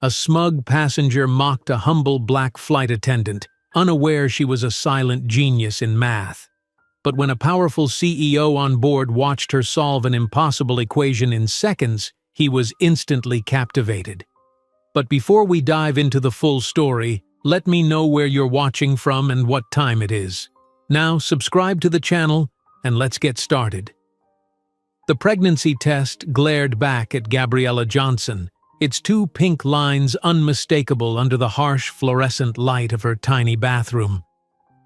A smug passenger mocked a humble black flight attendant, unaware she was a silent genius in math. But when a powerful CEO on board watched her solve an impossible equation in seconds, he was instantly captivated. But before we dive into the full story, let me know where you're watching from and what time it is. Now, subscribe to the channel, and let's get started. The pregnancy test glared back at Gabriella Johnson, its two pink lines unmistakable under the harsh fluorescent light of her tiny bathroom.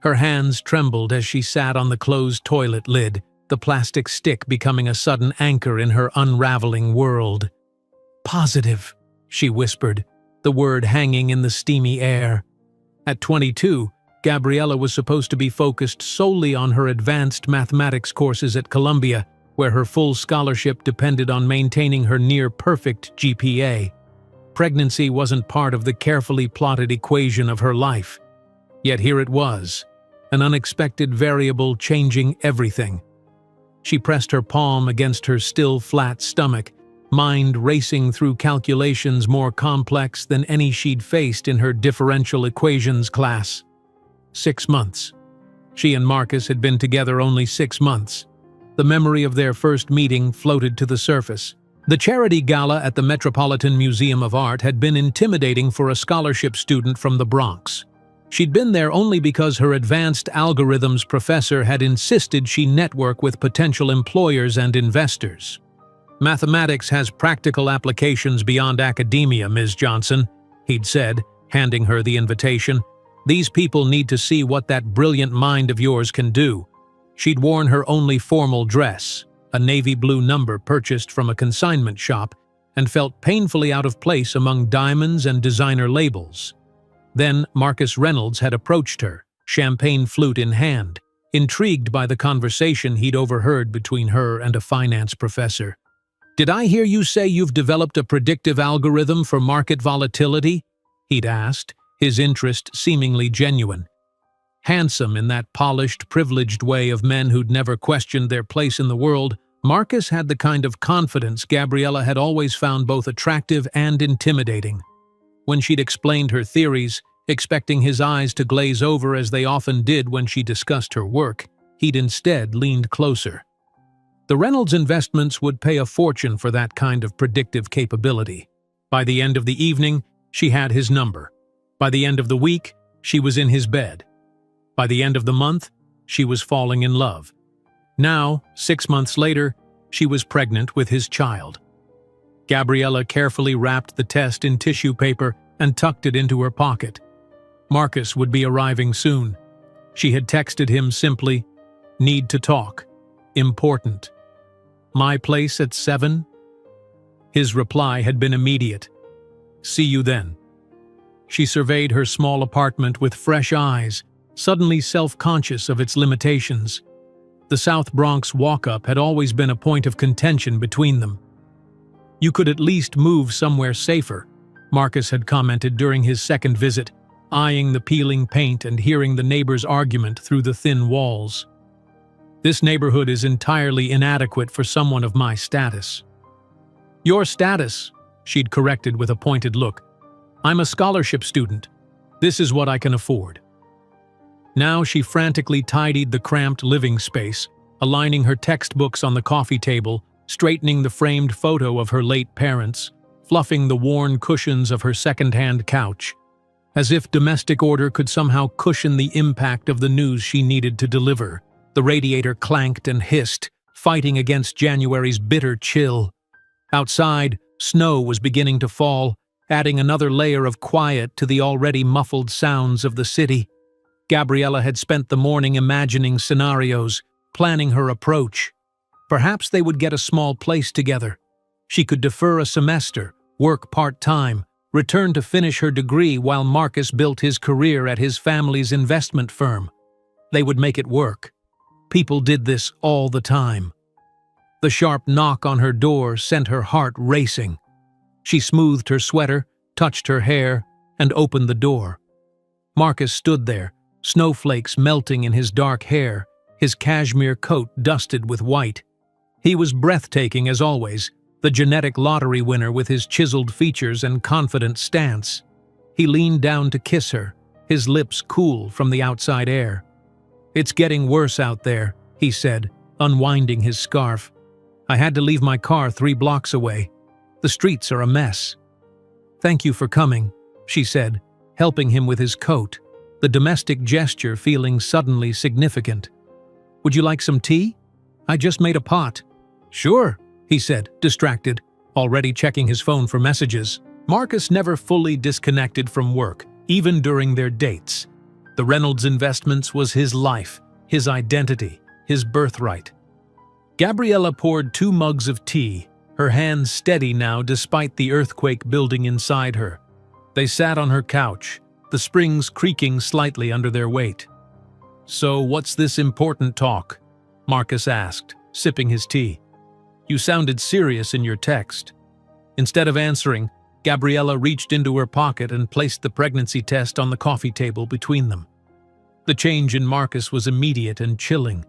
Her hands trembled as she sat on the closed toilet lid, the plastic stick becoming a sudden anchor in her unraveling world. "Positive," she whispered, the word hanging in the steamy air. At 22, Gabriella was supposed to be focused solely on her advanced mathematics courses at Columbia, where her full scholarship depended on maintaining her near-perfect GPA. Pregnancy wasn't part of the carefully plotted equation of her life. Yet here it was, an unexpected variable changing everything. She pressed her palm against her still flat stomach, mind racing through calculations more complex than any she'd faced in her differential equations class. 6 months. She and Marcus had been together only 6 months. The memory of their first meeting floated to the surface. The charity gala at the Metropolitan Museum of Art had been intimidating for a scholarship student from the Bronx. She'd been there only because her advanced algorithms professor had insisted she network with potential employers and investors. "Mathematics has practical applications beyond academia, Ms. Johnson," he'd said, handing her the invitation. "These people need to see what that brilliant mind of yours can do." She'd worn her only formal dress, a navy blue number purchased from a consignment shop, and felt painfully out of place among diamonds and designer labels. Then Marcus Reynolds had approached her, champagne flute in hand, intrigued by the conversation he'd overheard between her and a finance professor. "Did I hear you say you've developed a predictive algorithm for market volatility?" he'd asked, his interest seemingly genuine. Handsome in that polished, privileged way of men who'd never questioned their place in the world, Marcus had the kind of confidence Gabriella had always found both attractive and intimidating. When she'd explained her theories, expecting his eyes to glaze over as they often did when she discussed her work, he'd instead leaned closer. The Reynolds investments would pay a fortune for that kind of predictive capability. By the end of the evening, she had his number. By the end of the week, she was in his bed. By the end of the month, she was falling in love. Now, 6 months later, she was pregnant with his child. Gabriella carefully wrapped the test in tissue paper and tucked it into her pocket. Marcus would be arriving soon. She had texted him simply, "Need to talk. Important. My place at 7?" His reply had been immediate. "See you then." She surveyed her small apartment with fresh eyes, suddenly self-conscious of its limitations. The South Bronx walk-up had always been a point of contention between them. "You could at least move somewhere safer," Marcus had commented during his second visit, eyeing the peeling paint and hearing the neighbors' argument through the thin walls. "This neighborhood is entirely inadequate for someone of my status." "Your status," she'd corrected with a pointed look. "I'm a scholarship student. This is what I can afford." Now she frantically tidied the cramped living space, aligning her textbooks on the coffee table, straightening the framed photo of her late parents, fluffing the worn cushions of her second-hand couch. As if domestic order could somehow cushion the impact of the news she needed to deliver, the radiator clanked and hissed, fighting against January's bitter chill. Outside, snow was beginning to fall, adding another layer of quiet to the already muffled sounds of the city. Gabriella had spent the morning imagining scenarios, planning her approach. Perhaps they would get a small place together. She could defer a semester, work part-time, return to finish her degree while Marcus built his career at his family's investment firm. They would make it work. People did this all the time. The sharp knock on her door sent her heart racing. She smoothed her sweater, touched her hair, and opened the door. Marcus stood there, snowflakes melting in his dark hair, his cashmere coat dusted with white. He was breathtaking as always, the genetic lottery winner with his chiseled features and confident stance. He leaned down to kiss her, his lips cool from the outside air. "It's getting worse out there," he said, unwinding his scarf. "I had to leave my car 3 blocks away. The streets are a mess." "Thank you for coming," she said, helping him with his coat, the domestic gesture feeling suddenly significant. "Would you like some tea? I just made a pot." "Sure," he said, distracted, already checking his phone for messages. Marcus never fully disconnected from work, even during their dates. The Reynolds Investments was his life, his identity, his birthright. Gabriella poured 2 mugs of tea, her hands steady now despite the earthquake building inside her. They sat on her couch, the springs creaking slightly under their weight. "So what's this important talk?" Marcus asked, sipping his tea. "You sounded serious in your text." Instead of answering, Gabriella reached into her pocket and placed the pregnancy test on the coffee table between them. The change in Marcus was immediate and chilling.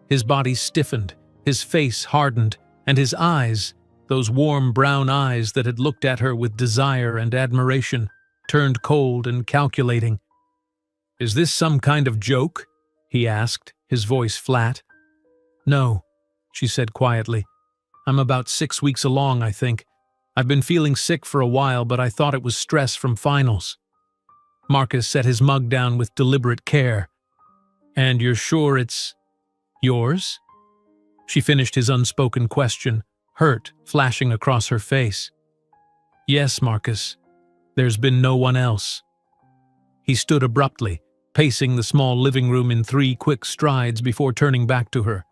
His body stiffened, his face hardened, and his eyes, those warm brown eyes that had looked at her with desire and admiration, turned cold and calculating. "Is this some kind of joke?" he asked, his voice flat. "No," she said quietly. "I'm about 6 weeks along, I think. I've been feeling sick for a while, but I thought it was stress from finals." Marcus set his mug down with deliberate care. "And you're sure it's yours?" She finished his unspoken question, hurt flashing across her face. "Yes, Marcus. There's been no one else." He stood abruptly, pacing the small living room in 3 quick strides before turning back to her.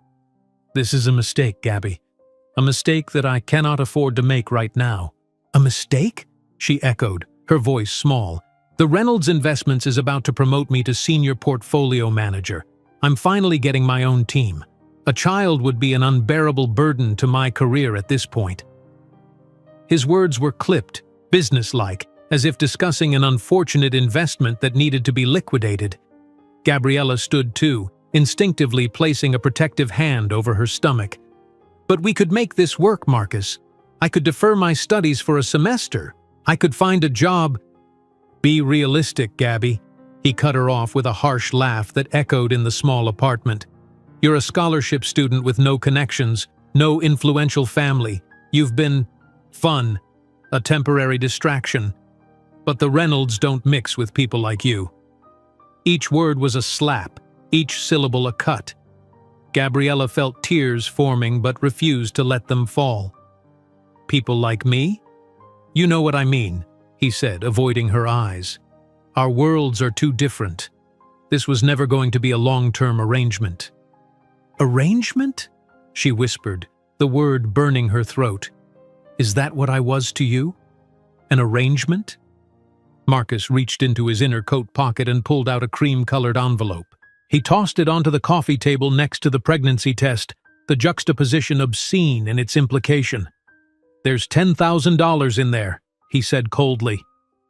"This is a mistake, Gabby. A mistake that I cannot afford to make right now." "A mistake?" she echoed, her voice small. "The Reynolds Investments is about to promote me to senior portfolio manager. I'm finally getting my own team. A child would be an unbearable burden to my career at this point." His words were clipped, businesslike, as if discussing an unfortunate investment that needed to be liquidated. Gabriella stood too, instinctively placing a protective hand over her stomach. "But we could make this work, Marcus. I could defer my studies for a semester. I could find a job." "Be realistic, Gabby," he cut her off with a harsh laugh that echoed in the small apartment. "You're a scholarship student with no connections, no influential family. You've been fun, a temporary distraction. But the Reynolds don't mix with people like you." Each word was a slap, each syllable a cut. Gabriella felt tears forming but refused to let them fall. "People like me? You know what I mean," he said, avoiding her eyes. "Our worlds are too different. This was never going to be a long-term arrangement." "Arrangement?" she whispered, the word burning her throat. "Is that what I was to you? An arrangement?" Marcus reached into his inner coat pocket and pulled out a cream-colored envelope. He tossed it onto the coffee table next to the pregnancy test, the juxtaposition obscene in its implication. "There's $10,000 in there," he said coldly.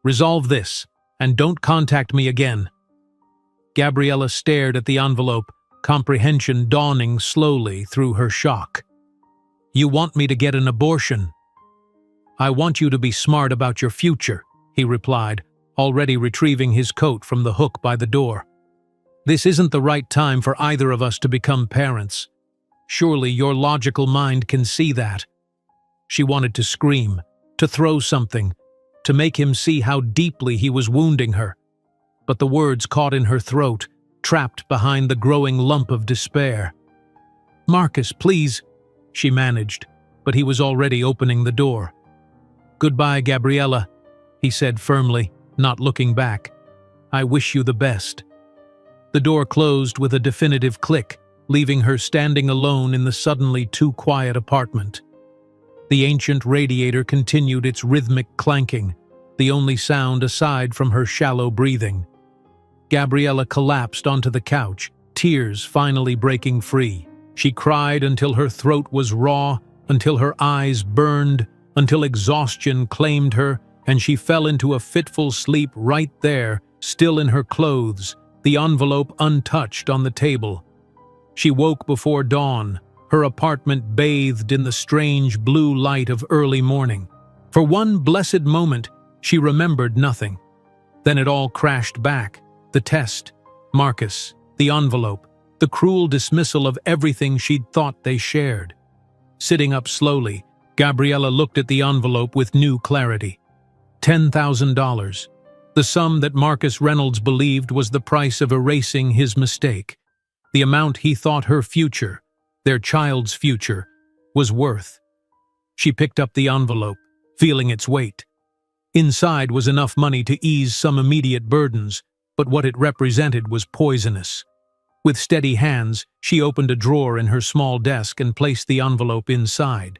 "Resolve this, and don't contact me again." Gabriella stared at the envelope, comprehension dawning slowly through her shock. "You want me to get an abortion?" "I want you to be smart about your future," he replied, already retrieving his coat from the hook by the door. "This isn't the right time for either of us to become parents. Surely your logical mind can see that." She wanted to scream, to throw something, to make him see how deeply he was wounding her. But the words caught in her throat, trapped behind the growing lump of despair. "Marcus, please," she managed, but he was already opening the door. "Goodbye, Gabriella," he said firmly, not looking back. "I wish you the best." The door closed with a definitive click, leaving her standing alone in the suddenly too quiet apartment. The ancient radiator continued its rhythmic clanking, the only sound aside from her shallow breathing. Gabriella collapsed onto the couch, tears finally breaking free. She cried until her throat was raw, until her eyes burned, until exhaustion claimed her, and she fell into a fitful sleep right there, still in her clothes, the envelope untouched on the table. She woke before dawn, her apartment bathed in the strange blue light of early morning. For one blessed moment, she remembered nothing. Then it all crashed back. The test, Marcus, the envelope, the cruel dismissal of everything she'd thought they shared. Sitting up slowly, Gabriella looked at the envelope with new clarity. $10,000. The sum that Marcus Reynolds believed was the price of erasing his mistake. The amount he thought her future, their child's future, was worth. She picked up the envelope, feeling its weight. Inside was enough money to ease some immediate burdens, but what it represented was poisonous. With steady hands, she opened a drawer in her small desk and placed the envelope inside.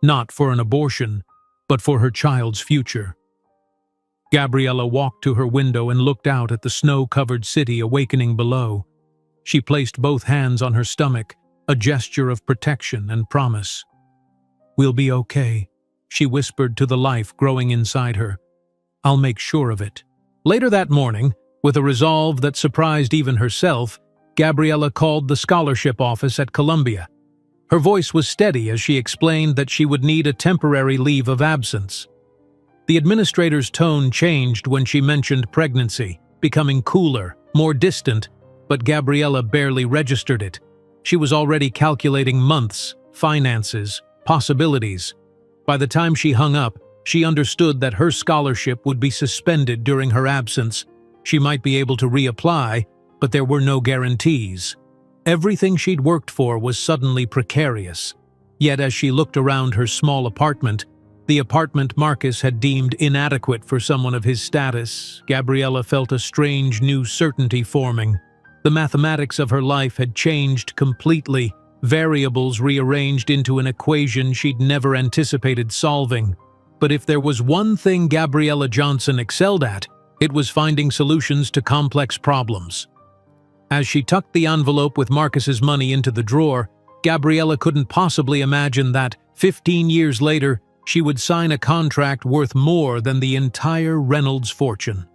Not for an abortion, but for her child's future. Gabriella walked to her window and looked out at the snow-covered city awakening below. She placed both hands on her stomach, a gesture of protection and promise. "We'll be okay," she whispered to the life growing inside her. "I'll make sure of it." Later that morning, with a resolve that surprised even herself, Gabriella called the scholarship office at Columbia. Her voice was steady as she explained that she would need a temporary leave of absence. The administrator's tone changed when she mentioned pregnancy, becoming cooler, more distant, but Gabriella barely registered it. She was already calculating months, finances, possibilities. By the time she hung up, she understood that her scholarship would be suspended during her absence. She might be able to reapply, but there were no guarantees. Everything she'd worked for was suddenly precarious. Yet as she looked around her small apartment, the apartment Marcus had deemed inadequate for someone of his status, Gabriella felt a strange new certainty forming. The mathematics of her life had changed completely, variables rearranged into an equation she'd never anticipated solving. But if there was one thing Gabriella Johnson excelled at, it was finding solutions to complex problems. As she tucked the envelope with Marcus's money into the drawer, Gabriella couldn't possibly imagine that, 15 years later, she would sign a contract worth more than the entire Reynolds fortune.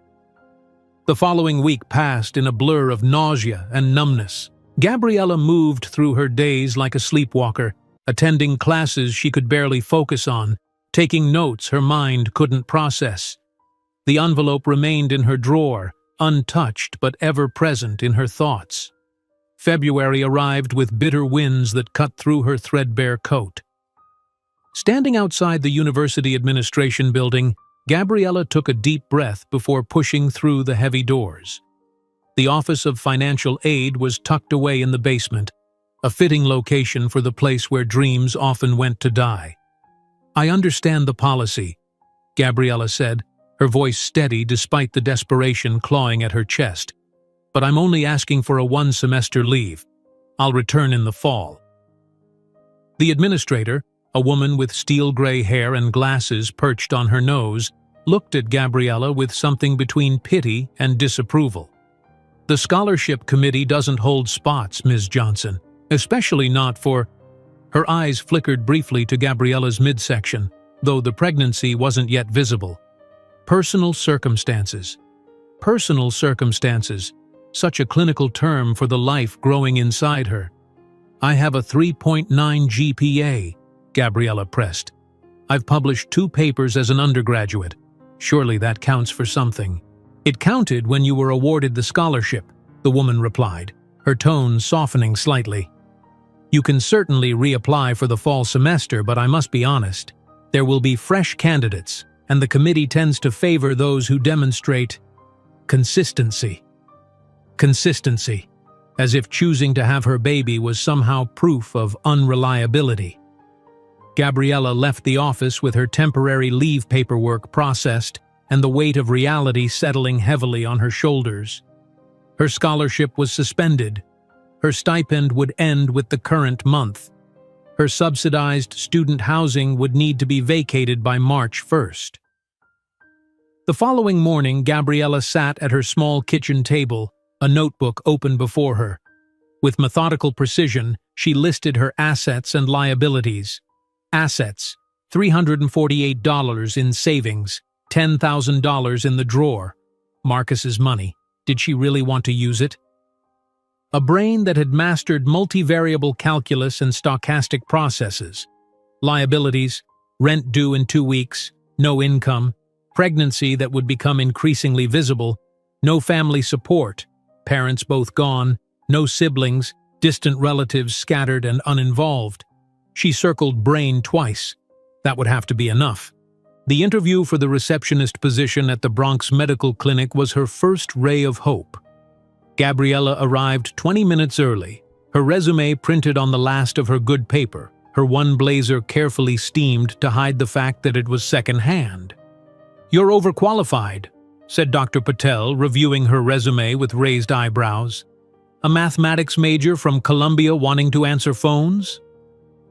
The following week passed in a blur of nausea and numbness. Gabriella moved through her days like a sleepwalker, attending classes she could barely focus on, taking notes her mind couldn't process. The envelope remained in her drawer, untouched but ever present in her thoughts. February arrived with bitter winds that cut through her threadbare coat. Standing outside the university administration building, Gabriella took a deep breath before pushing through the heavy doors. The Office of Financial Aid was tucked away in the basement, a fitting location for the place where dreams often went to die. "I understand the policy," Gabriella said, her voice steady despite the desperation clawing at her chest. "But I'm only asking for a one-semester leave. I'll return in the fall." The administrator, a woman with steel-gray hair and glasses perched on her nose, looked at Gabriella with something between pity and disapproval. "The scholarship committee doesn't hold spots, Ms. Johnson, especially not for—" Her eyes flickered briefly to Gabriella's midsection, though the pregnancy wasn't yet visible. Personal circumstances. Personal circumstances, such a clinical term for the life growing inside her. "I have a 3.9 GPA, Gabriella pressed. "I've published 2 papers as an undergraduate. Surely that counts for something." "It counted when you were awarded the scholarship," the woman replied, her tone softening slightly. "You can certainly reapply for the fall semester, but I must be honest. There will be fresh candidates, and the committee tends to favor those who demonstrate consistency." Consistency, as if choosing to have her baby was somehow proof of unreliability. Gabriella left the office with her temporary leave paperwork processed and the weight of reality settling heavily on her shoulders. Her scholarship was suspended. Her stipend would end with the current month. Her subsidized student housing would need to be vacated by March 1st. The following morning, Gabriella sat at her small kitchen table, a notebook open before her. With methodical precision, she listed her assets and liabilities. Assets: $348 in savings, $10,000 in the drawer. Marcus's money. Did she really want to use it? A brain that had mastered multivariable calculus and stochastic processes. Liabilities, rent due in 2 weeks, no income, pregnancy that would become increasingly visible, no family support, parents both gone, no siblings, distant relatives scattered and uninvolved. She circled brain twice. That would have to be enough. The interview for the receptionist position at the Bronx Medical Clinic was her first ray of hope. Gabriella arrived 20 minutes early, her resume printed on the last of her good paper, her one blazer carefully steamed to hide the fact that it was second-hand. "You're overqualified," said Dr. Patel, reviewing her resume with raised eyebrows. "A mathematics major from Columbia wanting to answer phones?"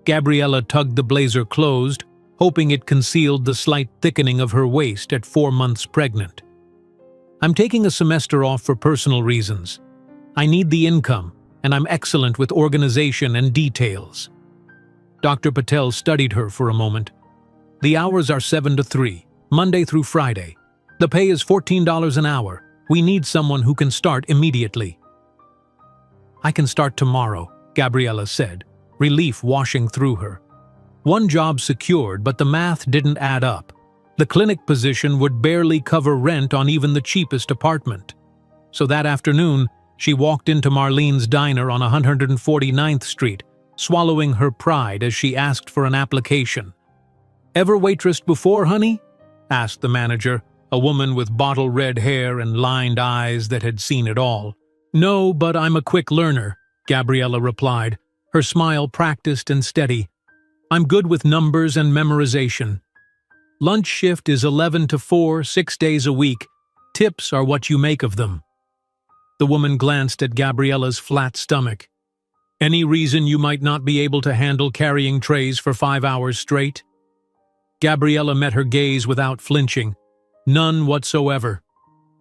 Gabriella tugged the blazer closed, hoping it concealed the slight thickening of her waist at 4 months pregnant. "I'm taking a semester off for personal reasons. I need the income, and I'm excellent with organization and details." Dr. Patel studied her for a moment. "The hours are 7 to 3, Monday through Friday. The pay is $14 an hour. We need someone who can start immediately." "I can start tomorrow," Gabriella said, relief washing through her. One job secured, but the math didn't add up. The clinic position would barely cover rent on even the cheapest apartment. So that afternoon, she walked into Marlene's diner on 149th Street, swallowing her pride as she asked for an application. "Ever waitressed before, honey?" asked the manager, a woman with bottle-red hair and lined eyes that had seen it all. "No, but I'm a quick learner," Gabriella replied, her smile practiced and steady. "I'm good with numbers and memorization. Lunch shift is 11 to 4, 6 days a week. Tips are what you make of them." The woman glanced at Gabriella's flat stomach. "Any reason you might not be able to handle carrying trays for 5 hours straight?" Gabriella met her gaze without flinching. "None whatsoever.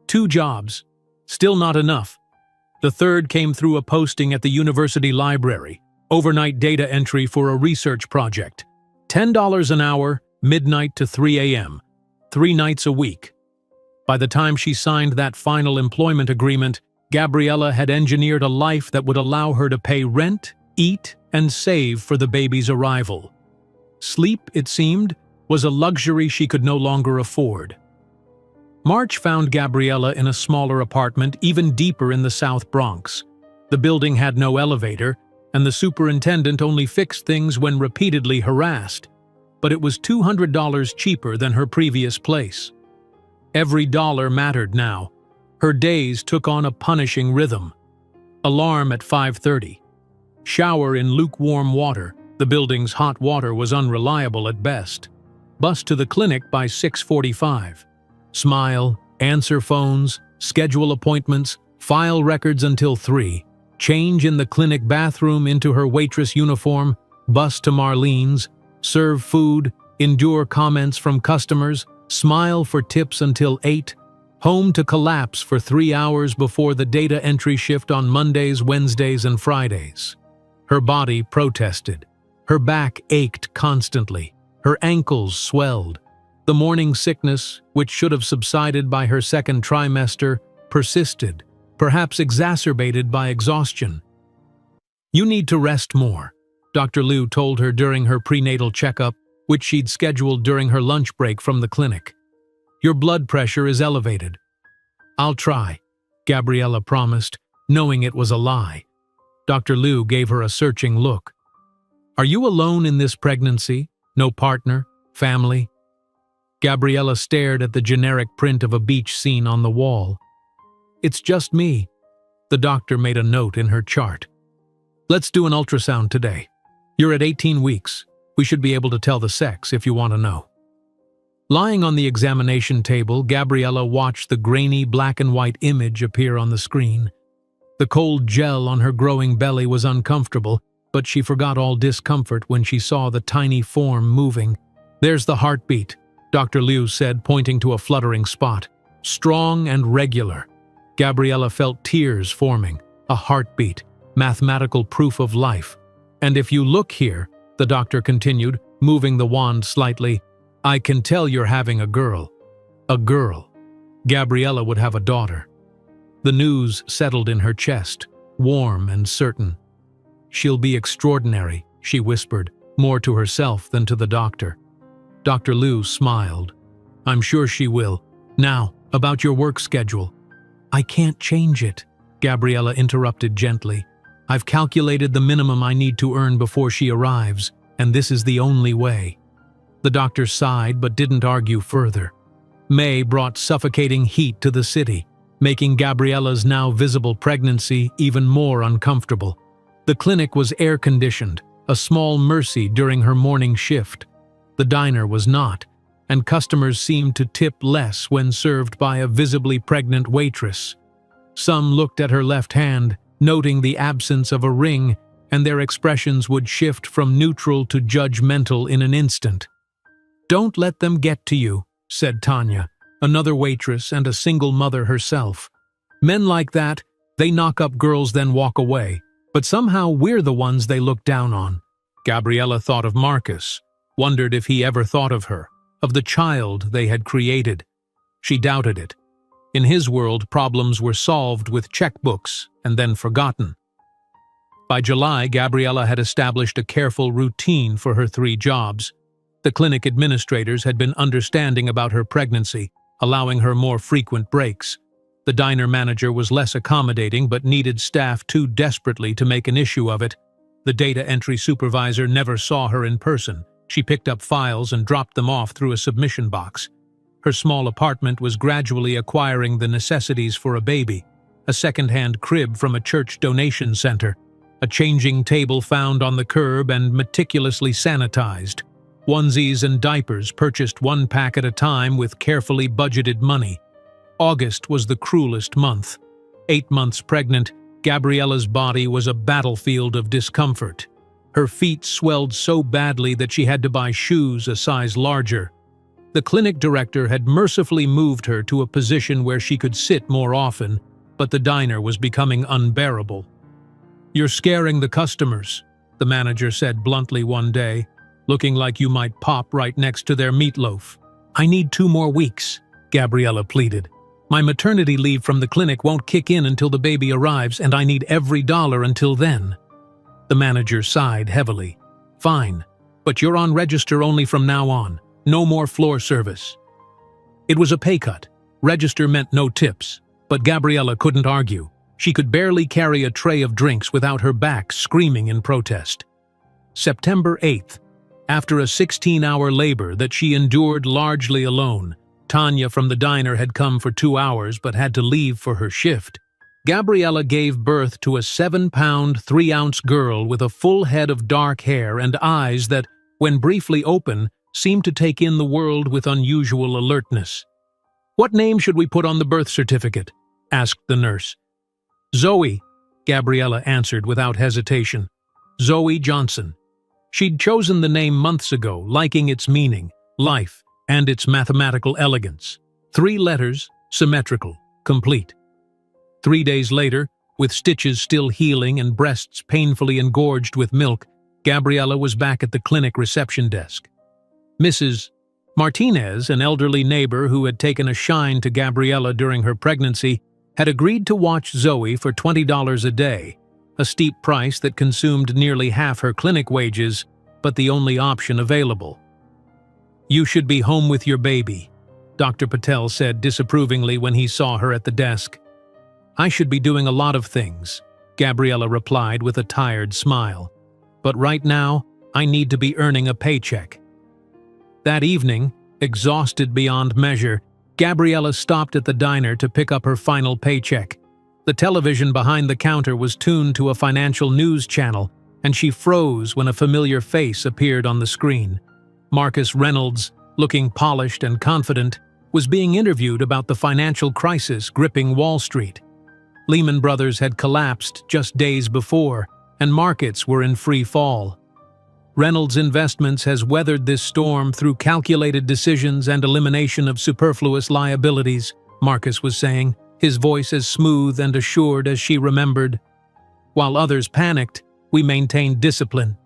2 jobs. Still not enough. The third came through a posting at the university library. Overnight data entry for a research project. $10 an hour, midnight to 3 a.m. 3 nights a week." By the time she signed that final employment agreement, Gabriella had engineered a life that would allow her to pay rent, eat, and save for the baby's arrival. Sleep, it seemed, was a luxury she could no longer afford. March found Gabriella in a smaller apartment even deeper in the South Bronx. The building had no elevator, and the superintendent only fixed things when repeatedly harassed, but it was $200 cheaper than her previous place. Every dollar mattered now. Her days took on a punishing rhythm. Alarm at 5:30. Shower in lukewarm water. The building's hot water was unreliable at best. Bus to the clinic by 6:45. Smile, answer phones, schedule appointments, file records until 3. Change in the clinic bathroom into her waitress uniform, bus to Marlene's, serve food, endure comments from customers, smile for tips until 8, home to collapse for 3 hours before the data entry shift on Mondays, Wednesdays, and Fridays. Her body protested. Her back ached constantly. Her ankles swelled. The morning sickness, which should have subsided by her second trimester, persisted, perhaps exacerbated by exhaustion. "You need to rest more," Dr. Liu told her during her prenatal checkup, which she'd scheduled during her lunch break from the clinic. "Your blood pressure is elevated." "I'll try," Gabriella promised, knowing it was a lie. Dr. Liu gave her a searching look. "Are you alone in this pregnancy? No partner? Family?" Gabriella stared at the generic print of a beach scene on the wall. "It's just me." The doctor made a note in her chart. "Let's do an ultrasound today. You're at 18 weeks. We should be able to tell the sex if you want to know." Lying on the examination table, Gabriella watched the grainy black and white image appear on the screen. The cold gel on her growing belly was uncomfortable, but she forgot all discomfort when she saw the tiny form moving. "There's the heartbeat," Dr. Liu said, pointing to a fluttering spot. "Strong and regular." Gabriella felt tears forming. A heartbeat, mathematical proof of life. "And if you look here," the doctor continued, moving the wand slightly, "I can tell you're having a girl." A girl. Gabriella would have a daughter. The news settled in her chest. warm and certain. "She'll be extraordinary," she whispered, more to herself than to the doctor. Dr. Liu smiled. "I'm sure she will. Now, about your work schedule." "I can't change it," Gabriella interrupted gently. "I've calculated the minimum I need to earn before she arrives, and this is the only way." The doctor sighed but didn't argue further. May brought suffocating heat to the city, making Gabriella's now visible pregnancy even more uncomfortable. The clinic was air-conditioned, a small mercy during her morning shift. The diner was not, and customers seemed to tip less when served by a visibly pregnant waitress. Some looked at her left hand, noting the absence of a ring, and their expressions would shift from neutral to judgmental in an instant. "Don't let them get to you," said Tanya, another waitress and a single mother herself. "Men like that, they knock up girls then walk away, but somehow we're the ones they look down on." Gabriella thought of Marcus, wondered if he ever thought of her, of the child they had created. She doubted it. In his world, problems were solved with checkbooks and then forgotten. By July, Gabriella had established a careful routine for her 3 jobs. The clinic administrators had been understanding about her pregnancy, allowing her more frequent breaks. The diner manager was less accommodating but needed staff too desperately to make an issue of it. The data entry supervisor never saw her in person. She picked up files and dropped them off through a submission box. Her small apartment was gradually acquiring the necessities for a baby: a second-hand crib from a church donation center, a changing table found on the curb and meticulously sanitized, onesies and diapers purchased 1 pack at a time with carefully budgeted money. August was the cruelest month. 8 months pregnant, Gabriella's body was a battlefield of discomfort. Her feet swelled so badly that she had to buy shoes a size larger. The clinic director had mercifully moved her to a position where she could sit more often, but the diner was becoming unbearable. "You're scaring the customers," the manager said bluntly one day, "looking like you might pop right next to their meatloaf." "I need 2 more weeks," Gabriella pleaded. "My maternity leave from the clinic won't kick in until the baby arrives, and I need every dollar until then." The manager sighed heavily. "Fine, but you're on register only from now on. No more floor service." It was a pay cut. Register meant no tips, but Gabriella couldn't argue. She could barely carry a tray of drinks without her back screaming in protest. September 8th. After a 16-hour labor that she endured largely alone, Tanya from the diner had come for 2 hours but had to leave for her shift. Gabriella gave birth to a 7-pound, 3-ounce girl with a full head of dark hair and eyes that, when briefly open, seemed to take in the world with unusual alertness. "What name should we put on the birth certificate?" asked the nurse. "Zoe," Gabriella answered without hesitation. "Zoe Johnson." She'd chosen the name months ago, liking its meaning, life, and its mathematical elegance. 3 letters, symmetrical, complete. 3 days later, with stitches still healing and breasts painfully engorged with milk, Gabriella was back at the clinic reception desk. Mrs. Martinez, an elderly neighbor who had taken a shine to Gabriella during her pregnancy, had agreed to watch Zoe for $20 a day, a steep price that consumed nearly half her clinic wages, but the only option available. "You should be home with your baby," Dr. Patel said disapprovingly when he saw her at the desk. "I should be doing a lot of things," Gabriella replied with a tired smile. "But right now, I need to be earning a paycheck." That evening, exhausted beyond measure, Gabriella stopped at the diner to pick up her final paycheck. The television behind the counter was tuned to a financial news channel, and she froze when a familiar face appeared on the screen. Marcus Reynolds, looking polished and confident, was being interviewed about the financial crisis gripping Wall Street. Lehman Brothers had collapsed just days before, and markets were in free fall. Reynolds Investments has weathered this storm through calculated decisions and elimination of superfluous liabilities, Marcus was saying, his voice as smooth and assured as she remembered. While others panicked, we maintained discipline.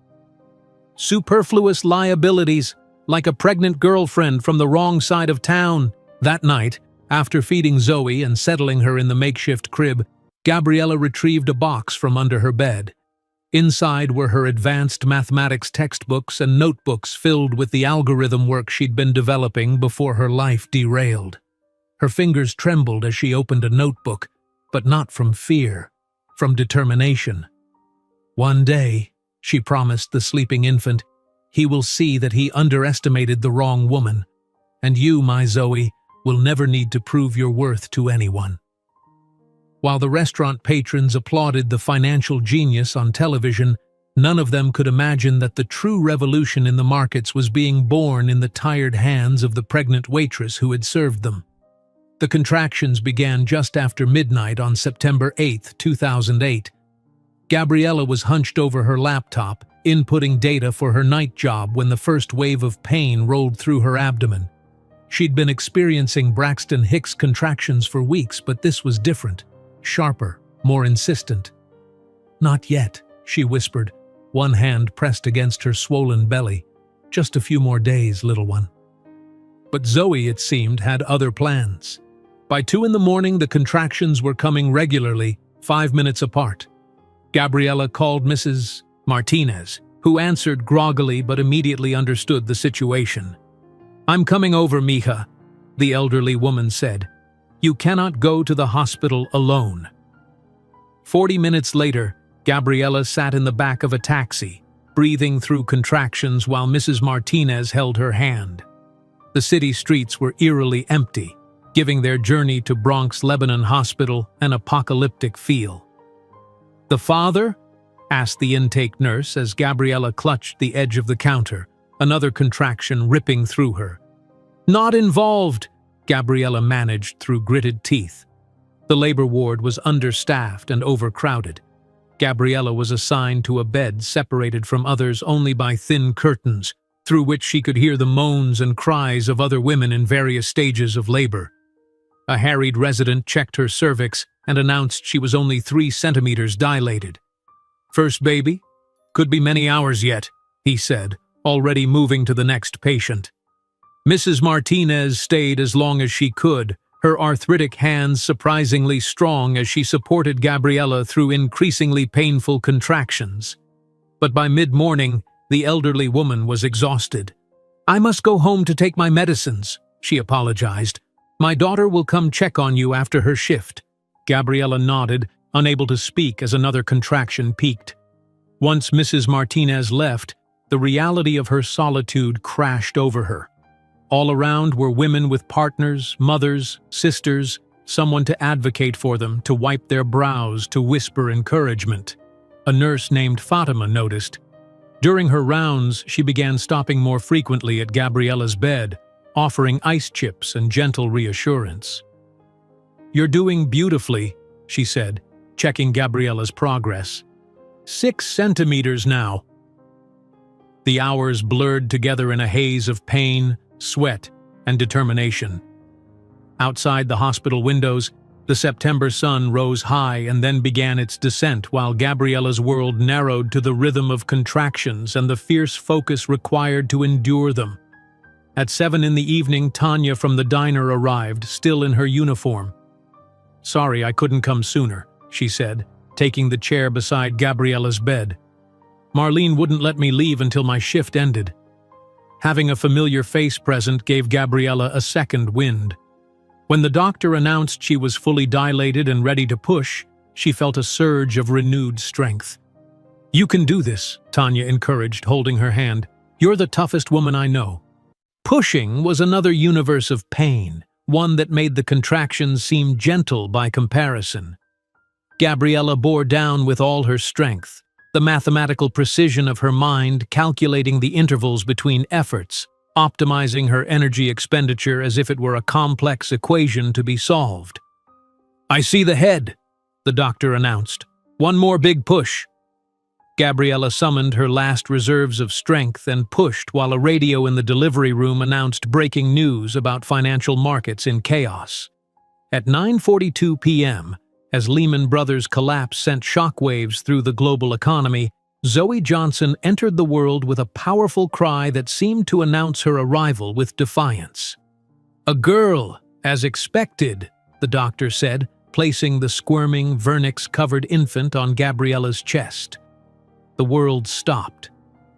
Superfluous liabilities, like a pregnant girlfriend from the wrong side of town. That night, after feeding Zoe and settling her in the makeshift crib, Gabriella retrieved a box from under her bed. Inside were her advanced mathematics textbooks and notebooks filled with the algorithm work she'd been developing before her life derailed. Her fingers trembled as she opened a notebook, but not from fear, from determination. One day, she promised the sleeping infant, he will see that he underestimated the wrong woman, and you, my Zoe, will never need to prove your worth to anyone. While the restaurant patrons applauded the financial genius on television, none of them could imagine that the true revolution in the markets was being born in the tired hands of the pregnant waitress who had served them. The contractions began just after midnight on September 8, 2008. Gabriella was hunched over her laptop, inputting data for her night job when the first wave of pain rolled through her abdomen. She'd been experiencing Braxton Hicks contractions for weeks, but this was different. Sharper, more insistent. "Not yet," she whispered, one hand pressed against her swollen belly. "Just a few more days, little one." But Zoe, it seemed, had other plans. By 2 in the morning, the contractions were coming regularly, 5 minutes apart. Gabriella called Mrs. Martinez, who answered groggily but immediately understood the situation. "I'm coming over, mija," the elderly woman said. "You cannot go to the hospital alone." 40 minutes later, Gabriella sat in the back of a taxi, breathing through contractions while Mrs. Martinez held her hand. The city streets were eerily empty, giving their journey to Bronx Lebanon Hospital an apocalyptic feel. "The father?" asked the intake nurse as Gabriella clutched the edge of the counter, another contraction ripping through her. "Not involved," Gabriella managed through gritted teeth. The labor ward was understaffed and overcrowded. Gabriella was assigned to a bed separated from others only by thin curtains, through which she could hear the moans and cries of other women in various stages of labor. A harried resident checked her cervix and announced she was only 3 centimeters dilated. "First baby? Could be many hours yet," he said, already moving to the next patient. Mrs. Martinez stayed as long as she could, her arthritic hands surprisingly strong as she supported Gabriella through increasingly painful contractions. But by mid-morning, the elderly woman was exhausted. "I must go home to take my medicines," she apologized. "My daughter will come check on you after her shift." Gabriella nodded, unable to speak as another contraction peaked. Once Mrs. Martinez left, the reality of her solitude crashed over her. All around were women with partners, mothers, sisters, someone to advocate for them, to wipe their brows, to whisper encouragement. A nurse named Fatima noticed. During her rounds, she began stopping more frequently at Gabriella's bed, offering ice chips and gentle reassurance. "You're doing beautifully," she said, checking Gabriella's progress. 6 centimeters now." The hours blurred together in a haze of pain, sweat, and determination. Outside the hospital windows, the September sun rose high and then began its descent while Gabriella's world narrowed to the rhythm of contractions and the fierce focus required to endure them. At 7 in the evening, Tanya from the diner arrived, still in her uniform. "Sorry I couldn't come sooner," she said, taking the chair beside Gabriella's bed. "Marlene wouldn't let me leave until my shift ended." Having a familiar face present gave Gabriella a second wind. When the doctor announced she was fully dilated and ready to push, she felt a surge of renewed strength. "You can do this," Tanya encouraged, holding her hand. "You're the toughest woman I know." Pushing was another universe of pain, one that made the contractions seem gentle by comparison. Gabriella bore down with all her strength, the mathematical precision of her mind calculating the intervals between efforts, optimizing her energy expenditure as if it were a complex equation to be solved. "I see the head," the doctor announced. "One more big push." Gabriella summoned her last reserves of strength and pushed while a radio in the delivery room announced breaking news about financial markets in chaos. At 9:42 p.m., as Lehman Brothers' collapse sent shockwaves through the global economy, Zoe Johnson entered the world with a powerful cry that seemed to announce her arrival with defiance. "A girl, as expected," the doctor said, placing the squirming, vernix-covered infant on Gabriella's chest. The world stopped.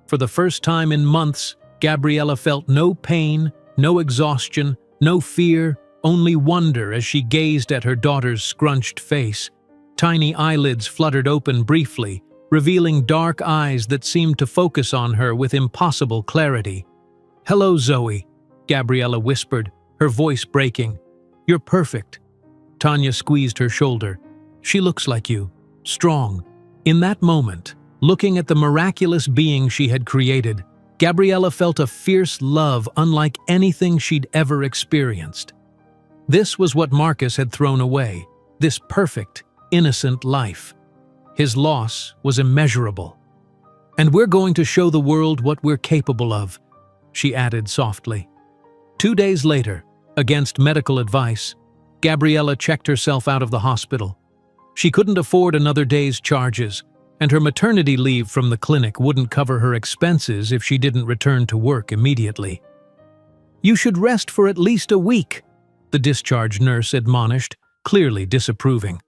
For the first time in months, Gabriella felt no pain, no exhaustion, no fear, only wonder as she gazed at her daughter's scrunched face. Tiny eyelids fluttered open briefly, revealing dark eyes that seemed to focus on her with impossible clarity. "Hello, Zoe," Gabriella whispered, her voice breaking. "You're perfect." Tanya squeezed her shoulder. "She looks like you, strong." In that moment, looking at the miraculous being she had created, Gabriella felt a fierce love unlike anything she'd ever experienced. This was what Marcus had thrown away, this perfect, innocent life. His loss was immeasurable. "And we're going to show the world what we're capable of," she added softly. 2 days later, against medical advice, Gabriella checked herself out of the hospital. She couldn't afford another day's charges, and her maternity leave from the clinic wouldn't cover her expenses if she didn't return to work immediately. "You should rest for at least a week," the discharge nurse admonished, clearly disapproving.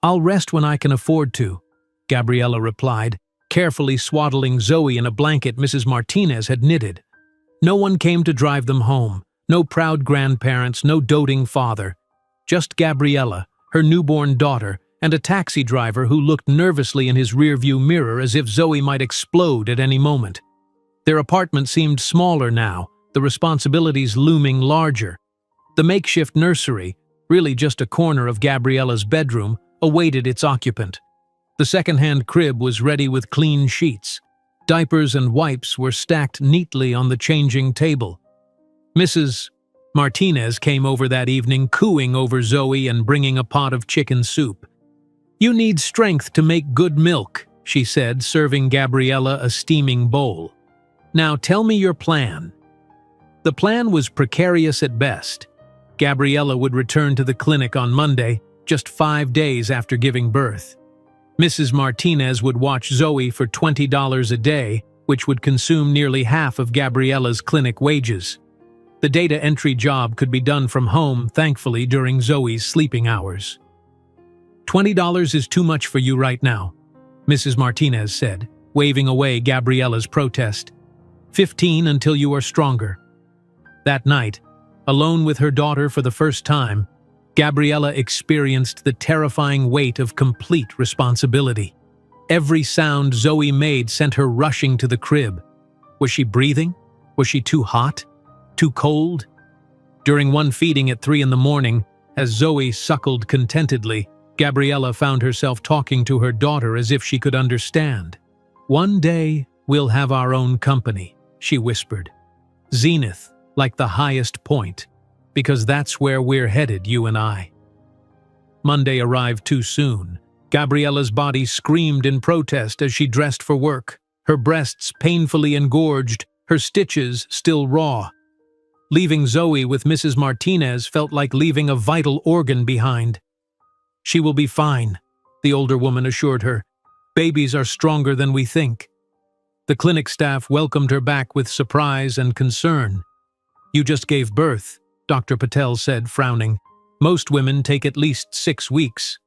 "I'll rest when I can afford to," Gabriella replied, carefully swaddling Zoe in a blanket Mrs. Martinez had knitted. No one came to drive them home, no proud grandparents, no doting father. Just Gabriella, her newborn daughter, and a taxi driver who looked nervously in his rearview mirror as if Zoe might explode at any moment. Their apartment seemed smaller now, the responsibilities looming larger. The makeshift nursery, really just a corner of Gabriella's bedroom, awaited its occupant. The second-hand crib was ready with clean sheets. Diapers and wipes were stacked neatly on the changing table. Mrs. Martinez came over that evening cooing over Zoe and bringing a pot of chicken soup. "You need strength to make good milk," she said, serving Gabriella a steaming bowl. "Now tell me your plan." The plan was precarious at best. Gabriella would return to the clinic on Monday, just 5 days after giving birth. Mrs. Martinez would watch Zoe for $20 a day, which would consume nearly half of Gabriella's clinic wages. The data entry job could be done from home, thankfully, during Zoe's sleeping hours. $20 is too much for you right now," Mrs. Martinez said, waving away Gabriella's protest. 15 until you are stronger." That night, alone with her daughter for the first time, Gabriella experienced the terrifying weight of complete responsibility. Every sound Zoe made sent her rushing to the crib. Was she breathing? Was she too hot? Too cold? During one feeding at 3 in the morning, as Zoe suckled contentedly, Gabriella found herself talking to her daughter as if she could understand. "One day, we'll have our own company," she whispered. "Zenith, like the highest point, because that's where we're headed, you and I." Monday arrived too soon. Gabriella's body screamed in protest as she dressed for work, her breasts painfully engorged, her stitches still raw. Leaving Zoe with Mrs. Martinez felt like leaving a vital organ behind. "She will be fine," the older woman assured her. "Babies are stronger than we think." The clinic staff welcomed her back with surprise and concern. "You just gave birth," Dr. Patel said, frowning. "Most women take at least 6 weeks."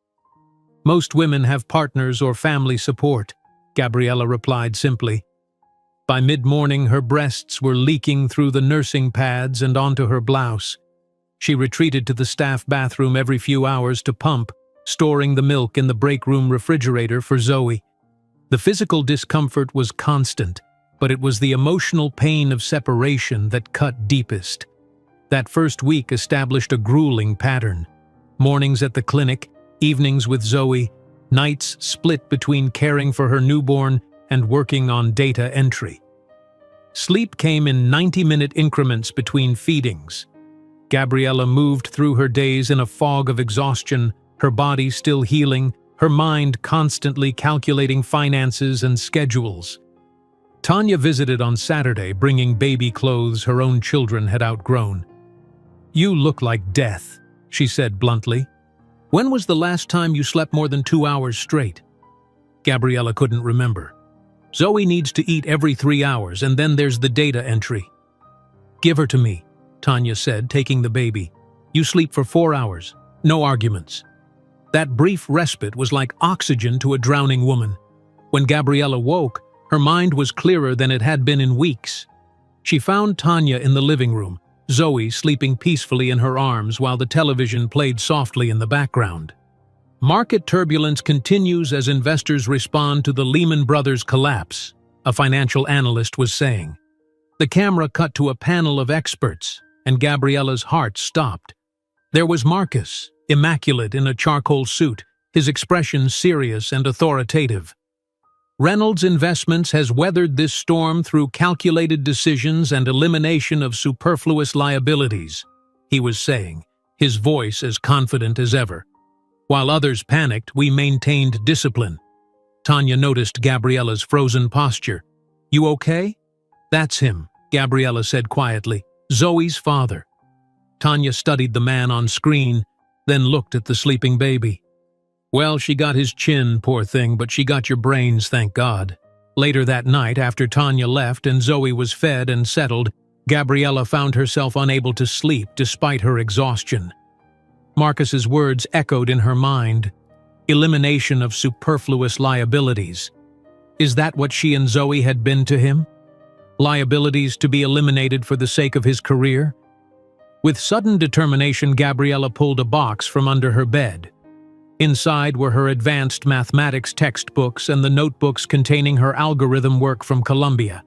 "Most women have partners or family support," Gabriella replied simply. By mid-morning, her breasts were leaking through the nursing pads and onto her blouse. She retreated to the staff bathroom every few hours to pump, storing the milk in the break room refrigerator for Zoe. The physical discomfort was constant, but it was the emotional pain of separation that cut deepest. That first week established a grueling pattern. Mornings at the clinic, evenings with Zoe, nights split between caring for her newborn and working on data entry. Sleep came in 90-minute increments between feedings. Gabriella moved through her days in a fog of exhaustion, her body still healing, her mind constantly calculating finances and schedules. Tanya visited on Saturday, bringing baby clothes her own children had outgrown. "You look like death," she said bluntly. "When was the last time you slept more than 2 hours straight?" Gabriella couldn't remember. "Zoe needs to eat every 3 hours, and then there's the data entry." "Give her to me," Tanya said, taking the baby. "You sleep for 4 hours. No arguments." That brief respite was like oxygen to a drowning woman. When Gabriella woke, her mind was clearer than it had been in weeks. She found Tanya in the living room, Zoe sleeping peacefully in her arms while the television played softly in the background. Market turbulence continues as investors respond to the Lehman Brothers collapse, a financial analyst was saying. The camera cut to a panel of experts, and Gabriella's heart stopped. There was Marcus, immaculate in a charcoal suit, his expression serious and authoritative. Reynolds Investments has weathered this storm through calculated decisions and elimination of superfluous liabilities, he was saying, his voice as confident as ever. While others panicked, we maintained discipline. Tanya noticed Gabriella's frozen posture. You okay? That's him, Gabriella said quietly, Zoe's father. Tanya studied the man on screen, then looked at the sleeping baby. Well, she got his chin, poor thing, but she got your brains, thank God. Later that night, after Tanya left and Zoe was fed and settled, Gabriella found herself unable to sleep despite her exhaustion. Marcus's words echoed in her mind. Elimination of superfluous liabilities. Is that what she and Zoe had been to him? Liabilities to be eliminated for the sake of his career? With sudden determination, Gabriella pulled a box from under her bed. Inside were her advanced mathematics textbooks and the notebooks containing her algorithm work from Columbia.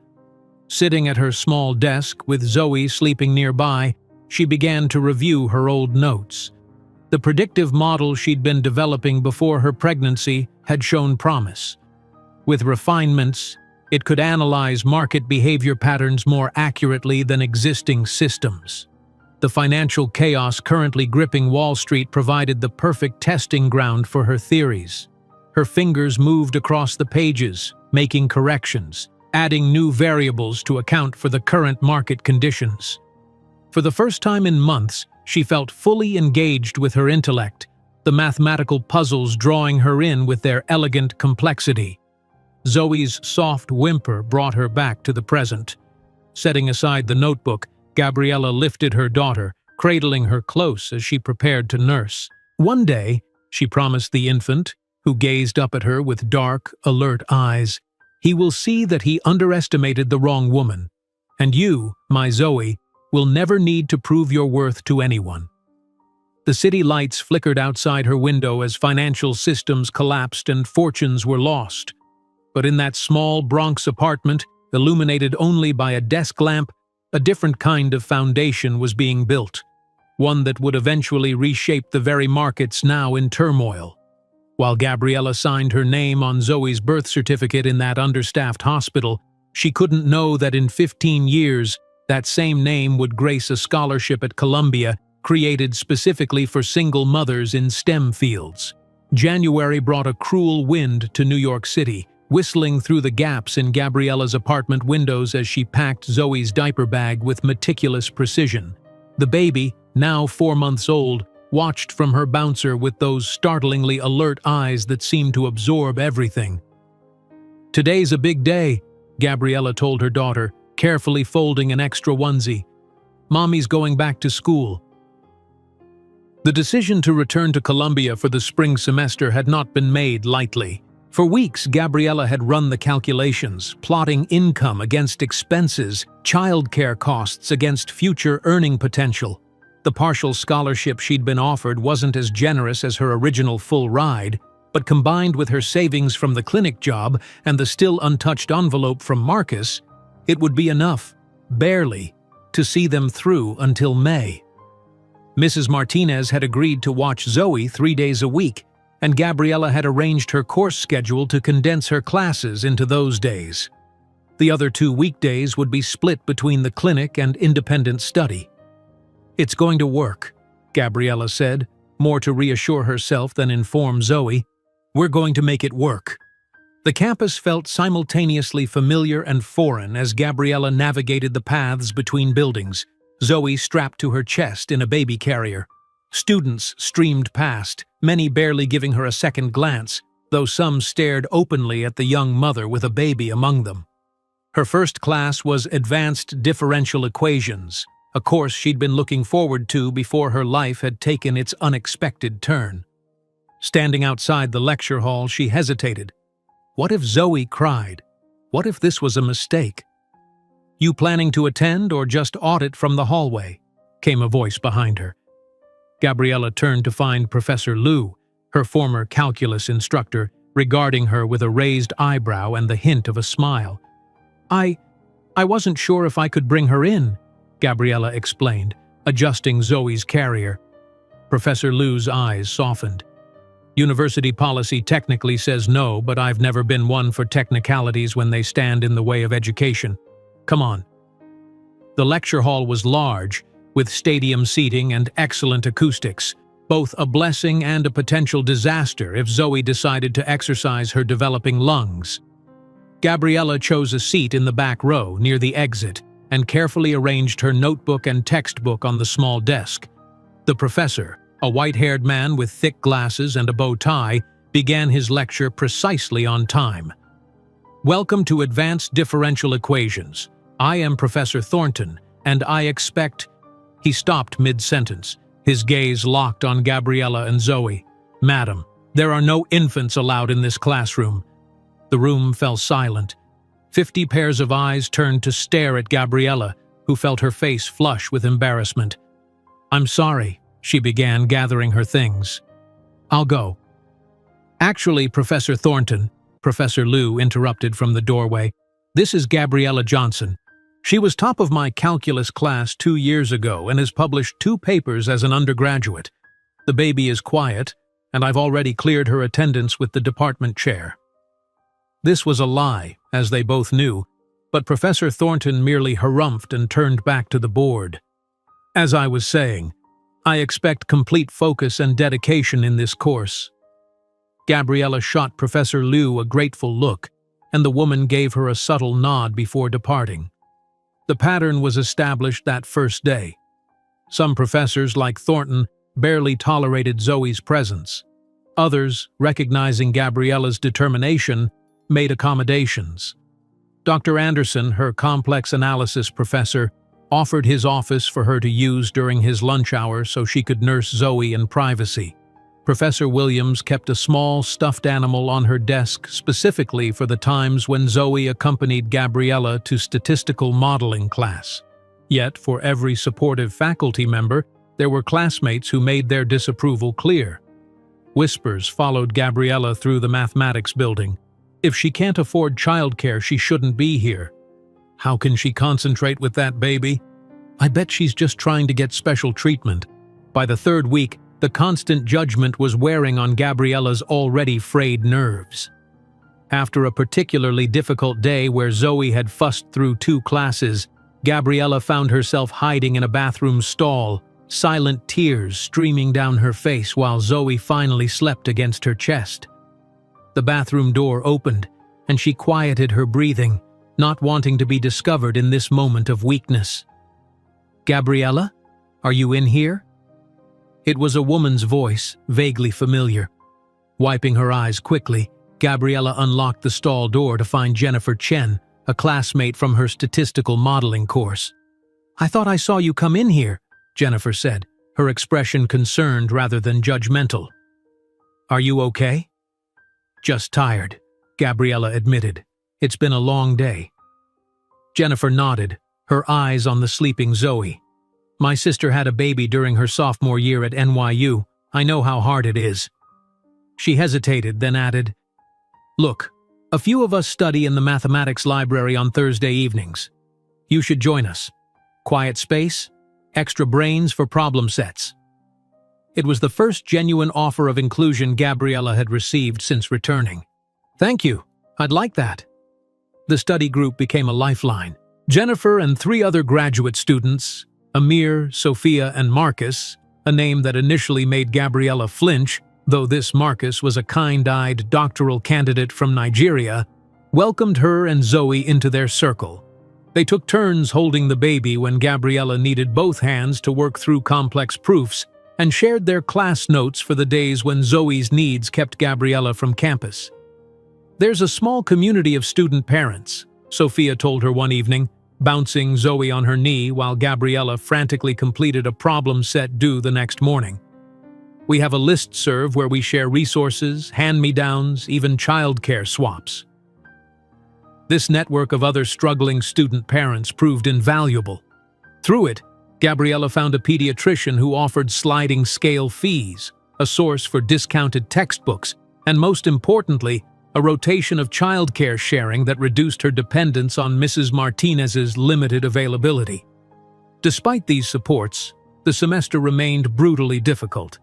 Sitting at her small desk with Zoe sleeping nearby, she began to review her old notes. The predictive model she'd been developing before her pregnancy had shown promise. With refinements, it could analyze market behavior patterns more accurately than existing systems. The financial chaos currently gripping Wall Street provided the perfect testing ground for her theories. Her fingers moved across the pages, making corrections, adding new variables to account for the current market conditions. For the first time in months, she felt fully engaged with her intellect, the mathematical puzzles drawing her in with their elegant complexity. Zoe's soft whimper brought her back to the present. Setting aside the notebook, Gabriella lifted her daughter, cradling her close as she prepared to nurse. One day, she promised the infant, who gazed up at her with dark, alert eyes, he will see that he underestimated the wrong woman. And you, my Zoe, will never need to prove your worth to anyone. The city lights flickered outside her window as financial systems collapsed and fortunes were lost. But in that small Bronx apartment, illuminated only by a desk lamp, a different kind of foundation was being built, one that would eventually reshape the very markets now in turmoil. While Gabriella signed her name on Zoe's birth certificate in that understaffed hospital, she couldn't know that in 15 years, that same name would grace a scholarship at Columbia created specifically for single mothers in STEM fields. January brought a cruel wind to New York City, whistling through the gaps in Gabriella's apartment windows as she packed Zoe's diaper bag with meticulous precision. The baby, now 4 months old, watched from her bouncer with those startlingly alert eyes that seemed to absorb everything. Today's a big day, Gabriella told her daughter, carefully folding an extra onesie. Mommy's going back to school. The decision to return to Columbia for the spring semester had not been made lightly. For weeks, Gabriella had run the calculations, plotting income against expenses, childcare costs against future earning potential. The partial scholarship she'd been offered wasn't as generous as her original full ride, but combined with her savings from the clinic job and the still untouched envelope from Marcus, it would be enough, barely, to see them through until May. Mrs. Martinez had agreed to watch Zoe 3 days a week, and Gabriella had arranged her course schedule to condense her classes into those days. The other 2 weekdays would be split between the clinic and independent study. It's going to work, Gabriella said, more to reassure herself than inform Zoe. We're going to make it work. The campus felt simultaneously familiar and foreign as Gabriella navigated the paths between buildings, Zoe strapped to her chest in a baby carrier. Students streamed past, many barely giving her a second glance, though some stared openly at the young mother with a baby among them. Her first class was Advanced Differential Equations, a course she'd been looking forward to before her life had taken its unexpected turn. Standing outside the lecture hall, she hesitated. What if Zoe cried? What if this was a mistake? "You planning to attend or just audit from the hallway?" came a voice behind her. Gabriella turned to find Professor Liu, her former calculus instructor, regarding her with a raised eyebrow and the hint of a smile. I wasn't sure if I could bring her in," Gabriella explained, adjusting Zoe's carrier. Professor Liu's eyes softened. "University policy technically says no, but I've never been one for technicalities when they stand in the way of education. Come on." The lecture hall was large, with stadium seating and excellent acoustics, both a blessing and a potential disaster if Zoe decided to exercise her developing lungs. Gabriella chose a seat in the back row near the exit and carefully arranged her notebook and textbook on the small desk. The professor, a white-haired man with thick glasses and a bow tie, began his lecture precisely on time. "Welcome to Advanced Differential Equations. I am Professor Thornton, and I expect—" He stopped mid-sentence, his gaze locked on Gabriella and Zoe. "Madam, there are no infants allowed in this classroom." The room fell silent. 50 pairs of eyes turned to stare at Gabriella, who felt her face flush with embarrassment. "I'm sorry," she began, gathering her things. "I'll go." "Actually, Professor Thornton," Professor Liu interrupted from the doorway, "this is Gabriella Johnson. She was top of my calculus class 2 years ago and has published 2 papers as an undergraduate. The baby is quiet, and I've already cleared her attendance with the department chair." This was a lie, as they both knew, but Professor Thornton merely harumphed and turned back to the board. "As I was saying, I expect complete focus and dedication in this course." Gabriella shot Professor Liu a grateful look, and the woman gave her a subtle nod before departing. The pattern was established that first day. Some professors, like Thornton, barely tolerated Zoe's presence. Others, recognizing Gabriella's determination, made accommodations. Dr. Anderson, her complex analysis professor, offered his office for her to use during his lunch hour so she could nurse Zoe in privacy. Professor Williams kept a small stuffed animal on her desk specifically for the times when Zoe accompanied Gabriella to statistical modeling class. Yet, for every supportive faculty member, there were classmates who made their disapproval clear. Whispers followed Gabriella through the mathematics building. If she can't afford childcare, she shouldn't be here. How can she concentrate with that baby? I bet she's just trying to get special treatment. By the 3rd week, the constant judgment was wearing on Gabriella's already frayed nerves. After a particularly difficult day where Zoe had fussed through 2 classes, Gabriella found herself hiding in a bathroom stall, silent tears streaming down her face while Zoe finally slept against her chest. The bathroom door opened, and she quieted her breathing, not wanting to be discovered in this moment of weakness. "Gabriella, are you in here?" It was a woman's voice, vaguely familiar. Wiping her eyes quickly, Gabriella unlocked the stall door to find Jennifer Chen, a classmate from her statistical modeling course. "I thought I saw you come in here," Jennifer said, her expression concerned rather than judgmental. "Are you okay?" "Just tired," Gabriella admitted. "It's been a long day." Jennifer nodded, her eyes on the sleeping Zoe. "My sister had a baby during her sophomore year at NYU. I know how hard it is." She hesitated, then added, "Look, a few of us study in the mathematics library on Thursday evenings. You should join us. Quiet space, extra brains for problem sets." It was the first genuine offer of inclusion Gabriella had received since returning. "Thank you, I'd like that." The study group became a lifeline. Jennifer and 3 other graduate students, Amir, Sophia, and Marcus, a name that initially made Gabriella flinch, though this Marcus was a kind-eyed doctoral candidate from Nigeria, welcomed her and Zoe into their circle. They took turns holding the baby when Gabriella needed both hands to work through complex proofs, and shared their class notes for the days when Zoe's needs kept Gabriella from campus. "There's a small community of student parents," Sophia told her one evening, bouncing Zoe on her knee while Gabriella frantically completed a problem set due the next morning. We have a listserv where we share resources, hand-me-downs, even childcare swaps. This network of other struggling student parents proved invaluable. Through it, Gabriella found a pediatrician who offered sliding scale fees, a source for discounted textbooks, and most importantly, a rotation of childcare sharing that reduced her dependence on Mrs. Martinez's limited availability. Despite these supports, the semester remained brutally difficult.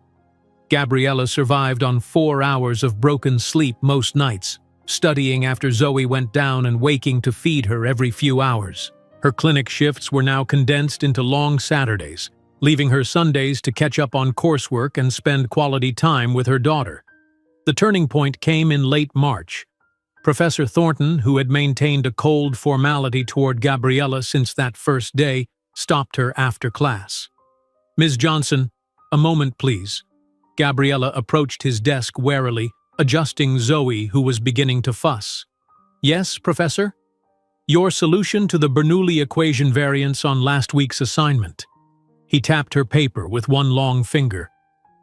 Gabriella survived on 4 hours of broken sleep most nights, studying after Zoe went down and waking to feed her every few hours. Her clinic shifts were now condensed into long Saturdays, leaving her Sundays to catch up on coursework and spend quality time with her daughter. The turning point came in late March. Professor Thornton, who had maintained a cold formality toward Gabriella since that first day, stopped her after class. "Ms. Johnson, a moment please." Gabriella approached his desk warily, adjusting Zoe, who was beginning to fuss. "Yes, Professor?" "Your solution to the Bernoulli equation variance on last week's assignment." He tapped her paper with one long finger.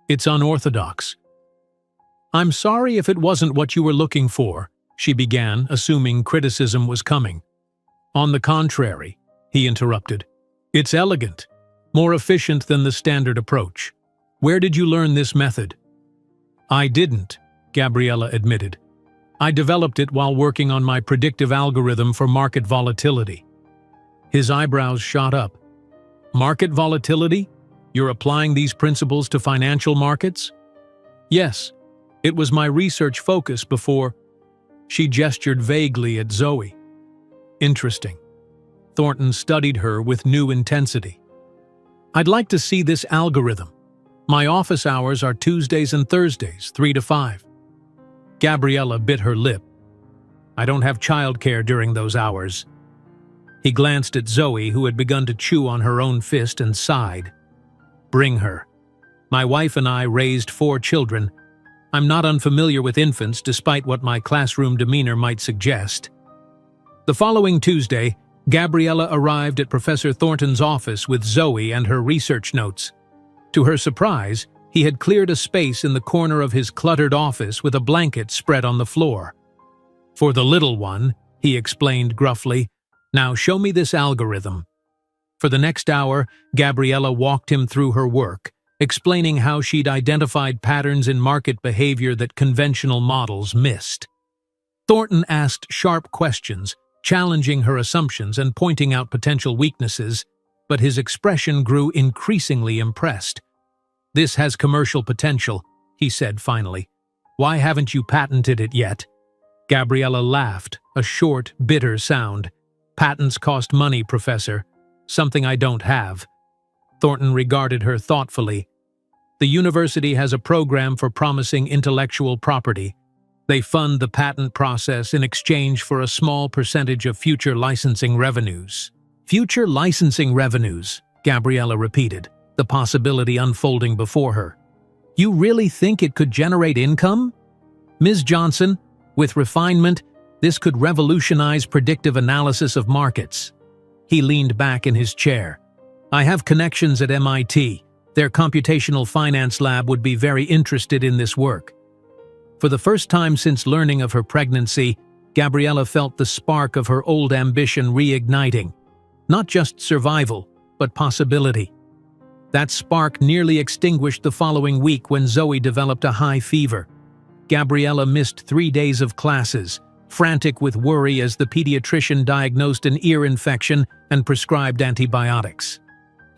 "It's unorthodox." "I'm sorry if it wasn't what you were looking for," she began, assuming criticism was coming. "On the contrary," he interrupted. "It's elegant, more efficient than the standard approach. Where did you learn this method?" "I didn't," Gabriella admitted. "I developed it while working on my predictive algorithm for market volatility." His eyebrows shot up. "Market volatility? You're applying these principles to financial markets?" "Yes. It was my research focus before." She gestured vaguely at Zoe. "Interesting." Thornton studied her with new intensity. "I'd like to see this algorithm. My office hours are Tuesdays and Thursdays, 3 to 5. Gabriella bit her lip. "I don't have childcare during those hours." He glanced at Zoe, who had begun to chew on her own fist, and sighed. "Bring her. My wife and I raised 4 children. I'm not unfamiliar with infants, despite what my classroom demeanor might suggest." The following Tuesday, Gabriella arrived at Professor Thornton's office with Zoe and her research notes. To her surprise, he had cleared a space in the corner of his cluttered office with a blanket spread on the floor. "For the little one," he explained gruffly. "Now show me this algorithm." For the next hour, Gabriella walked him through her work, explaining how she'd identified patterns in market behavior that conventional models missed. Thornton asked sharp questions, challenging her assumptions and pointing out potential weaknesses, but his expression grew increasingly impressed. "This has commercial potential," he said finally. "Why haven't you patented it yet?" Gabriella laughed, a short, bitter sound. "Patents cost money, Professor. Something I don't have." Thornton regarded her thoughtfully. "The university has a program for promising intellectual property. They fund the patent process in exchange for a small percentage of future licensing revenues." "Future licensing revenues," Gabriella repeated, the possibility unfolding before her. "You really think it could generate income? Ms. Johnson, with refinement, this could revolutionize predictive analysis of markets." He leaned back in his chair. "I have connections at MIT. Their computational finance lab would be very interested in this work." For the first time since learning of her pregnancy, Gabriella felt the spark of her old ambition reigniting. Not just survival, but possibility. That spark nearly extinguished the following week when Zoe developed a high fever. Gabriella missed 3 days of classes, frantic with worry as the pediatrician diagnosed an ear infection and prescribed antibiotics.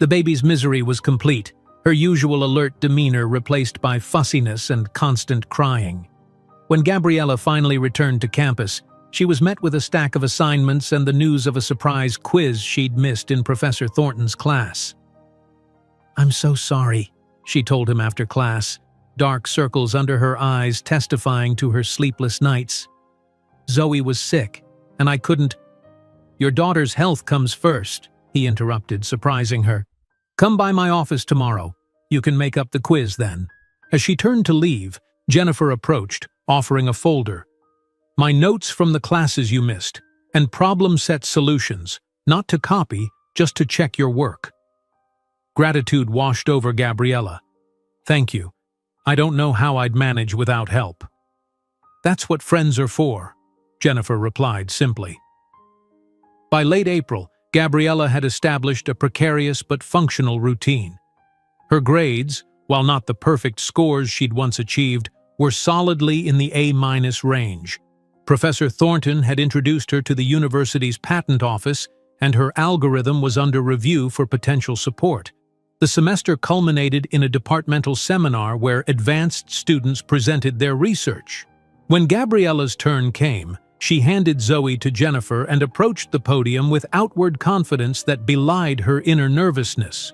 The baby's misery was complete, her usual alert demeanor replaced by fussiness and constant crying. When Gabriella finally returned to campus, she was met with a stack of assignments and the news of a surprise quiz she'd missed in Professor Thornton's class. "I'm so sorry," she told him after class, dark circles under her eyes testifying to her sleepless nights. "Zoe was sick, and I couldn't—" "Your daughter's health comes first," he interrupted, surprising her. "Come by my office tomorrow. You can make up the quiz then." As she turned to leave, Jennifer approached, offering a folder. "My notes from the classes you missed, and problem set solutions, not to copy, just to check your work." Gratitude washed over Gabriella. "Thank you. I don't know how I'd manage without help." "That's what friends are for," Jennifer replied simply. By late April, Gabriella had established a precarious but functional routine. Her grades, while not the perfect scores she'd once achieved, were solidly in the A- range. Professor Thornton had introduced her to the university's patent office, and her algorithm was under review for potential support. The semester culminated in a departmental seminar where advanced students presented their research. When Gabriella's turn came, she handed Zoe to Jennifer and approached the podium with outward confidence that belied her inner nervousness.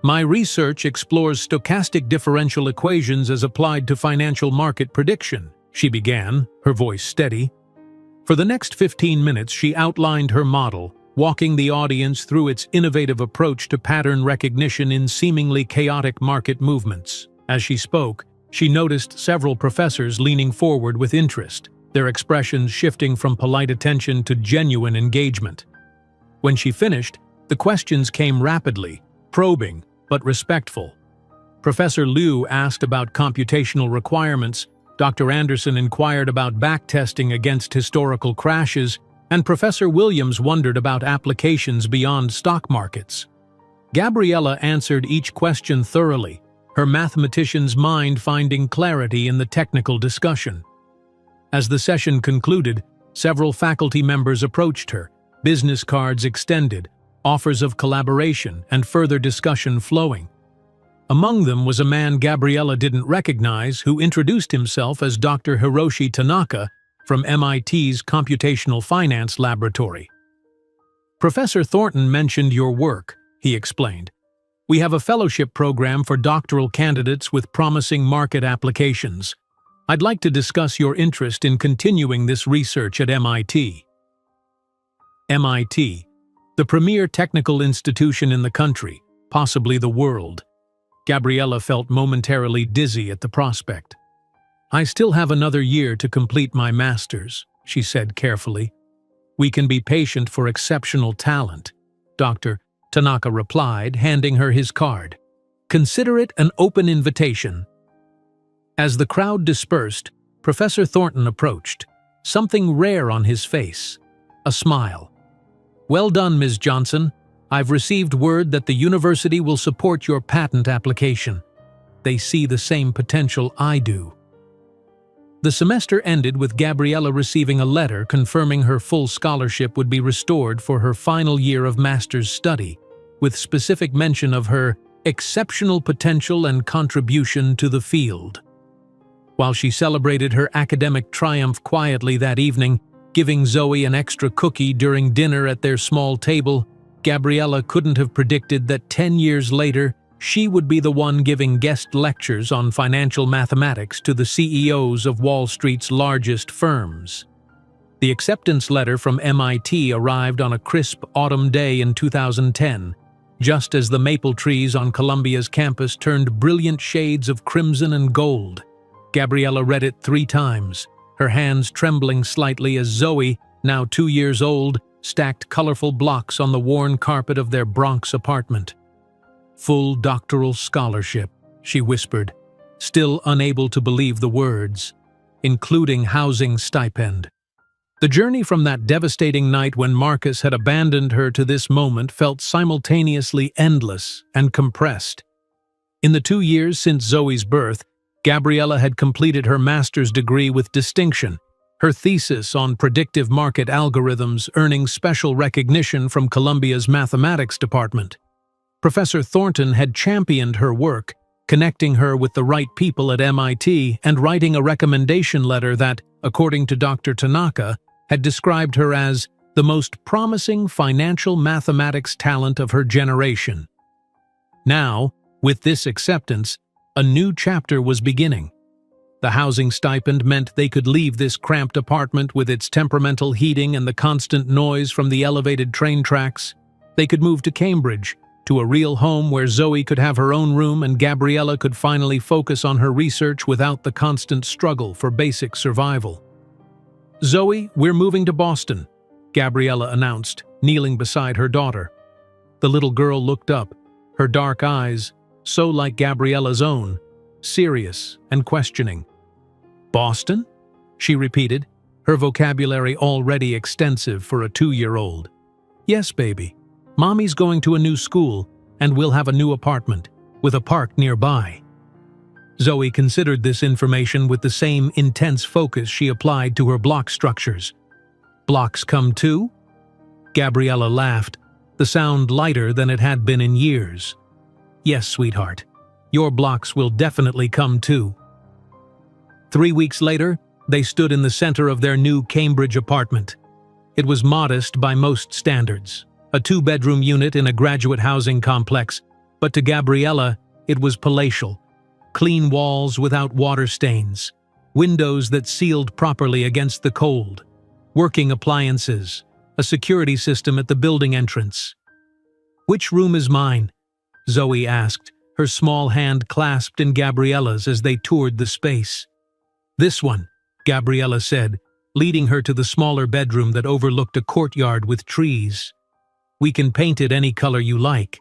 "My research explores stochastic differential equations as applied to financial market prediction," she began, her voice steady. For the next 15 minutes she outlined her model, walking the audience through its innovative approach to pattern recognition in seemingly chaotic market movements. As she spoke, she noticed several professors leaning forward with interest, their expressions shifting from polite attention to genuine engagement. When she finished, the questions came rapidly, probing, but respectful. Professor Liu asked about computational requirements, Dr. Anderson inquired about backtesting against historical crashes, and Professor Williams wondered about applications beyond stock markets. Gabriella answered each question thoroughly, her mathematician's mind finding clarity in the technical discussion. As the session concluded, several faculty members approached her, business cards extended, offers of collaboration, and further discussion flowing. Among them was a man Gabriella didn't recognize who introduced himself as Dr. Hiroshi Tanaka from MIT's Computational Finance Laboratory. "Professor Thornton mentioned your work," he explained. "We have a fellowship program for doctoral candidates with promising market applications. I'd like to discuss your interest in continuing this research at MIT." MIT, the premier technical institution in the country, possibly the world. Gabriella felt momentarily dizzy at the prospect. "I still have another year to complete my master's," she said carefully. "We can be patient for exceptional talent," Dr. Tanaka replied, handing her his card. "Consider it an open invitation." As the crowd dispersed, Professor Thornton approached, something rare on his face, a smile. "Well done, Ms. Johnson. I've received word that the university will support your patent application. They see the same potential I do." The semester ended with Gabriella receiving a letter confirming her full scholarship would be restored for her final year of master's study, with specific mention of her exceptional potential and contribution to the field. While she celebrated her academic triumph quietly that evening, giving Zoe an extra cookie during dinner at their small table, Gabriella couldn't have predicted that 10 years later, she would be the one giving guest lectures on financial mathematics to the CEOs of Wall Street's largest firms. The acceptance letter from MIT arrived on a crisp autumn day in 2010, just as the maple trees on Columbia's campus turned brilliant shades of crimson and gold. Gabriella read it 3 times, her hands trembling slightly as Zoe, now 2 years old, stacked colorful blocks on the worn carpet of their Bronx apartment. "Full doctoral scholarship," she whispered, still unable to believe the words, "including housing stipend." The journey from that devastating night when Marcus had abandoned her to this moment felt simultaneously endless and compressed. In the 2 years since Zoe's birth, Gabriella had completed her master's degree with distinction, her thesis on predictive market algorithms earning special recognition from Columbia's mathematics department. Professor Thornton had championed her work, connecting her with the right people at MIT and writing a recommendation letter that, according to Dr. Tanaka, had described her as the most promising financial mathematics talent of her generation. Now, with this acceptance, a new chapter was beginning. The housing stipend meant they could leave this cramped apartment with its temperamental heating and the constant noise from the elevated train tracks. They could move to Cambridge, to a real home where Zoe could have her own room and Gabriella could finally focus on her research without the constant struggle for basic survival. "Zoe, we're moving to Boston," Gabriella announced, kneeling beside her daughter. The little girl looked up, her dark eyes, so like Gabriella's own, serious and questioning. "Boston?" she repeated, her vocabulary already extensive for a 2-year-old. "Yes, baby. Mommy's going to a new school, and we'll have a new apartment, with a park nearby." Zoe considered this information with the same intense focus she applied to her block structures. "Blocks come too?" Gabriella laughed, the sound lighter than it had been in years. "Yes, sweetheart. Your blocks will definitely come too." 3 weeks later, they stood in the center of their new Cambridge apartment. It was modest by most standards, a 2-bedroom unit in a graduate housing complex, but to Gabriella, it was palatial. Clean walls without water stains, windows that sealed properly against the cold, working appliances, a security system at the building entrance. "Which room is mine?" Zoe asked, her small hand clasped in Gabriella's as they toured the space. "This one," Gabriella said, leading her to the smaller bedroom that overlooked a courtyard with trees. "We can paint it any color you like."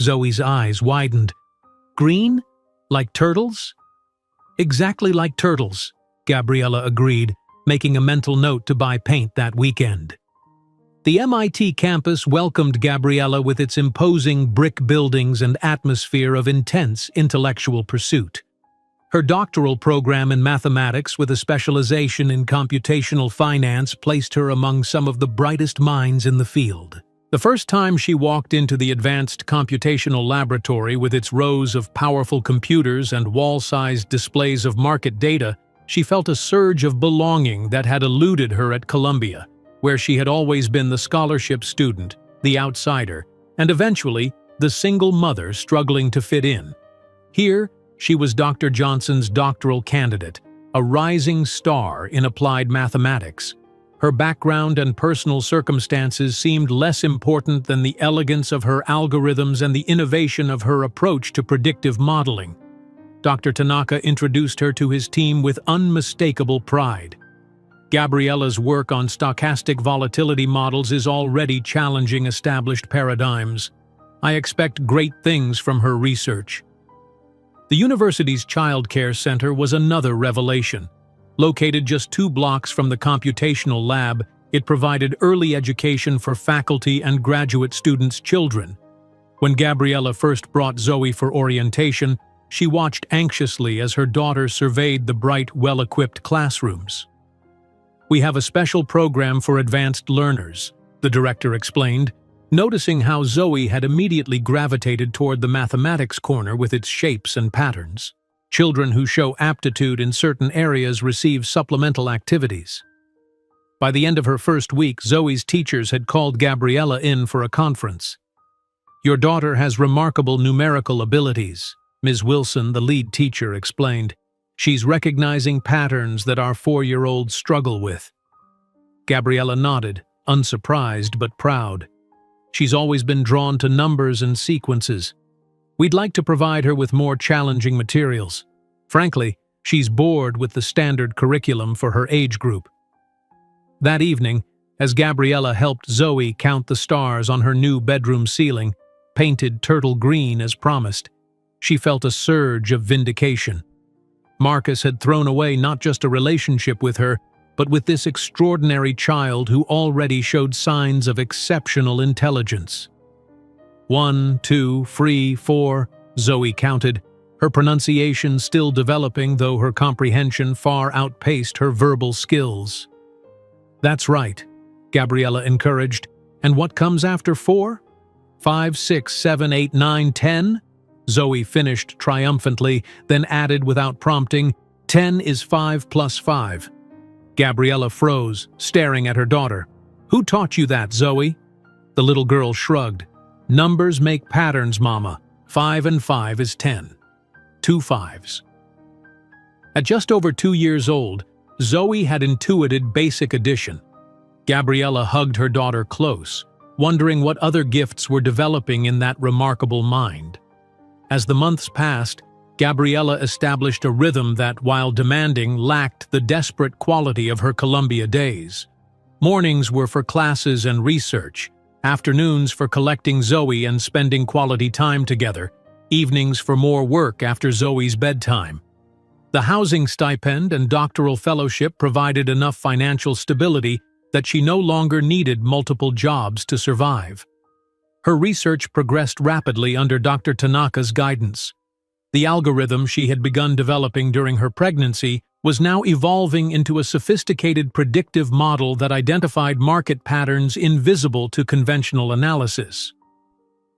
Zoe's eyes widened. "Green? Like turtles?" "Exactly like turtles," Gabriella agreed, making a mental note to buy paint that weekend. The MIT campus welcomed Gabriella with its imposing brick buildings and atmosphere of intense intellectual pursuit. Her doctoral program in mathematics with a specialization in computational finance placed her among some of the brightest minds in the field. The first time she walked into the advanced computational laboratory with its rows of powerful computers and wall-sized displays of market data, she felt a surge of belonging that had eluded her at Columbia, where she had always been the scholarship student, the outsider, and eventually the single mother struggling to fit in. Here, she was Dr. Johnson's doctoral candidate, a rising star in applied mathematics. Her background and personal circumstances seemed less important than the elegance of her algorithms and the innovation of her approach to predictive modeling. Dr. Tanaka introduced her to his team with unmistakable pride. Gabriella's work on stochastic volatility models is already challenging established paradigms. I expect great things from her research. The university's Child Care Center was another revelation. Located just 2 blocks from the computational lab, it provided early education for faculty and graduate students' children. When Gabriella first brought Zoe for orientation, she watched anxiously as her daughter surveyed the bright, well-equipped classrooms. "We have a special program for advanced learners," the director explained, noticing how Zoe had immediately gravitated toward the mathematics corner with its shapes and patterns. Children who show aptitude in certain areas receive supplemental activities. By the end of her first week, Zoe's teachers had called Gabriella in for a conference. "Your daughter has remarkable numerical abilities," Ms. Wilson, the lead teacher, explained. "She's recognizing patterns that our 4-year-olds struggle with." Gabriella nodded, unsurprised but proud. She's always been drawn to numbers and sequences. We'd like to provide her with more challenging materials. Frankly, she's bored with the standard curriculum for her age group. That evening, as Gabriella helped Zoe count the stars on her new bedroom ceiling, painted turtle green as promised, she felt a surge of vindication. Marcus had thrown away not just a relationship with her, but with this extraordinary child who already showed signs of exceptional intelligence. 1, 2, 3, 4, Zoe counted, her pronunciation still developing, though her comprehension far outpaced her verbal skills. "That's right," Gabriella encouraged. "And what comes after 4? 5, 6, 7, 8, 9, 10? Zoe finished triumphantly, then added without prompting, 10 is 5 plus 5. Gabriella froze, staring at her daughter. "Who taught you that, Zoe?" The little girl shrugged. "Numbers make patterns, Mama. 5 and 5 is 10. 2 5s. At just over 2 years old, Zoe had intuited basic addition. Gabriella hugged her daughter close, wondering what other gifts were developing in that remarkable mind. As the months passed, Gabriella established a rhythm that, while demanding, lacked the desperate quality of her Columbia days. Mornings were for classes and research, afternoons for collecting Zoe and spending quality time together, evenings for more work after Zoe's bedtime. The housing stipend and doctoral fellowship provided enough financial stability that she no longer needed multiple jobs to survive. Her research progressed rapidly under Dr. Tanaka's guidance. The algorithm she had begun developing during her pregnancy was now evolving into a sophisticated predictive model that identified market patterns invisible to conventional analysis.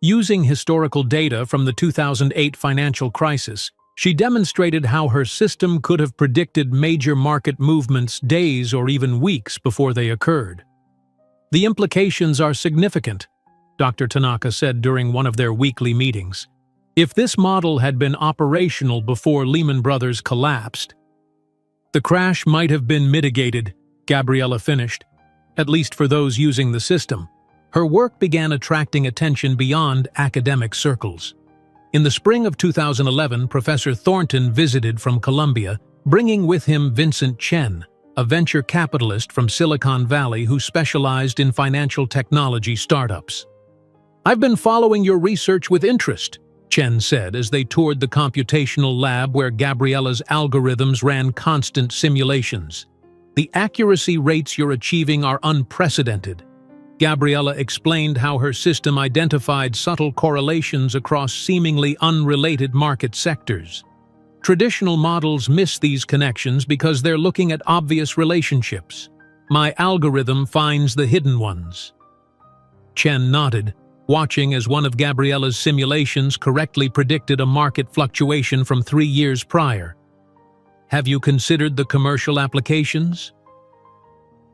Using historical data from the 2008 financial crisis, she demonstrated how her system could have predicted major market movements days or even weeks before they occurred. "The implications are significant," Dr. Tanaka said during one of their weekly meetings. "If this model had been operational before Lehman Brothers collapsed, the crash might have been mitigated," Gabriella finished, "at least for those using the system." Her work began attracting attention beyond academic circles. In the spring of 2011, Professor Thornton visited from Columbia, bringing with him Vincent Chen, a venture capitalist from Silicon Valley who specialized in financial technology startups. "I've been following your research with interest," Chen said as they toured the computational lab where Gabriella's algorithms ran constant simulations. "The accuracy rates you're achieving are unprecedented." Gabriella explained how her system identified subtle correlations across seemingly unrelated market sectors. Traditional models miss these connections because they're looking at obvious relationships. "My algorithm finds the hidden ones." Chen nodded, watching as one of Gabriella's simulations correctly predicted a market fluctuation from 3 years prior. "Have you considered the commercial applications?"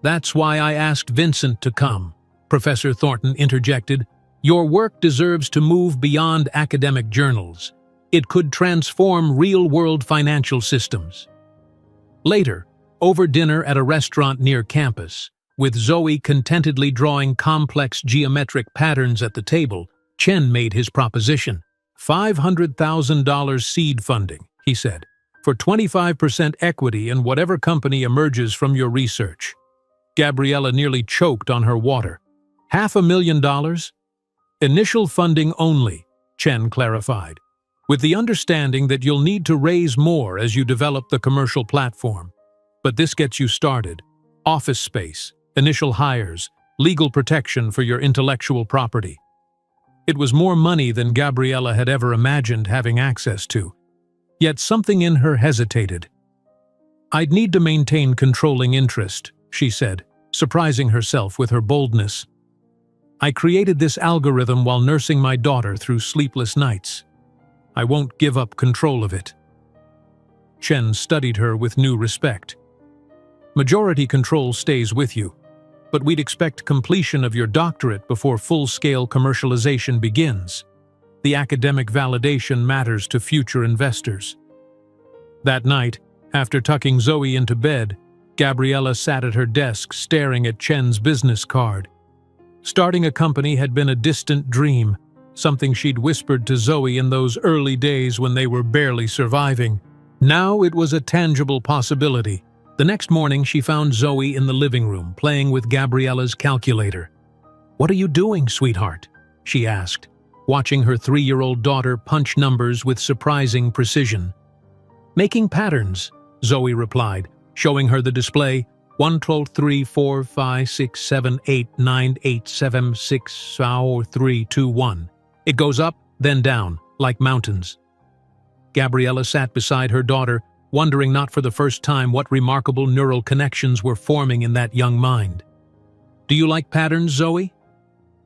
"That's why I asked Vincent to come," Professor Thornton interjected. "Your work deserves to move beyond academic journals. It could transform real-world financial systems." Later, over dinner at a restaurant near campus, with Zoe contentedly drawing complex geometric patterns at the table, Chen made his proposition. $500,000 seed funding, he said, for 25% equity in whatever company emerges from your research. Gabriella nearly choked on her water. $500,000? Initial funding only, Chen clarified, with the understanding that you'll need to raise more as you develop the commercial platform. But this gets you started. Office space, initial hires, legal protection for your intellectual property. It was more money than Gabriella had ever imagined having access to. Yet something in her hesitated. "I'd need to maintain controlling interest," she said, surprising herself with her boldness. "I created this algorithm while nursing my daughter through sleepless nights. I won't give up control of it." Chen studied her with new respect. "Majority control stays with you, but we'd expect completion of your doctorate before full-scale commercialization begins. The academic validation matters to future investors." That night, after tucking Zoe into bed, Gabriella sat at her desk staring at Chen's business card. Starting a company had been a distant dream, something she'd whispered to Zoe in those early days when they were barely surviving. Now it was a tangible possibility. The next morning, she found Zoe in the living room, playing with Gabriella's calculator. "What are you doing, sweetheart?" she asked, watching her 3-year-old daughter punch numbers with surprising precision. "Making patterns," Zoe replied, showing her the display. 1, 2, 3, 4, 5, 6, 7, 8, 9, 8, 7, 6, 4, 3, 2, 1. It goes up, then down, like mountains. Gabriella sat beside her daughter, wondering not for the first time what remarkable neural connections were forming in that young mind. "Do you like patterns, Zoe?"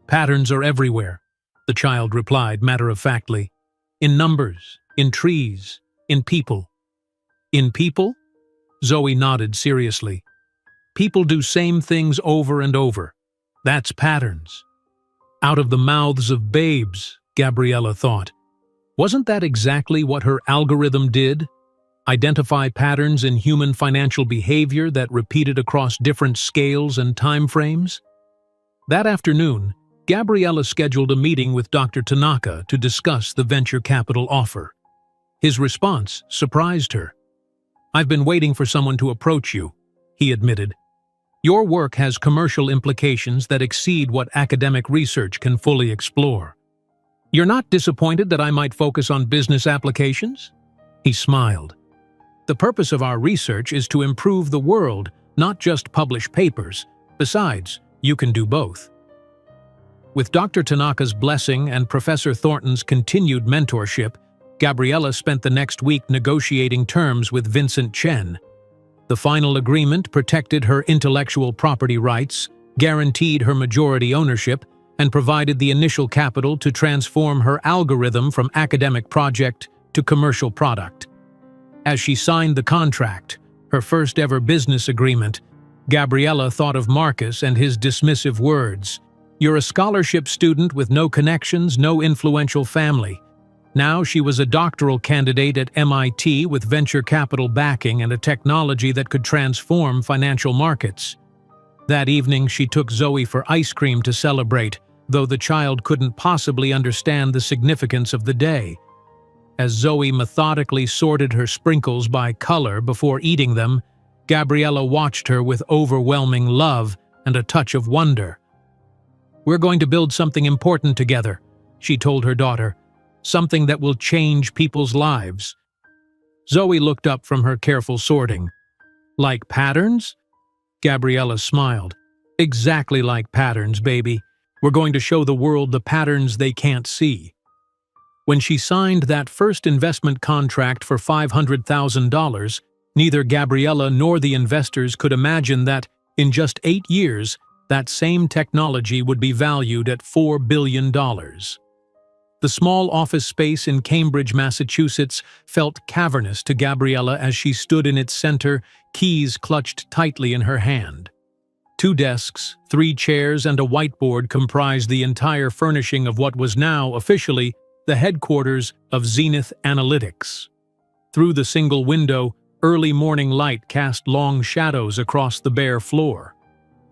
"Patterns are everywhere," the child replied matter-of-factly. "In numbers, in trees, in people." "In people?" Zoe nodded seriously. "People do same things over and over. That's patterns." Out of the mouths of babes, Gabriella thought. Wasn't that exactly what her algorithm did? Identify patterns in human financial behavior that repeated across different scales and time frames? That afternoon, Gabriella scheduled a meeting with Dr. Tanaka to discuss the venture capital offer. His response surprised her. "I've been waiting for someone to approach you," he admitted. "Your work has commercial implications that exceed what academic research can fully explore." You're not disappointed that I might focus on business applications? He smiled. The purpose of our research is to improve the world, not just publish papers. Besides, you can do both. With Dr. Tanaka's blessing and Professor Thornton's continued mentorship, Gabriella spent the next week negotiating terms with Vincent Chen. The final agreement protected her intellectual property rights, guaranteed her majority ownership, and provided the initial capital to transform her algorithm from academic project to commercial product. As she signed the contract, her first ever business agreement, Gabriella thought of Marcus and his dismissive words. "You're a scholarship student with no connections, no influential family." Now she was a doctoral candidate at MIT with venture capital backing and a technology that could transform financial markets. That evening she took Zoe for ice cream to celebrate, though the child couldn't possibly understand the significance of the day. As Zoe methodically sorted her sprinkles by color before eating them, Gabriella watched her with overwhelming love and a touch of wonder. "We're going to build something important together," she told her daughter. "Something that will change people's lives." Zoe looked up from her careful sorting. "Like patterns?" Gabriella smiled. "Exactly like patterns, baby. We're going to show the world the patterns they can't see." When she signed that first investment contract for $500,000, neither Gabriella nor the investors could imagine that, in just 8 years, that same technology would be valued at $4 billion. The small office space in Cambridge, Massachusetts, felt cavernous to Gabriella as she stood in its center, keys clutched tightly in her hand. 2 desks, 3 chairs, and a whiteboard comprised the entire furnishing of what was now, officially, the headquarters of Zenith Analytics. Through the single window, early morning light cast long shadows across the bare floor.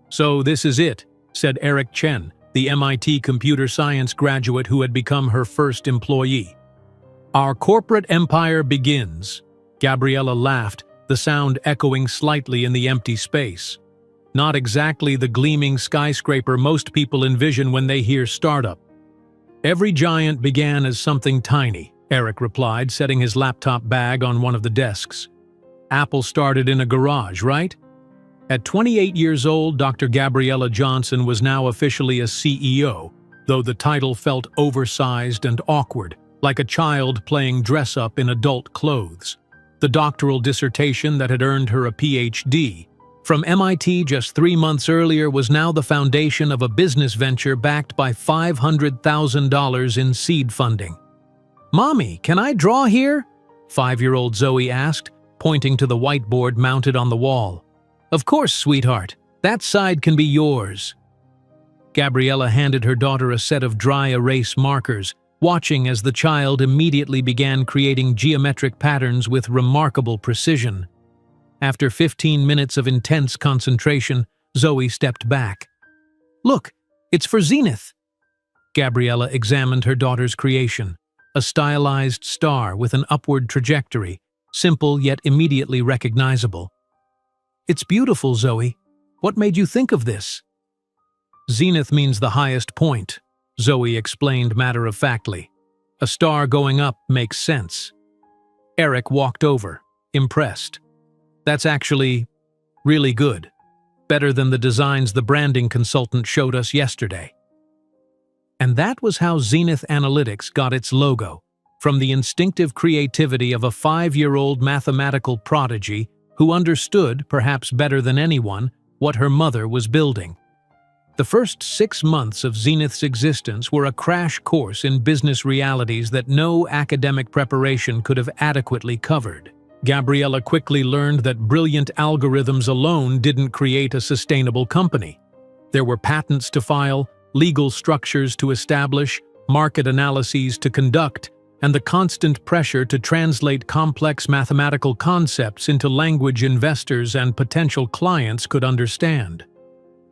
"So this is it," said Eric Chen, the MIT computer science graduate who had become her first employee. "Our corporate empire begins." Gabriella laughed, the sound echoing slightly in the empty space. Not exactly the gleaming skyscraper most people envision when they hear startup. "Every giant began as something tiny," Eric replied, setting his laptop bag on one of the desks. "Apple started in a garage, right?" At 28 years old, Dr. Gabriella Johnson was now officially a CEO, though the title felt oversized and awkward, like a child playing dress-up in adult clothes. The doctoral dissertation that had earned her a PhD from MIT just 3 months earlier was now the foundation of a business venture backed by $500,000 in seed funding. "Mommy, can I draw here?" 5-year-old Zoe asked, pointing to the whiteboard mounted on the wall. "Of course, sweetheart. That side can be yours." Gabriella handed her daughter a set of dry erase markers, watching as the child immediately began creating geometric patterns with remarkable precision. After 15 minutes of intense concentration, Zoe stepped back. "Look, it's for Zenith." Gabriella examined her daughter's creation, a stylized star with an upward trajectory, simple yet immediately recognizable. "It's beautiful, Zoe. What made you think of this?" "Zenith means the highest point," Zoe explained matter-of-factly. "A star going up makes sense." Eric walked over, impressed. "That's actually really good. Better than the designs the branding consultant showed us yesterday." And that was how Zenith Analytics got its logo, from the instinctive creativity of a 5-year-old mathematical prodigy who understood, perhaps better than anyone, what her mother was building. The first 6 months of Zenith's existence were a crash course in business realities that no academic preparation could have adequately covered. Gabriella quickly learned that brilliant algorithms alone didn't create a sustainable company. There were patents to file, legal structures to establish, market analyses to conduct, and the constant pressure to translate complex mathematical concepts into language investors and potential clients could understand.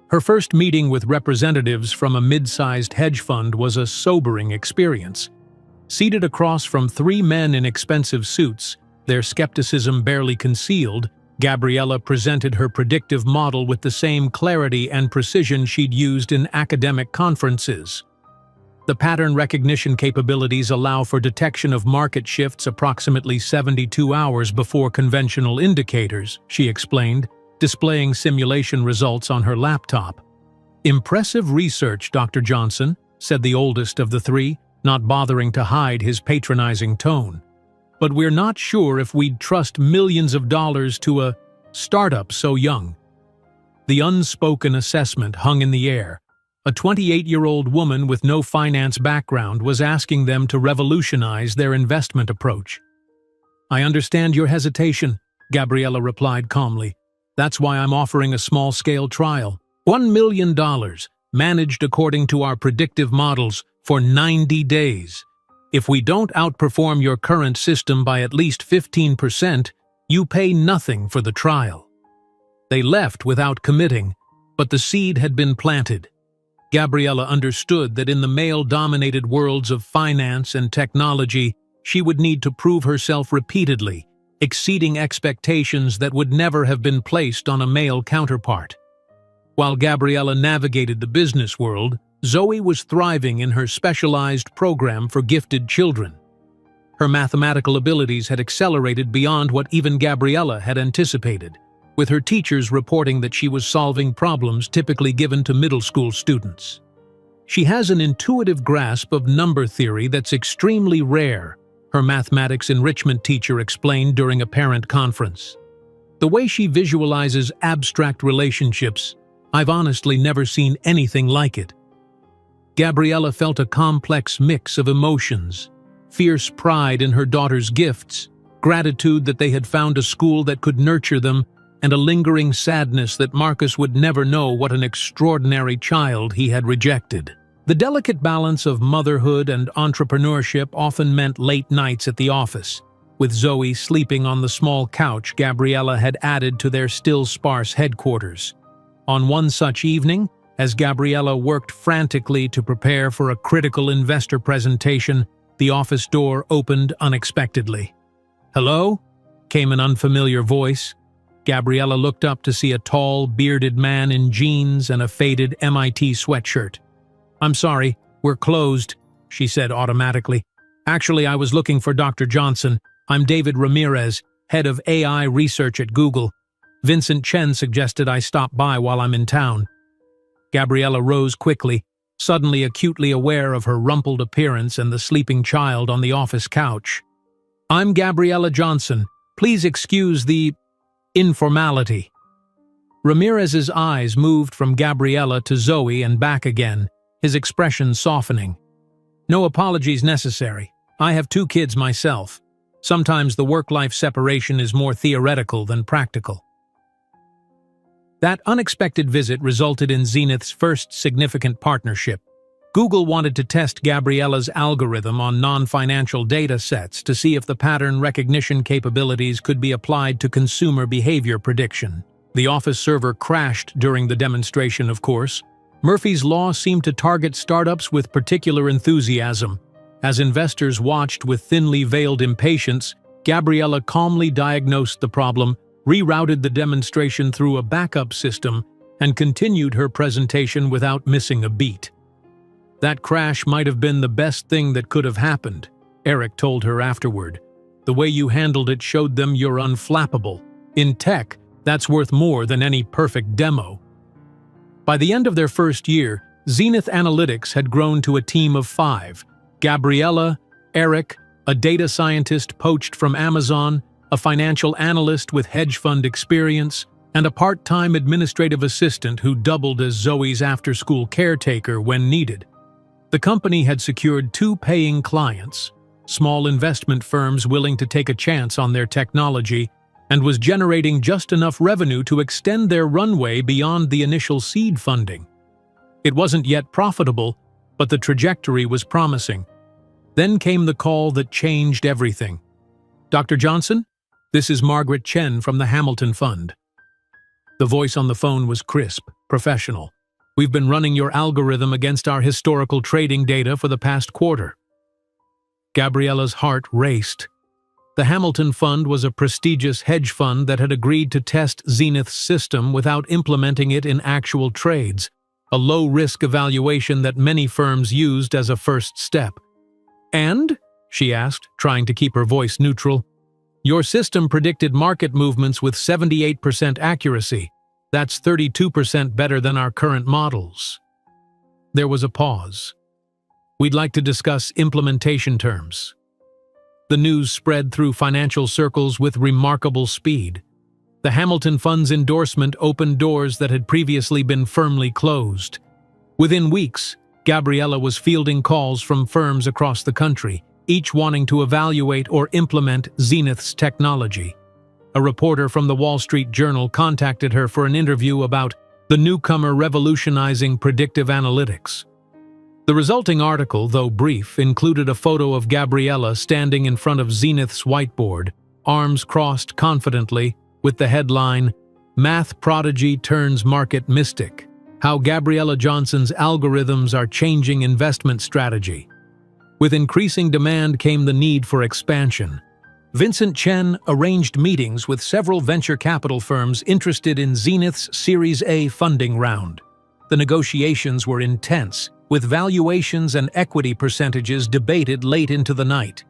Her first meeting with representatives from a mid-sized hedge fund was a sobering experience. Seated across from 3 men in expensive suits, their skepticism barely concealed, Gabriella presented her predictive model with the same clarity and precision she'd used in academic conferences. The pattern recognition capabilities allow for detection of market shifts approximately 72 hours before conventional indicators, she explained, displaying simulation results on her laptop. "Impressive research, Dr. Johnson," said the oldest of the three, not bothering to hide his patronizing tone. "But we're not sure if we'd trust millions of dollars to a startup so young." The unspoken assessment hung in the air. A 28-year-old woman with no finance background was asking them to revolutionize their investment approach. "I understand your hesitation," Gabriella replied calmly. "That's why I'm offering a small-scale trial. $1 million, managed according to our predictive models, for 90 days. If we don't outperform your current system by at least 15%, you pay nothing for the trial." They left without committing, but the seed had been planted. Gabriella understood that in the male-dominated worlds of finance and technology, she would need to prove herself repeatedly, exceeding expectations that would never have been placed on a male counterpart. While Gabriella navigated the business world, Zoe was thriving in her specialized program for gifted children. Her mathematical abilities had accelerated beyond what even Gabriella had anticipated, with her teachers reporting that she was solving problems typically given to middle school students. "She has an intuitive grasp of number theory that's extremely rare," her mathematics enrichment teacher explained during a parent conference. "The way she visualizes abstract relationships, I've honestly never seen anything like it." Gabriella felt a complex mix of emotions: fierce pride in her daughter's gifts, gratitude that they had found a school that could nurture them, and a lingering sadness that Marcus would never know what an extraordinary child he had rejected. The delicate balance of motherhood and entrepreneurship often meant late nights at the office, with Zoe sleeping on the small couch Gabriella had added to their still sparse headquarters. On one such evening, as Gabriella worked frantically to prepare for a critical investor presentation, the office door opened unexpectedly. "Hello?" came an unfamiliar voice. Gabriella looked up to see a tall, bearded man in jeans and a faded MIT sweatshirt. "I'm sorry, we're closed," she said automatically. "Actually, I was looking for Dr. Johnson. I'm David Ramirez, head of AI research at Google. Vincent Chen suggested I stop by while I'm in town." Gabriella rose quickly, suddenly acutely aware of her rumpled appearance and the sleeping child on the office couch. "I'm Gabriella Johnson. Please excuse the informality." Ramirez's eyes moved from Gabriella to Zoe and back again, his expression softening. "No apologies necessary. I have 2 kids myself. Sometimes the work-life separation is more theoretical than practical." That unexpected visit resulted in Zenith's first significant partnership. Google wanted to test Gabriella's algorithm on non-financial data sets to see if the pattern recognition capabilities could be applied to consumer behavior prediction. The Office server crashed during the demonstration, of course. Murphy's Law seemed to target startups with particular enthusiasm. As investors watched with thinly veiled impatience, Gabriella calmly diagnosed the problem, rerouted the demonstration through a backup system, and continued her presentation without missing a beat. "That crash might have been the best thing that could have happened," Eric told her afterward. "The way you handled it showed them you're unflappable. In tech, that's worth more than any perfect demo." By the end of their first year, Zenith Analytics had grown to a team of 5. Gabriella, Eric, a data scientist poached from Amazon, a financial analyst with hedge fund experience, and a part-time administrative assistant who doubled as Zoe's after-school caretaker when needed. The company had secured 2 paying clients, small investment firms willing to take a chance on their technology, and was generating just enough revenue to extend their runway beyond the initial seed funding. It wasn't yet profitable, but the trajectory was promising. Then came the call that changed everything. "Dr. Johnson, this is Margaret Chen from the Hamilton Fund." The voice on the phone was crisp, professional. "We've been running your algorithm against our historical trading data for the past quarter." Gabriella's heart raced. The Hamilton Fund was a prestigious hedge fund that had agreed to test Zenith's system without implementing it in actual trades. a low-risk evaluation that many firms used as a first step. "And?" she asked, trying to keep her voice neutral. "Your system predicted market movements with 78% accuracy. That's 32% better than our current models." There was a pause. "We'd like to discuss implementation terms." The news spread through financial circles with remarkable speed. The Hamilton Fund's endorsement opened doors that had previously been firmly closed. Within weeks, Gabriella was fielding calls from firms across the country, each wanting to evaluate or implement Zenith's technology. A reporter from the Wall Street Journal contacted her for an interview about the newcomer revolutionizing predictive analytics. The resulting article, though brief, included a photo of Gabriella standing in front of Zenith's whiteboard, arms crossed confidently, with the headline, "Math Prodigy Turns Market Mystic: How Gabriella Johnson's Algorithms Are Changing Investment Strategy." With increasing demand came the need for expansion. Vincent Chen arranged meetings with several venture capital firms interested in Zenith's Series A funding round. The negotiations were intense, with valuations and equity percentages debated late into the night.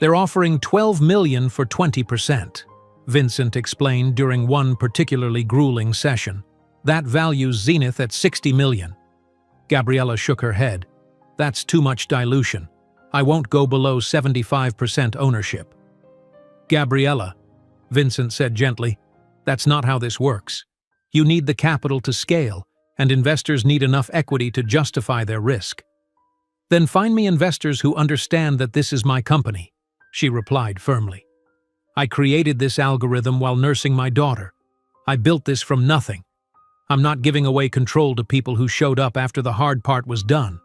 "They're offering $12 million for 20%, Vincent explained during one particularly grueling session. "That values Zenith at $60 million. Gabriella shook her head. "That's too much dilution. I won't go below 75% ownership." "Gabriella," Vincent said gently, "that's not how this works. You need the capital to scale, and investors need enough equity to justify their risk." "Then find me investors who understand that this is my company," she replied firmly. "I created this algorithm while nursing my daughter. I built this from nothing. I'm not giving away control to people who showed up after the hard part was done."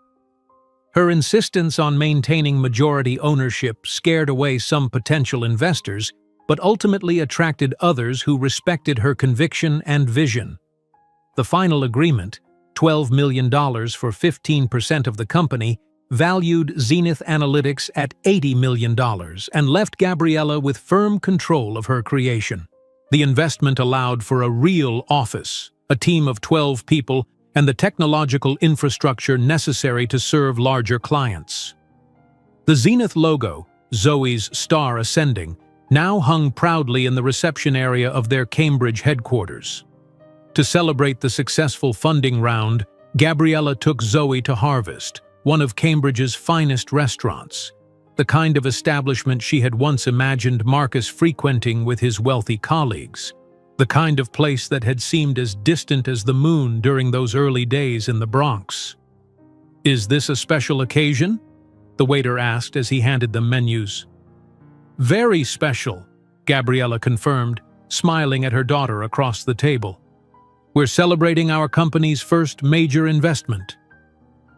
Her insistence on maintaining majority ownership scared away some potential investors, but ultimately attracted others who respected her conviction and vision. The final agreement, $12 million for 15% of the company, valued Zenith Analytics at $80 million and left Gabriella with firm control of her creation. The investment allowed for a real office, a team of 12 people, and the technological infrastructure necessary to serve larger clients. The Zenith logo, Zoe's star ascending, now hung proudly in the reception area of their Cambridge headquarters. To celebrate the successful funding round, Gabriella took Zoe to Harvest, one of Cambridge's finest restaurants, the kind of establishment she had once imagined Marcus frequenting with his wealthy colleagues, the kind of place that had seemed as distant as the moon during those early days in the Bronx. "Is this a special occasion?" the waiter asked as he handed them menus. "Very special," Gabriella confirmed, smiling at her daughter across the table. "We're celebrating our company's first major investment."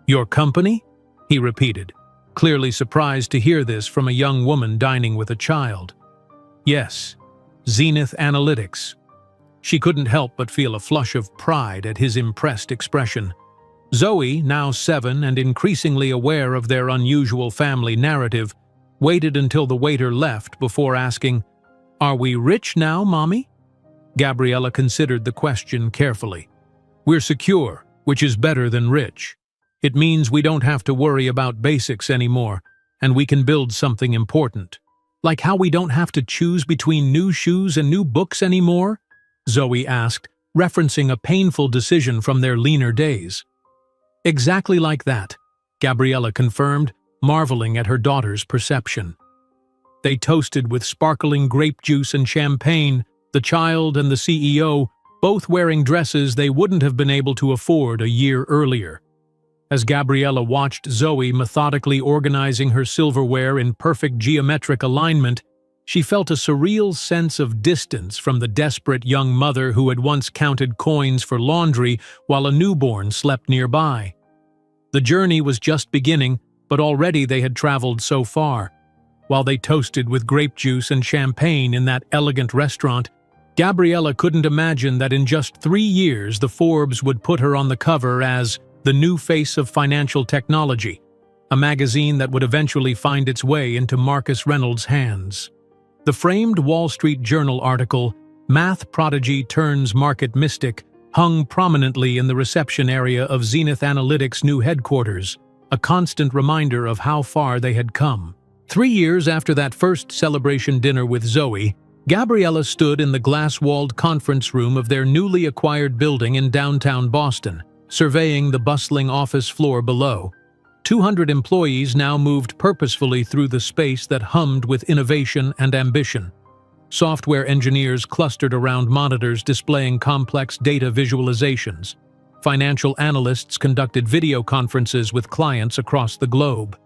"Your company?" he repeated, clearly surprised to hear this from a young woman dining with a child. "Yes, Zenith Analytics." She couldn't help but feel a flush of pride at his impressed expression. Zoe, now 7 and increasingly aware of their unusual family narrative, waited until the waiter left before asking, "Are we rich now, Mommy?" Gabriella considered the question carefully. "We're secure, which is better than rich. It means we don't have to worry about basics anymore, and we can build something important. Like how we don't have to choose between new shoes and new books anymore?" Zoe asked, referencing a painful decision from their leaner days. "Exactly like that," Gabriella confirmed, marveling at her daughter's perception. They toasted with sparkling grape juice and champagne, the child and the CEO, both wearing dresses they wouldn't have been able to afford a year earlier. As Gabriella watched Zoe methodically organizing her silverware in perfect geometric alignment, she felt a surreal sense of distance from the desperate young mother who had once counted coins for laundry while a newborn slept nearby. The journey was just beginning, but already they had traveled so far. While they toasted with grape juice and champagne in that elegant restaurant, Gabriella couldn't imagine that in just 3 years the Forbes would put her on the cover as the new face of financial technology, a magazine that would eventually find its way into Marcus Reynolds' hands. The framed Wall Street Journal article, "Math Prodigy Turns Market Mystic: hung prominently in the reception area of Zenith Analytics' new headquarters, a constant reminder of how far they had come. 3 years after that first celebration dinner with Zoe, Gabriella stood in the glass-walled conference room of their newly acquired building in downtown Boston, surveying the bustling office floor below. 200 employees now moved purposefully through the space that hummed with innovation and ambition. Software engineers clustered around monitors displaying complex data visualizations. Financial analysts conducted video conferences with clients across the globe.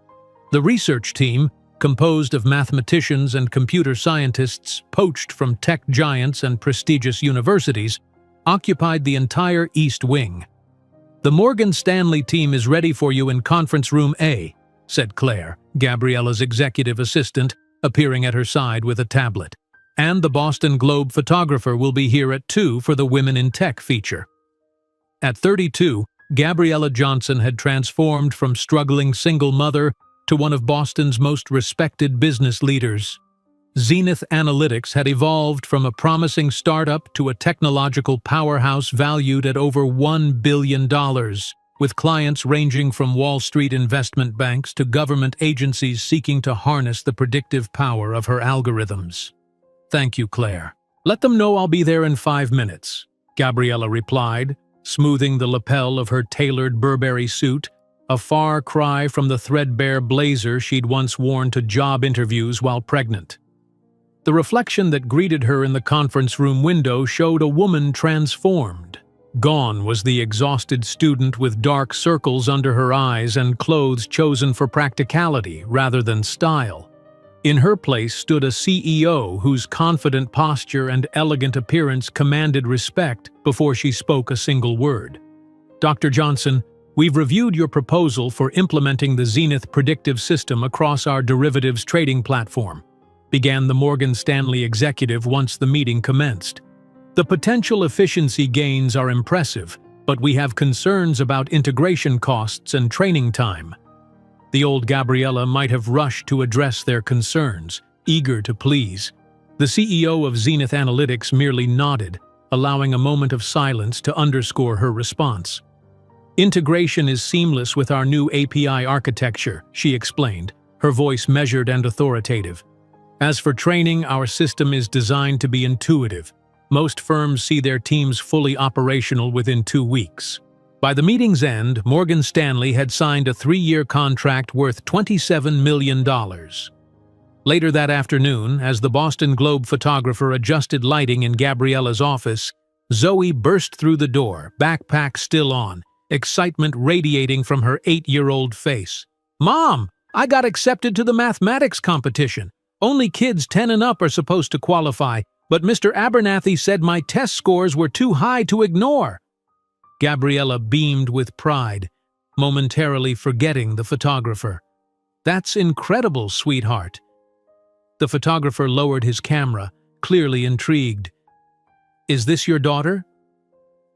The research team, composed of mathematicians and computer scientists poached from tech giants and prestigious universities, occupied the entire East Wing. "The Morgan Stanley team is ready for you in Conference Room A," said Claire, Gabriella's executive assistant, appearing at her side with a tablet. "And the Boston Globe photographer will be here at 2 for the Women in Tech feature." At 32, Gabriella Johnson had transformed from struggling single mother to one of Boston's most respected business leaders. Zenith Analytics had evolved from a promising startup to a technological powerhouse valued at over $1 billion, with clients ranging from Wall Street investment banks to government agencies seeking to harness the predictive power of her algorithms. "Thank you, Claire. Let them know I'll be there in 5 minutes," Gabriella replied, smoothing the lapel of her tailored Burberry suit, a far cry from the threadbare blazer she'd once worn to job interviews while pregnant. The reflection that greeted her in the conference room window showed a woman transformed. Gone was the exhausted student with dark circles under her eyes and clothes chosen for practicality rather than style. In her place stood a CEO whose confident posture and elegant appearance commanded respect before she spoke a single word. "Dr. Johnson, we've reviewed your proposal for implementing the Zenith predictive system across our derivatives trading platform," began the Morgan Stanley executive once the meeting commenced. "The potential efficiency gains are impressive, but we have concerns about integration costs and training time." The old Gabriella might have rushed to address their concerns, eager to please. The CEO of Zenith Analytics merely nodded, allowing a moment of silence to underscore her response. "Integration is seamless with our new API architecture," she explained, her voice measured and authoritative. "As for training, our system is designed to be intuitive. Most firms see their teams fully operational within 2 weeks." By the meeting's end, Morgan Stanley had signed a 3-year contract worth $27 million. Later that afternoon, as the Boston Globe photographer adjusted lighting in Gabriella's office, Zoe burst through the door, backpack still on, excitement radiating from her 8-year-old face. "Mom, I got accepted to the mathematics competition. Only kids 10 and up are supposed to qualify, but Mr. Abernathy said my test scores were too high to ignore." Gabriella beamed with pride, momentarily forgetting the photographer. "That's incredible, sweetheart." The photographer lowered his camera, clearly intrigued. "Is this your daughter?"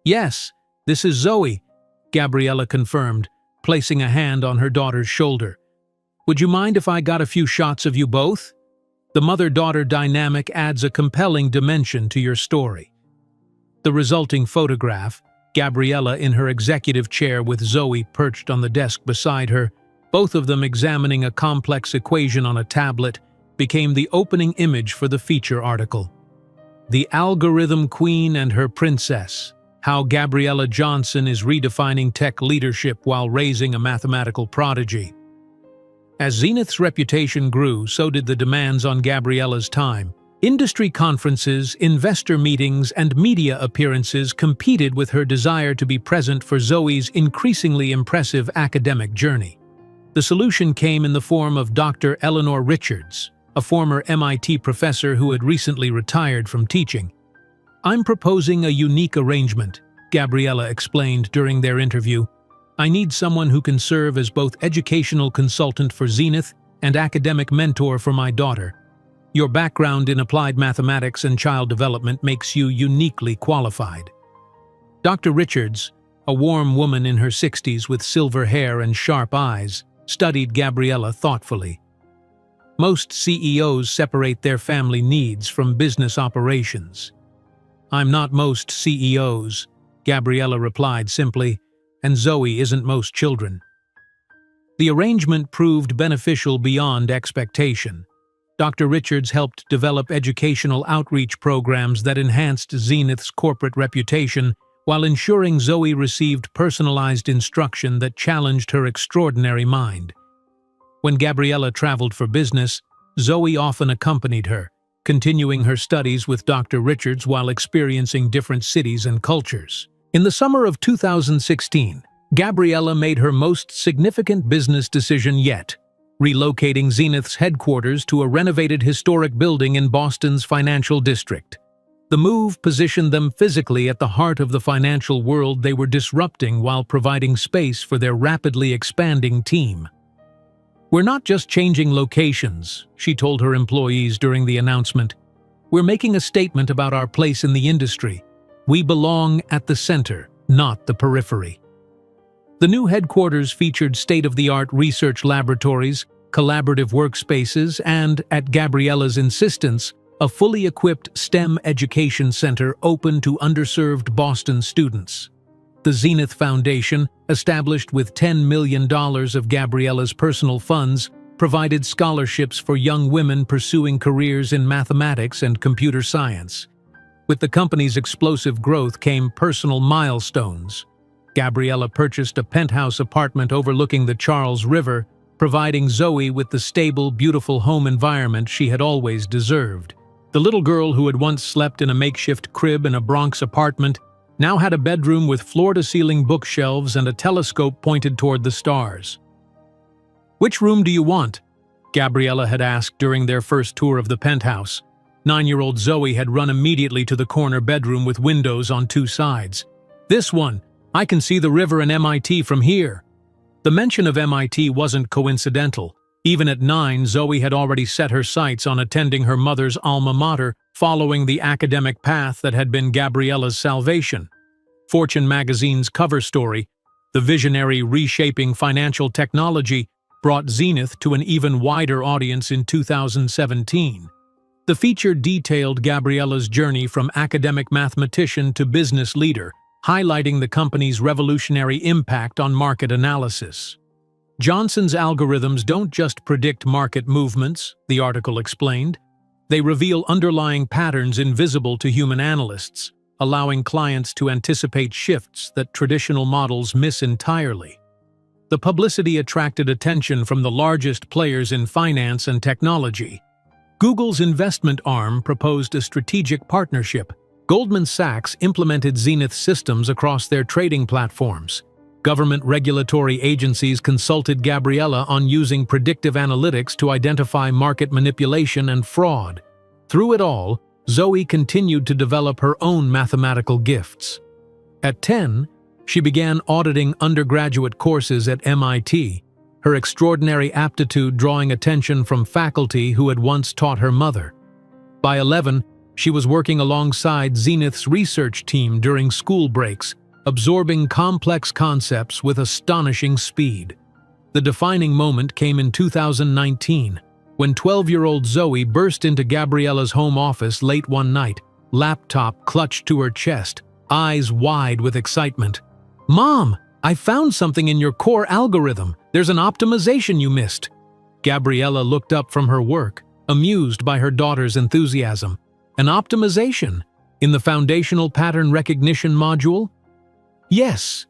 "Yes, this is Zoe," Gabriella confirmed, placing a hand on her daughter's shoulder. "Would you mind if I got a few shots of you both? The mother-daughter dynamic adds a compelling dimension to your story." The resulting photograph, Gabriella in her executive chair with Zoe perched on the desk beside her, both of them examining a complex equation on a tablet, became the opening image for the feature article. "The Algorithm Queen and Her Princess: How Gabriella Johnson is Redefining Tech Leadership While Raising a Mathematical Prodigy." As Zenith's reputation grew, so did the demands on Gabriella's time. Industry conferences, investor meetings, and media appearances competed with her desire to be present for Zoe's increasingly impressive academic journey. The solution came in the form of Dr. Eleanor Richards, a former MIT professor who had recently retired from teaching. "I'm proposing a unique arrangement," Gabriella explained during their interview. "I need someone who can serve as both educational consultant for Zenith and academic mentor for my daughter. Your background in applied mathematics and child development makes you uniquely qualified." Dr. Richards, a warm woman in her 60s with silver hair and sharp eyes, studied Gabriella thoughtfully. "Most CEOs separate their family needs from business operations. I'm not most CEOs," Gabriella replied simply, "and Zoe isn't most children." The arrangement proved beneficial beyond expectation. Dr. Richards helped develop educational outreach programs that enhanced Zenith's corporate reputation while ensuring Zoe received personalized instruction that challenged her extraordinary mind. When Gabriella traveled for business, Zoe often accompanied her, continuing her studies with Dr. Richards while experiencing different cities and cultures. In the summer of 2016, Gabriella made her most significant business decision yet, relocating Zenith's headquarters to a renovated historic building in Boston's financial district. The move positioned them physically at the heart of the financial world they were disrupting while providing space for their rapidly expanding team. "We're not just changing locations," she told her employees during the announcement. "We're making a statement about our place in the industry. We belong at the center, not the periphery." The new headquarters featured state-of-the-art research laboratories, collaborative workspaces, and, at Gabriella's insistence, a fully equipped STEM education center open to underserved Boston students. The Zenith Foundation, established with $10 million of Gabriella's personal funds, provided scholarships for young women pursuing careers in mathematics and computer science. With the company's explosive growth came personal milestones. Gabriella purchased a penthouse apartment overlooking the Charles River, providing Zoe with the stable, beautiful home environment she had always deserved. The little girl who had once slept in a makeshift crib in a Bronx apartment now had a bedroom with floor-to-ceiling bookshelves and a telescope pointed toward the stars. "Which room do you want?" Gabriella had asked during their first tour of the penthouse. 9-year-old Zoe had run immediately to the corner bedroom with windows on 2 sides. "This one. I can see the river and MIT from here." The mention of MIT wasn't coincidental. Even at 9, Zoe had already set her sights on attending her mother's alma mater, following the academic path that had been Gabriella's salvation. Fortune magazine's cover story, "The Visionary Reshaping Financial Technology," brought Zenith to an even wider audience in 2017. The feature detailed Gabriella's journey from academic mathematician to business leader, highlighting the company's revolutionary impact on market analysis. "Johnson's algorithms don't just predict market movements," the article explained. "They reveal underlying patterns invisible to human analysts, allowing clients to anticipate shifts that traditional models miss entirely." The publicity attracted attention from the largest players in finance and technology. Google's investment arm proposed a strategic partnership. Goldman Sachs implemented Zenith systems across their trading platforms. Government regulatory agencies consulted Gabriella on using predictive analytics to identify market manipulation and fraud. Through it all, Zoe continued to develop her own mathematical gifts. At 10, she began auditing undergraduate courses at MIT, her extraordinary aptitude drawing attention from faculty who had once taught her mother. By 11, she was working alongside Zenith's research team during school breaks, absorbing complex concepts with astonishing speed. The defining moment came in 2019, when 12-year-old Zoe burst into Gabriella's home office late one night, laptop clutched to her chest, eyes wide with excitement. "Mom, I found something in your core algorithm. There's an optimization you missed." Gabriella looked up from her work, amused by her daughter's enthusiasm. "An optimization? In the foundational pattern recognition module?" "Yes."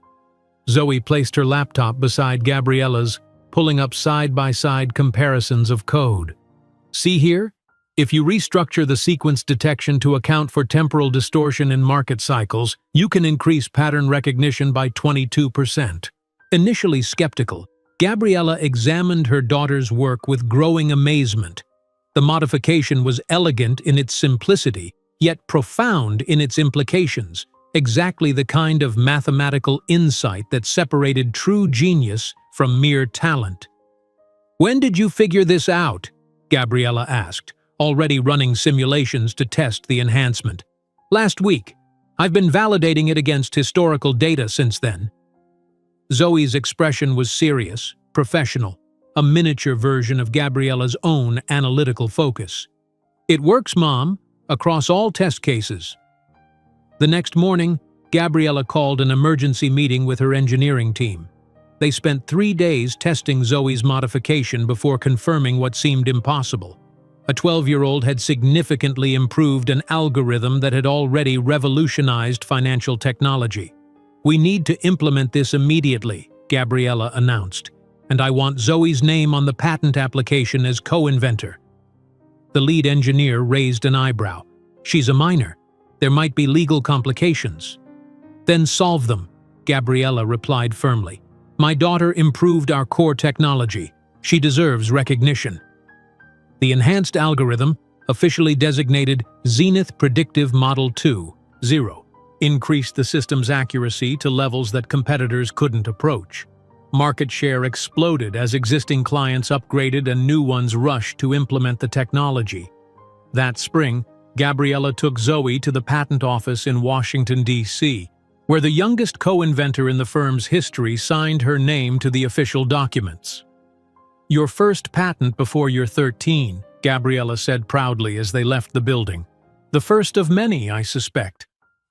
Zoe placed her laptop beside Gabriella's, pulling up side-by-side comparisons of code. "See here? If you restructure the sequence detection to account for temporal distortion in market cycles, you can increase pattern recognition by 22%. Initially skeptical, Gabriella examined her daughter's work with growing amazement. The modification was elegant in its simplicity, yet profound in its implications. Exactly the kind of mathematical insight that separated true genius from mere talent. "When did you figure this out?" Gabriella asked, already running simulations to test the enhancement. "Last week. I've been validating it against historical data since then." Zoe's expression was serious, professional, a miniature version of Gabriella's own analytical focus. "It works, Mom, across all test cases." The next morning, Gabriella called an emergency meeting with her engineering team. They spent 3 days testing Zoe's modification before confirming what seemed impossible. A 12-year-old had significantly improved an algorithm that had already revolutionized financial technology. "We need to implement this immediately," Gabriella announced, "and I want Zoe's name on the patent application as co-inventor." The lead engineer raised an eyebrow. "She's a minor. There might be legal complications." "Then solve them," Gabriella replied firmly. "My daughter improved our core technology. She deserves recognition." The enhanced algorithm, officially designated Zenith Predictive Model 2.0, increased the system's accuracy to levels that competitors couldn't approach. Market share exploded as existing clients upgraded and new ones rushed to implement the technology. That spring, Gabriella took Zoe to the patent office in Washington, D.C., where the youngest co-inventor in the firm's history signed her name to the official documents. "Your first patent before you're 13, Gabriella said proudly as they left the building. "The first of many, I suspect."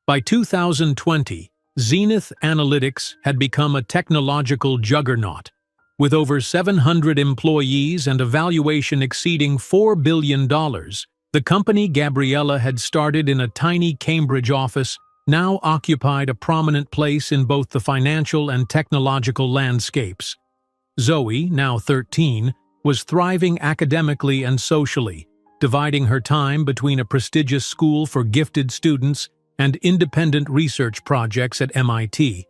By 2020, Zenith Analytics had become a technological juggernaut. With over 700 employees and a valuation exceeding $4 billion, the company Gabriella had started in a tiny Cambridge office now occupied a prominent place in both the financial and technological landscapes. Zoe, now 13, was thriving academically and socially, dividing her time between a prestigious school for gifted students and independent research projects at MIT.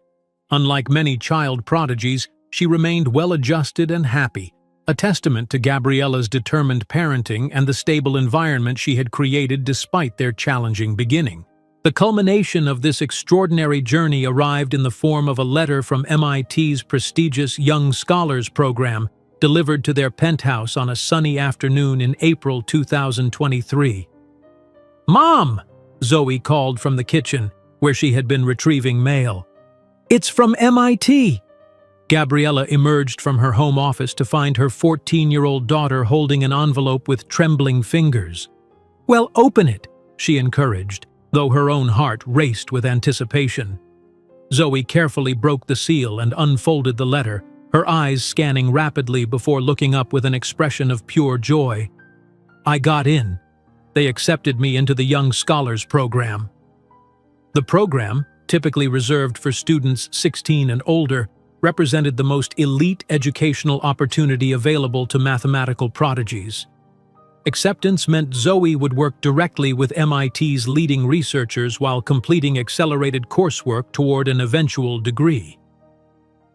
Unlike many child prodigies, she remained well-adjusted and happy, a testament to Gabriella's determined parenting and the stable environment she had created despite their challenging beginning. The culmination of this extraordinary journey arrived in the form of a letter from MIT's prestigious Young Scholars Program, delivered to their penthouse on a sunny afternoon in April 2023. "Mom!" Zoe called from the kitchen, where she had been retrieving mail. "It's from MIT!" Gabriella emerged from her home office to find her 14-year-old daughter holding an envelope with trembling fingers. "Well, open it," she encouraged, though her own heart raced with anticipation. Zoe carefully broke the seal and unfolded the letter, her eyes scanning rapidly before looking up with an expression of pure joy. "I got in. They accepted me into the Young Scholars Program." The program, typically reserved for students 16 and older, represented the most elite educational opportunity available to mathematical prodigies. Acceptance meant Zoe would work directly with MIT's leading researchers while completing accelerated coursework toward an eventual degree.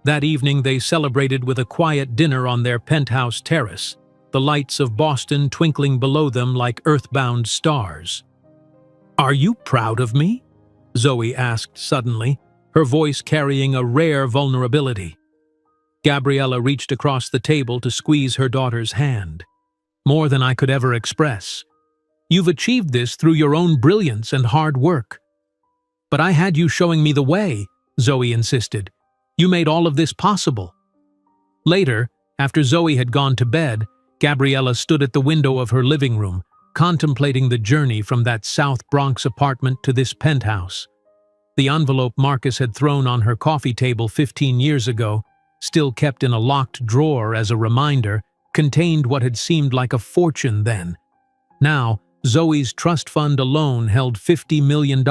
That evening they celebrated with a quiet dinner on their penthouse terrace, the lights of Boston twinkling below them like earthbound stars. "Are you proud of me?" Zoe asked suddenly, her voice carrying a rare vulnerability. Gabriella reached across the table to squeeze her daughter's hand. "More than I could ever express. You've achieved this through your own brilliance and hard work." "But I had you showing me the way," Zoe insisted. "You made all of this possible." Later, after Zoe had gone to bed, Gabriella stood at the window of her living room, contemplating the journey from that South Bronx apartment to this penthouse. The envelope Marcus had thrown on her coffee table 15 years ago, still kept in a locked drawer as a reminder, contained what had seemed like a fortune then. Now, Zoe's trust fund alone held $50 million,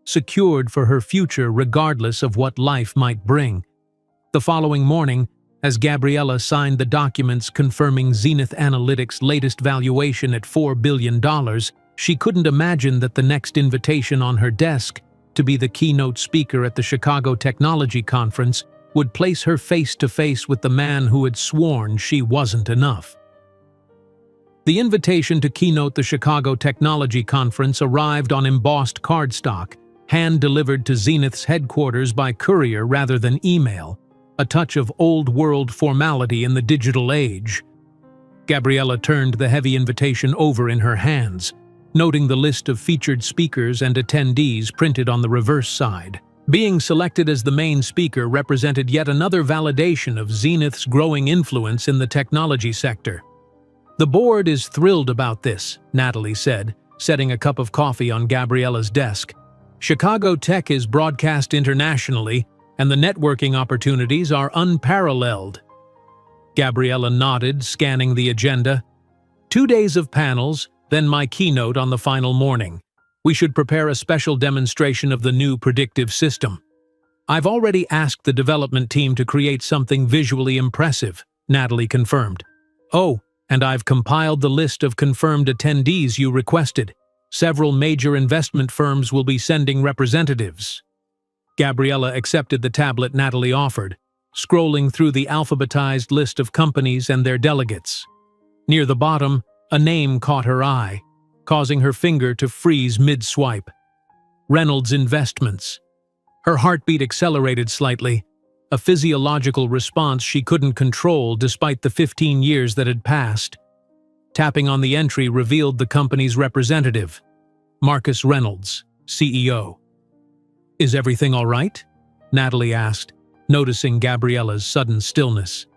secured for her future regardless of what life might bring. The following morning, as Gabriella signed the documents confirming Zenith Analytics' latest valuation at $4 billion, she couldn't imagine that the next invitation on her desk, to be the keynote speaker at the Chicago Technology Conference, would place her face-to-face with the man who had sworn she wasn't enough. The invitation to keynote the Chicago Technology Conference arrived on embossed cardstock, hand-delivered to Zenith's headquarters by courier rather than email, a touch of old-world formality in the digital age. Gabriella turned the heavy invitation over in her hands, noting the list of featured speakers and attendees printed on the reverse side. Being selected as the main speaker represented yet another validation of Zenith's growing influence in the technology sector. "The board is thrilled about this," Natalie said, setting a cup of coffee on Gabriella's desk. Chicago tech is broadcast internationally, and the networking opportunities are unparalleled. Gabriella nodded, scanning the agenda. 2 days of panels, then my keynote on the final morning. We should prepare a special demonstration of the new predictive system. I've already asked the development team to create something visually impressive, Natalie confirmed. Oh, and I've compiled the list of confirmed attendees you requested. Several major investment firms will be sending representatives. Gabriella accepted the tablet Natalie offered, scrolling through the alphabetized list of companies and their delegates. Near the bottom, a name caught her eye, causing her finger to freeze mid-swipe. Reynolds Investments. Her heartbeat accelerated slightly, a physiological response she couldn't control despite the 15 years that had passed. Tapping on the entry revealed the company's representative, Marcus Reynolds, CEO. "Is everything all right?" Natalie asked, noticing Gabriella's sudden stillness.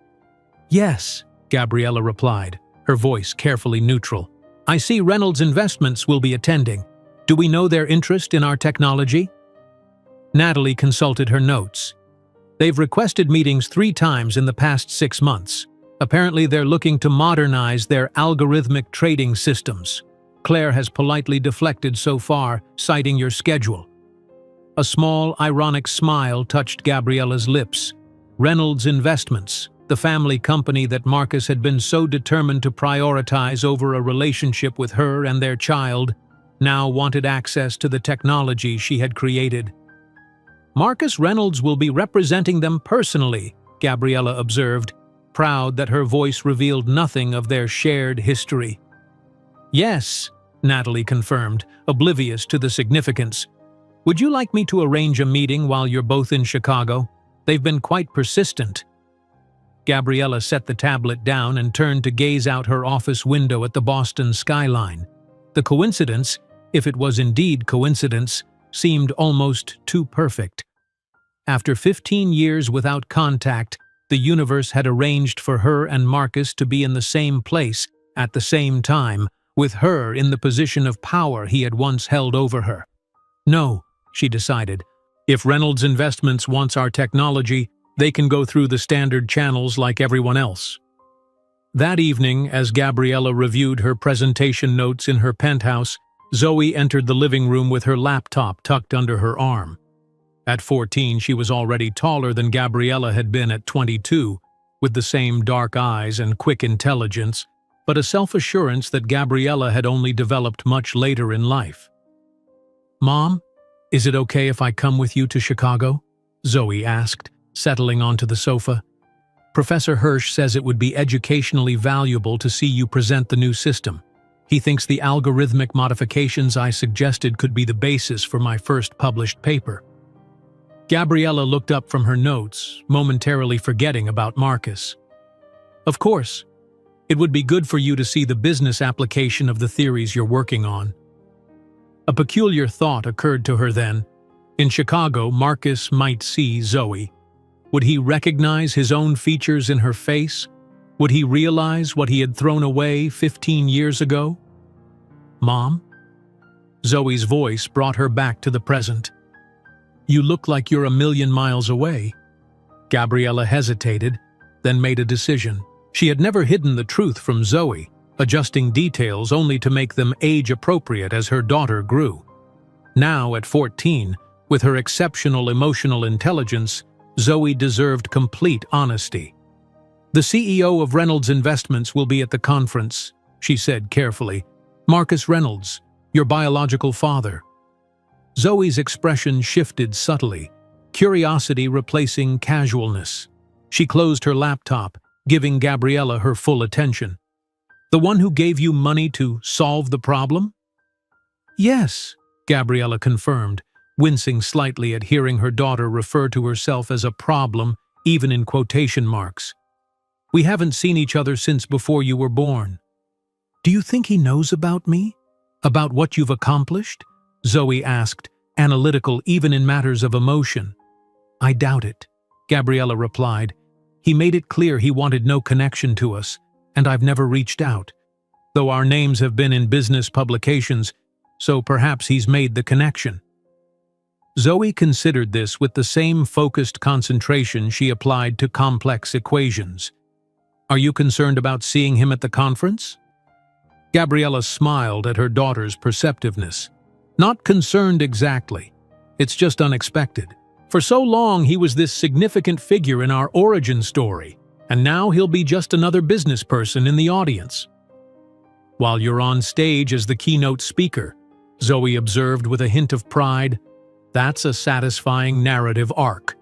"Yes," Gabriella replied, her voice carefully neutral. "I see Reynolds Investments will be attending. Do we know their interest in our technology?" Natalie consulted her notes. "They've requested meetings 3 times in the past 6 months. Apparently they're looking to modernize their algorithmic trading systems. Claire has politely deflected so far, citing your schedule." A small, ironic smile touched Gabriella's lips. Reynolds Investments, the family company that Marcus had been so determined to prioritize over a relationship with her and their child, now wanted access to the technology she had created. "Marcus Reynolds will be representing them personally," Gabriella observed, proud that her voice revealed nothing of their shared history. "Yes," Natalie confirmed, oblivious to the significance. "Would you like me to arrange a meeting while you're both in Chicago? They've been quite persistent." Gabriella set the tablet down and turned to gaze out her office window at the Boston skyline. The coincidence, if it was indeed coincidence, seemed almost too perfect. After 15 years without contact, the universe had arranged for her and Marcus to be in the same place at the same time, with her in the position of power he had once held over her. "No," she decided. "If Reynolds Investments wants our technology, they can go through the standard channels like everyone else." That evening, as Gabriella reviewed her presentation notes in her penthouse, Zoe entered the living room with her laptop tucked under her arm. At 14, she was already taller than Gabriella had been at 22, with the same dark eyes and quick intelligence, but a self-assurance that Gabriella had only developed much later in life. "Mom, is it okay if I come with you to Chicago?" Zoe asked, settling onto the sofa. "Professor Hirsch says it would be educationally valuable to see you present the new system. He thinks the algorithmic modifications I suggested could be the basis for my first published paper." Gabriella looked up from her notes, momentarily forgetting about Marcus. "Of course. It would be good for you to see the business application of the theories you're working on." A peculiar thought occurred to her then. In Chicago, Marcus might see Zoe. Would he recognize his own features in her face? Would he realize what he had thrown away 15 years ago? "Mom?" Zoe's voice brought her back to the present. "You look like you're a million miles away." Gabriella hesitated, then made a decision. She had never hidden the truth from Zoe, adjusting details only to make them age-appropriate as her daughter grew. Now, at 14, with her exceptional emotional intelligence, Zoe deserved complete honesty. "The CEO of Reynolds Investments will be at the conference," she said carefully. "Marcus Reynolds, your biological father." Zoe's expression shifted subtly, curiosity replacing casualness. She closed her laptop, giving Gabriella her full attention. "The one who gave you money to solve the problem?" "Yes," Gabriella confirmed, wincing slightly at hearing her daughter refer to herself as a problem, even in quotation marks. "We haven't seen each other since before you were born." "Do you think he knows about me? About what you've accomplished?" Zoe asked, analytical even in matters of emotion. "I doubt it," Gabriella replied. "He made it clear he wanted no connection to us, and I've never reached out. Though our names have been in business publications, so perhaps he's made the connection." Zoe considered this with the same focused concentration she applied to complex equations. "Are you concerned about seeing him at the conference?" Gabriella smiled at her daughter's perceptiveness. "Not concerned exactly. It's just unexpected. For so long he was this significant figure in our origin story, and now he'll be just another business person in the audience." "While you're on stage as the keynote speaker," Zoe observed with a hint of pride, "that's a satisfying narrative arc."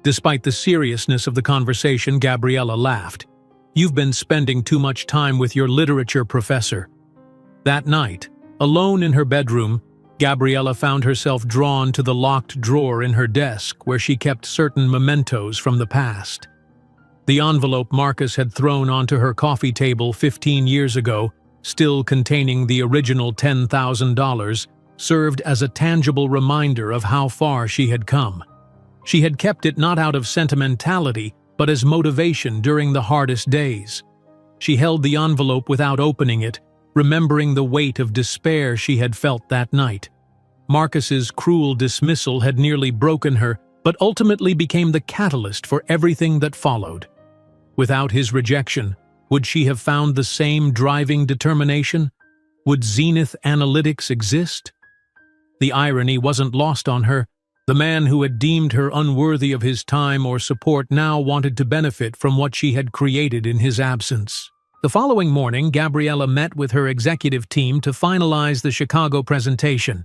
Despite the seriousness of the conversation, Gabriella laughed. "You've been spending too much time with your literature professor." That night, alone in her bedroom, Gabriella found herself drawn to the locked drawer in her desk where she kept certain mementos from the past. The envelope Marcus had thrown onto her coffee table 15 years ago, still containing the original $10,000, served as a tangible reminder of how far she had come. She had kept it not out of sentimentality, but as motivation during the hardest days. She held the envelope without opening it, remembering the weight of despair she had felt that night. Marcus's cruel dismissal had nearly broken her, but ultimately became the catalyst for everything that followed. Without his rejection, would she have found the same driving determination? Would Zenith Analytics exist? The irony wasn't lost on her. The man who had deemed her unworthy of his time or support now wanted to benefit from what she had created in his absence. The following morning, Gabriella met with her executive team to finalize the Chicago presentation.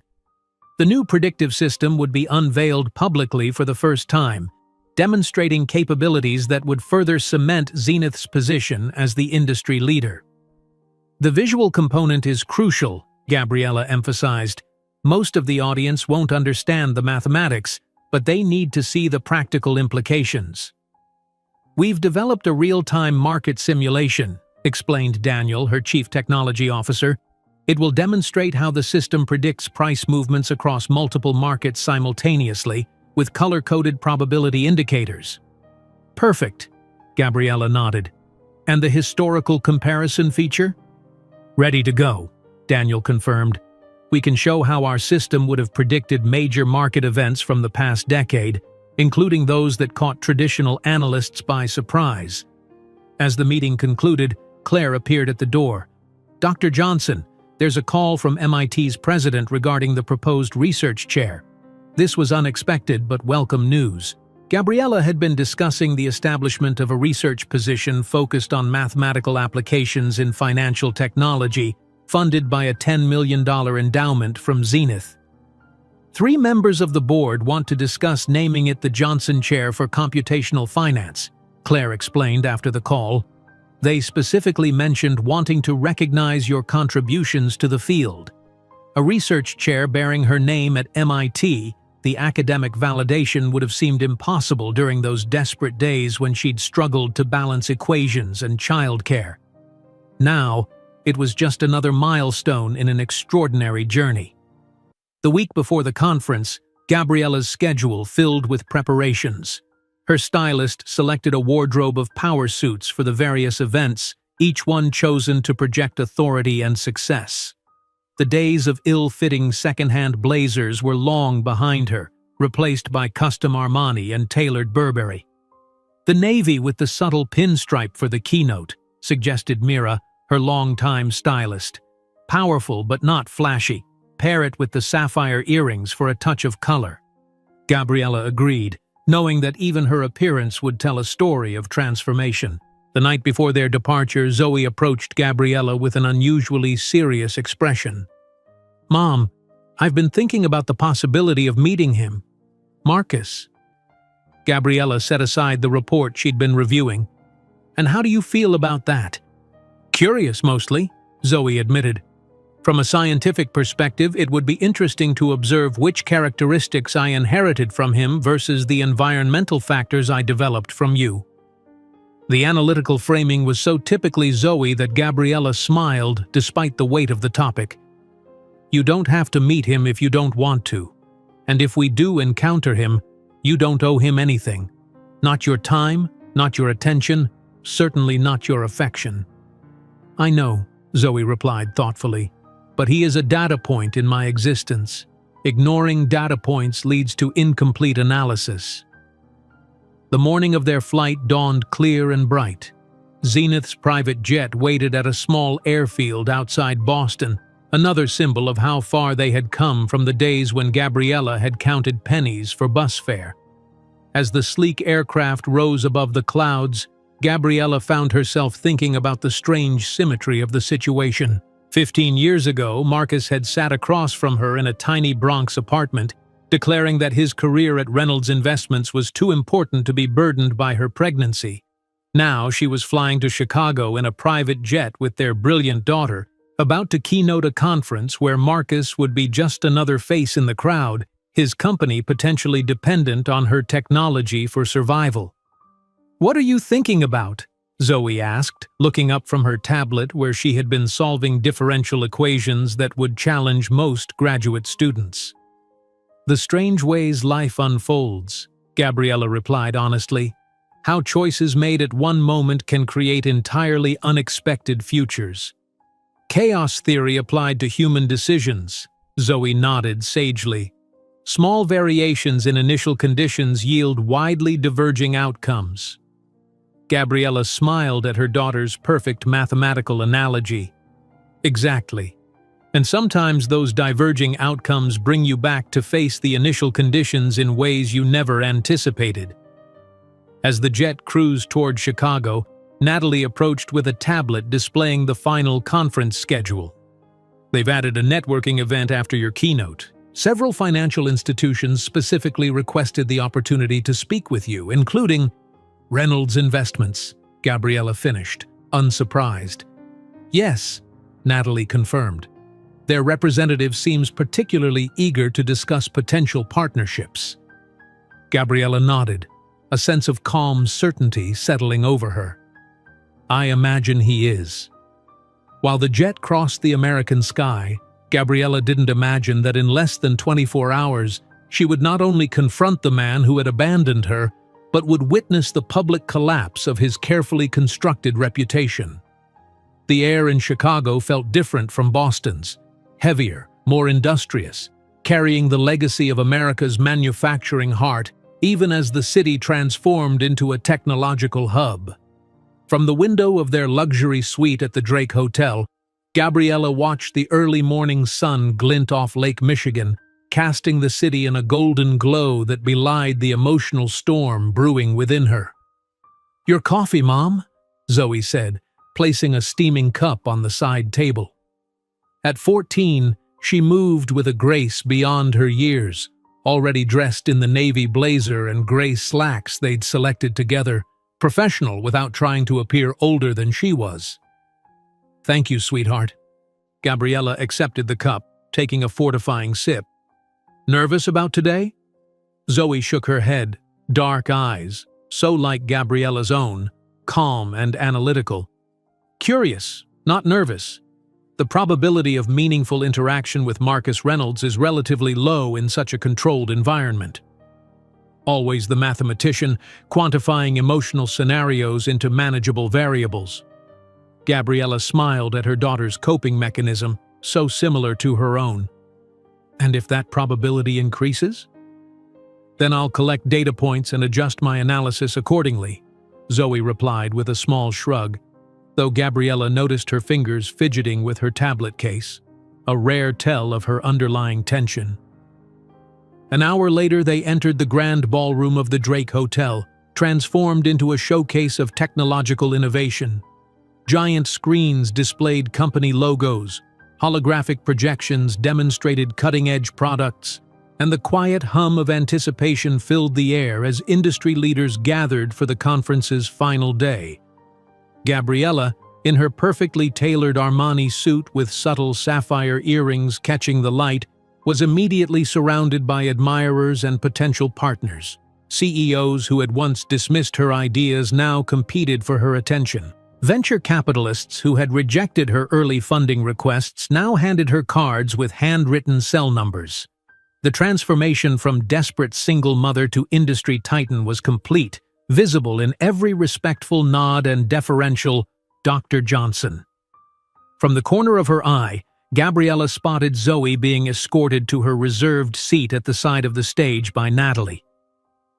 The new predictive system would be unveiled publicly for the first time, demonstrating capabilities that would further cement Zenith's position as the industry leader. "The visual component is crucial," Gabriella emphasized. "Most of the audience won't understand the mathematics, but they need to see the practical implications." "We've developed a real-time market simulation," explained Daniel, her chief technology officer. "It will demonstrate how the system predicts price movements across multiple markets simultaneously, with color-coded probability indicators." "Perfect," Gabriella nodded. "And the historical comparison feature?" "Ready to go," Daniel confirmed. "We can show how our system would have predicted major market events from the past decade, including those that caught traditional analysts by surprise." As the meeting concluded, Claire appeared at the door. "Dr. Johnson, there's a call from MIT's president regarding the proposed research chair." This was unexpected but welcome news. Gabriella had been discussing the establishment of a research position focused on mathematical applications in financial technology, funded by a $10 million endowment from Zenith. "3 members of the board want to discuss naming it the Johnson Chair for Computational Finance," Claire explained after the call. "They specifically mentioned wanting to recognize your contributions to the field. A research chair bearing her name at MIT, the academic validation would have seemed impossible during those desperate days when she'd struggled to balance equations and childcare. Now, it was just another milestone in an extraordinary journey." The week before the conference, Gabriella's schedule filled with preparations. Her stylist selected a wardrobe of power suits for the various events, each one chosen to project authority and success. The days of ill-fitting second-hand blazers were long behind her, replaced by custom Armani and tailored Burberry. "The navy with the subtle pinstripe for the keynote," suggested Mira, her longtime stylist. "Powerful but not flashy. Pair it with the sapphire earrings for a touch of color." Gabriella agreed, knowing that even her appearance would tell a story of transformation. The night before their departure, Zoe approached Gabriella with an unusually serious expression. "Mom, I've been thinking about the possibility of meeting him. Marcus." Gabriella set aside the report she'd been reviewing. "And how do you feel about that?" "Curious, mostly," Zoe admitted. "From a scientific perspective, it would be interesting to observe which characteristics I inherited from him versus the environmental factors I developed from you." The analytical framing was so typically Zoe that Gabriella smiled despite the weight of the topic. "You don't have to meet him if you don't want to. And if we do encounter him, you don't owe him anything. Not your time, not your attention, certainly not your affection." "I know," Zoe replied thoughtfully, "but he is a data point in my existence. Ignoring data points leads to incomplete analysis. The morning of their flight dawned clear and bright. Zenith's private jet waited at a small airfield outside Boston, another symbol of how far they had come from the days when Gabriella had counted pennies for bus fare. As the sleek aircraft rose above the clouds, Gabriella found herself thinking about the strange symmetry of the situation. 15 years ago, Marcus had sat across from her in a tiny Bronx apartment, declaring that his career at Reynolds Investments was too important to be burdened by her pregnancy. Now she was flying to Chicago in a private jet with their brilliant daughter, about to keynote a conference where Marcus would be just another face in the crowd, his company potentially dependent on her technology for survival. "What are you thinking about?" Zoe asked, looking up from her tablet where she had been solving differential equations that would challenge most graduate students. "The strange ways life unfolds," Gabriella replied honestly. "How choices made at one moment can create entirely unexpected futures." "Chaos theory applied to human decisions," Zoe nodded sagely. "Small variations in initial conditions yield widely diverging outcomes." Gabriella smiled at her daughter's perfect mathematical analogy. "Exactly. And sometimes those diverging outcomes bring you back to face the initial conditions in ways you never anticipated." As the jet cruised toward Chicago, Natalie approached with a tablet displaying the final conference schedule. "They've added a networking event after your keynote. Several financial institutions specifically requested the opportunity to speak with you, including Reynolds Investments," Gabriella finished, unsurprised. "Yes," Natalie confirmed. "Their representative seems particularly eager to discuss potential partnerships." Gabriella nodded, a sense of calm certainty settling over her. "I imagine he is." While the jet crossed the American sky, Gabriella didn't imagine that in less than 24 hours, she would not only confront the man who had abandoned her, but would witness the public collapse of his carefully constructed reputation. The air in Chicago felt different from Boston's, heavier, more industrious, carrying the legacy of America's manufacturing heart, even as the city transformed into a technological hub. From the window of their luxury suite at the Drake Hotel, Gabriella watched the early morning sun glint off Lake Michigan, casting the city in a golden glow that belied the emotional storm brewing within her. "Your coffee, Mom," Zoe said, placing a steaming cup on the side table. At 14, she moved with a grace beyond her years, already dressed in the navy blazer and gray slacks they'd selected together, professional without trying to appear older than she was. "Thank you, sweetheart." Gabriella accepted the cup, taking a fortifying sip. "Nervous about today?" Zoe shook her head, dark eyes, so like Gabriella's own, calm and analytical. "Curious, not nervous. The probability of meaningful interaction with Marcus Reynolds is relatively low in such a controlled environment." Always the mathematician, quantifying emotional scenarios into manageable variables. Gabriella smiled at her daughter's coping mechanism, so similar to her own. "And if that probability increases?" "Then I'll collect data points and adjust my analysis accordingly," Zoe replied with a small shrug, though Gabriella noticed her fingers fidgeting with her tablet case, a rare tell of her underlying tension. An hour later, they entered the grand ballroom of the Drake Hotel, transformed into a showcase of technological innovation. Giant screens displayed company logos, holographic projections demonstrated cutting-edge products, and the quiet hum of anticipation filled the air as industry leaders gathered for the conference's final day. Gabriella, in her perfectly tailored Armani suit with subtle sapphire earrings catching the light, was immediately surrounded by admirers and potential partners. CEOs who had once dismissed her ideas now competed for her attention. Venture capitalists who had rejected her early funding requests now handed her cards with handwritten cell numbers. The transformation from desperate single mother to industry titan was complete, visible in every respectful nod and deferential "Dr. Johnson." From the corner of her eye, Gabriella spotted Zoe being escorted to her reserved seat at the side of the stage by Natalie.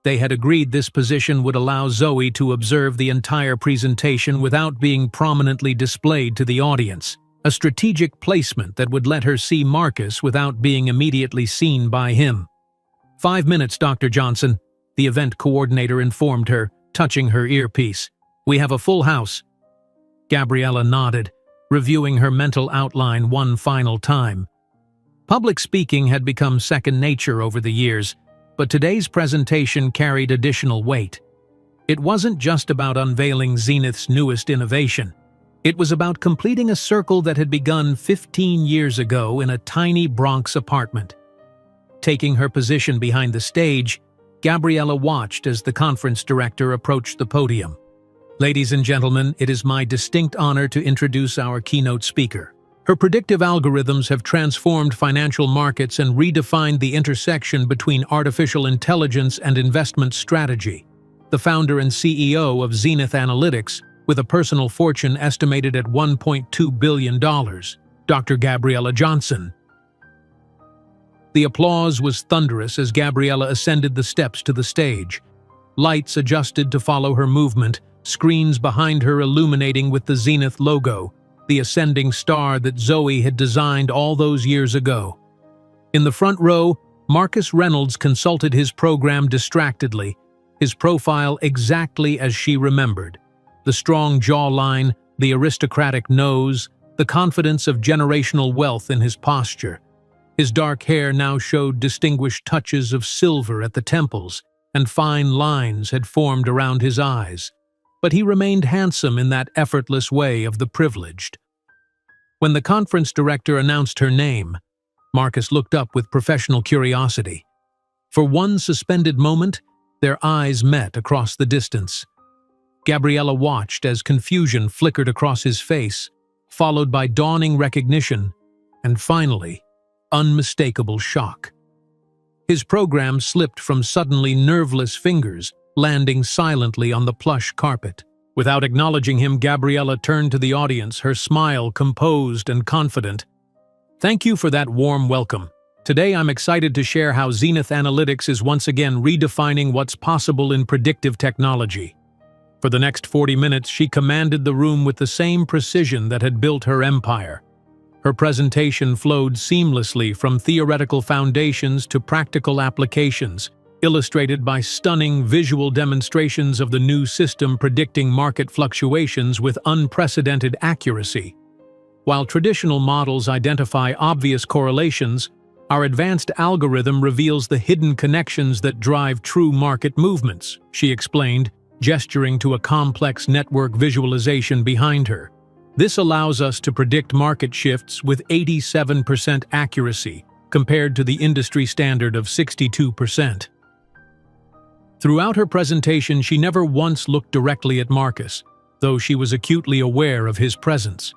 They had agreed this position would allow Zoe to observe the entire presentation without being prominently displayed to the audience, a strategic placement that would let her see Marcus without being immediately seen by him. 5 minutes, Dr. Johnson, the event coordinator informed her, touching her earpiece. We have a full house. Gabriella nodded, reviewing her mental outline one final time. Public speaking had become second nature over the years, but today's presentation carried additional weight. It wasn't just about unveiling Zenith's newest innovation. It was about completing a circle that had begun 15 years ago in a tiny Bronx apartment. Taking her position behind the stage, Gabriella watched as the conference director approached the podium. Ladies and gentlemen, it is my distinct honor to introduce our keynote speaker. Her predictive algorithms have transformed financial markets and redefined the intersection between artificial intelligence and investment strategy. The founder and CEO of Zenith Analytics, with a personal fortune estimated at $1.2 billion, Dr. Gabriella Johnson. The applause was thunderous as Gabriella ascended the steps to the stage. Lights adjusted to follow her movement, screens behind her illuminating with the Zenith logo, the ascending star that Zoe had designed all those years ago. In the front row, Marcus Reynolds consulted his program distractedly, his profile exactly as she remembered. The strong jawline, the aristocratic nose, the confidence of generational wealth in his posture. His dark hair now showed distinguished touches of silver at the temples, and fine lines had formed around his eyes. But he remained handsome in that effortless way of the privileged. When the conference director announced her name, Marcus looked up with professional curiosity. For one suspended moment, their eyes met across the distance. Gabriella watched as confusion flickered across his face, followed by dawning recognition, and finally, unmistakable shock. His program slipped from suddenly nerveless fingers, landing silently on the plush carpet. Without acknowledging him, Gabriella turned to the audience, her smile composed and confident. Thank you for that warm welcome. Today I'm excited to share how Zenith Analytics is once again redefining what's possible in predictive technology. For the next 40 minutes, she commanded the room with the same precision that had built her empire. Her presentation flowed seamlessly from theoretical foundations to practical applications, illustrated by stunning visual demonstrations of the new system predicting market fluctuations with unprecedented accuracy. While traditional models identify obvious correlations, our advanced algorithm reveals the hidden connections that drive true market movements, she explained, gesturing to a complex network visualization behind her. This allows us to predict market shifts with 87% accuracy, compared to the industry standard of 62%. Throughout her presentation, she never once looked directly at Marcus, though she was acutely aware of his presence.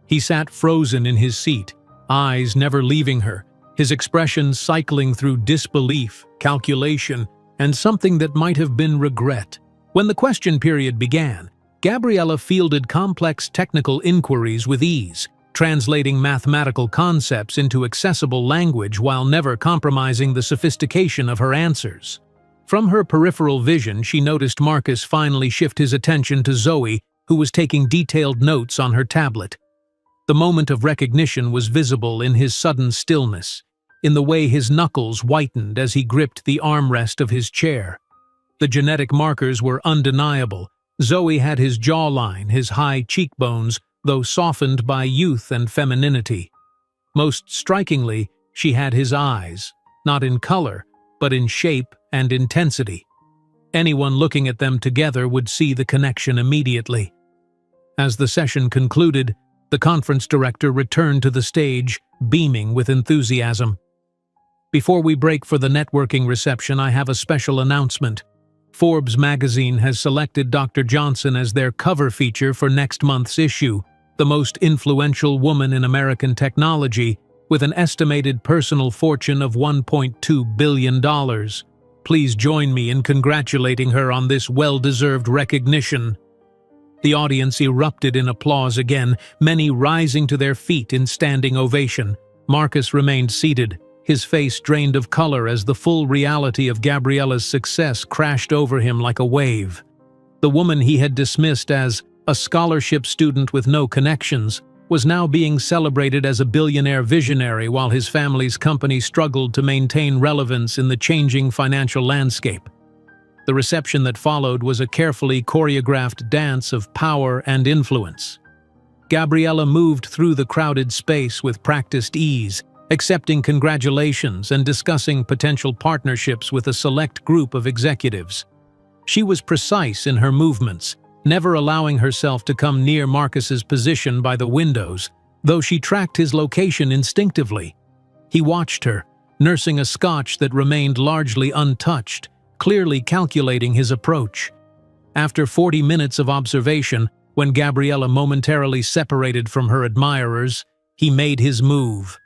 He sat frozen in his seat, eyes never leaving her, his expression cycling through disbelief, calculation, and something that might have been regret. When the question period began, Gabriella fielded complex technical inquiries with ease, translating mathematical concepts into accessible language while never compromising the sophistication of her answers. From her peripheral vision, she noticed Marcus finally shift his attention to Zoe, who was taking detailed notes on her tablet. The moment of recognition was visible in his sudden stillness, in the way his knuckles whitened as he gripped the armrest of his chair. The genetic markers were undeniable. Zoe had his jawline, his high cheekbones, though softened by youth and femininity. Most strikingly, she had his eyes, not in color, but in shape and intensity. Anyone looking at them together would see the connection immediately. As the session concluded, the conference director returned to the stage, beaming with enthusiasm. Before we break for the networking reception, I have a special announcement. Forbes magazine has selected Dr. Johnson as their cover feature for next month's issue, the most influential woman in American technology, with an estimated personal fortune of $1.2 billion. Please join me in congratulating her on this well-deserved recognition. The audience erupted in applause again, many rising to their feet in standing ovation. Marcus remained seated, his face drained of color as the full reality of Gabriella's success crashed over him like a wave. The woman he had dismissed as a scholarship student with no connections was now being celebrated as a billionaire visionary while his family's company struggled to maintain relevance in the changing financial landscape. The reception that followed was a carefully choreographed dance of power and influence. Gabriella moved through the crowded space with practiced ease, accepting congratulations and discussing potential partnerships with a select group of executives. She was precise in her movements, never allowing herself to come near Marcus's position by the windows, though she tracked his location instinctively. He watched her, nursing a scotch that remained largely untouched, clearly calculating his approach. After 40 minutes of observation, when Gabriella momentarily separated from her admirers, he made his move.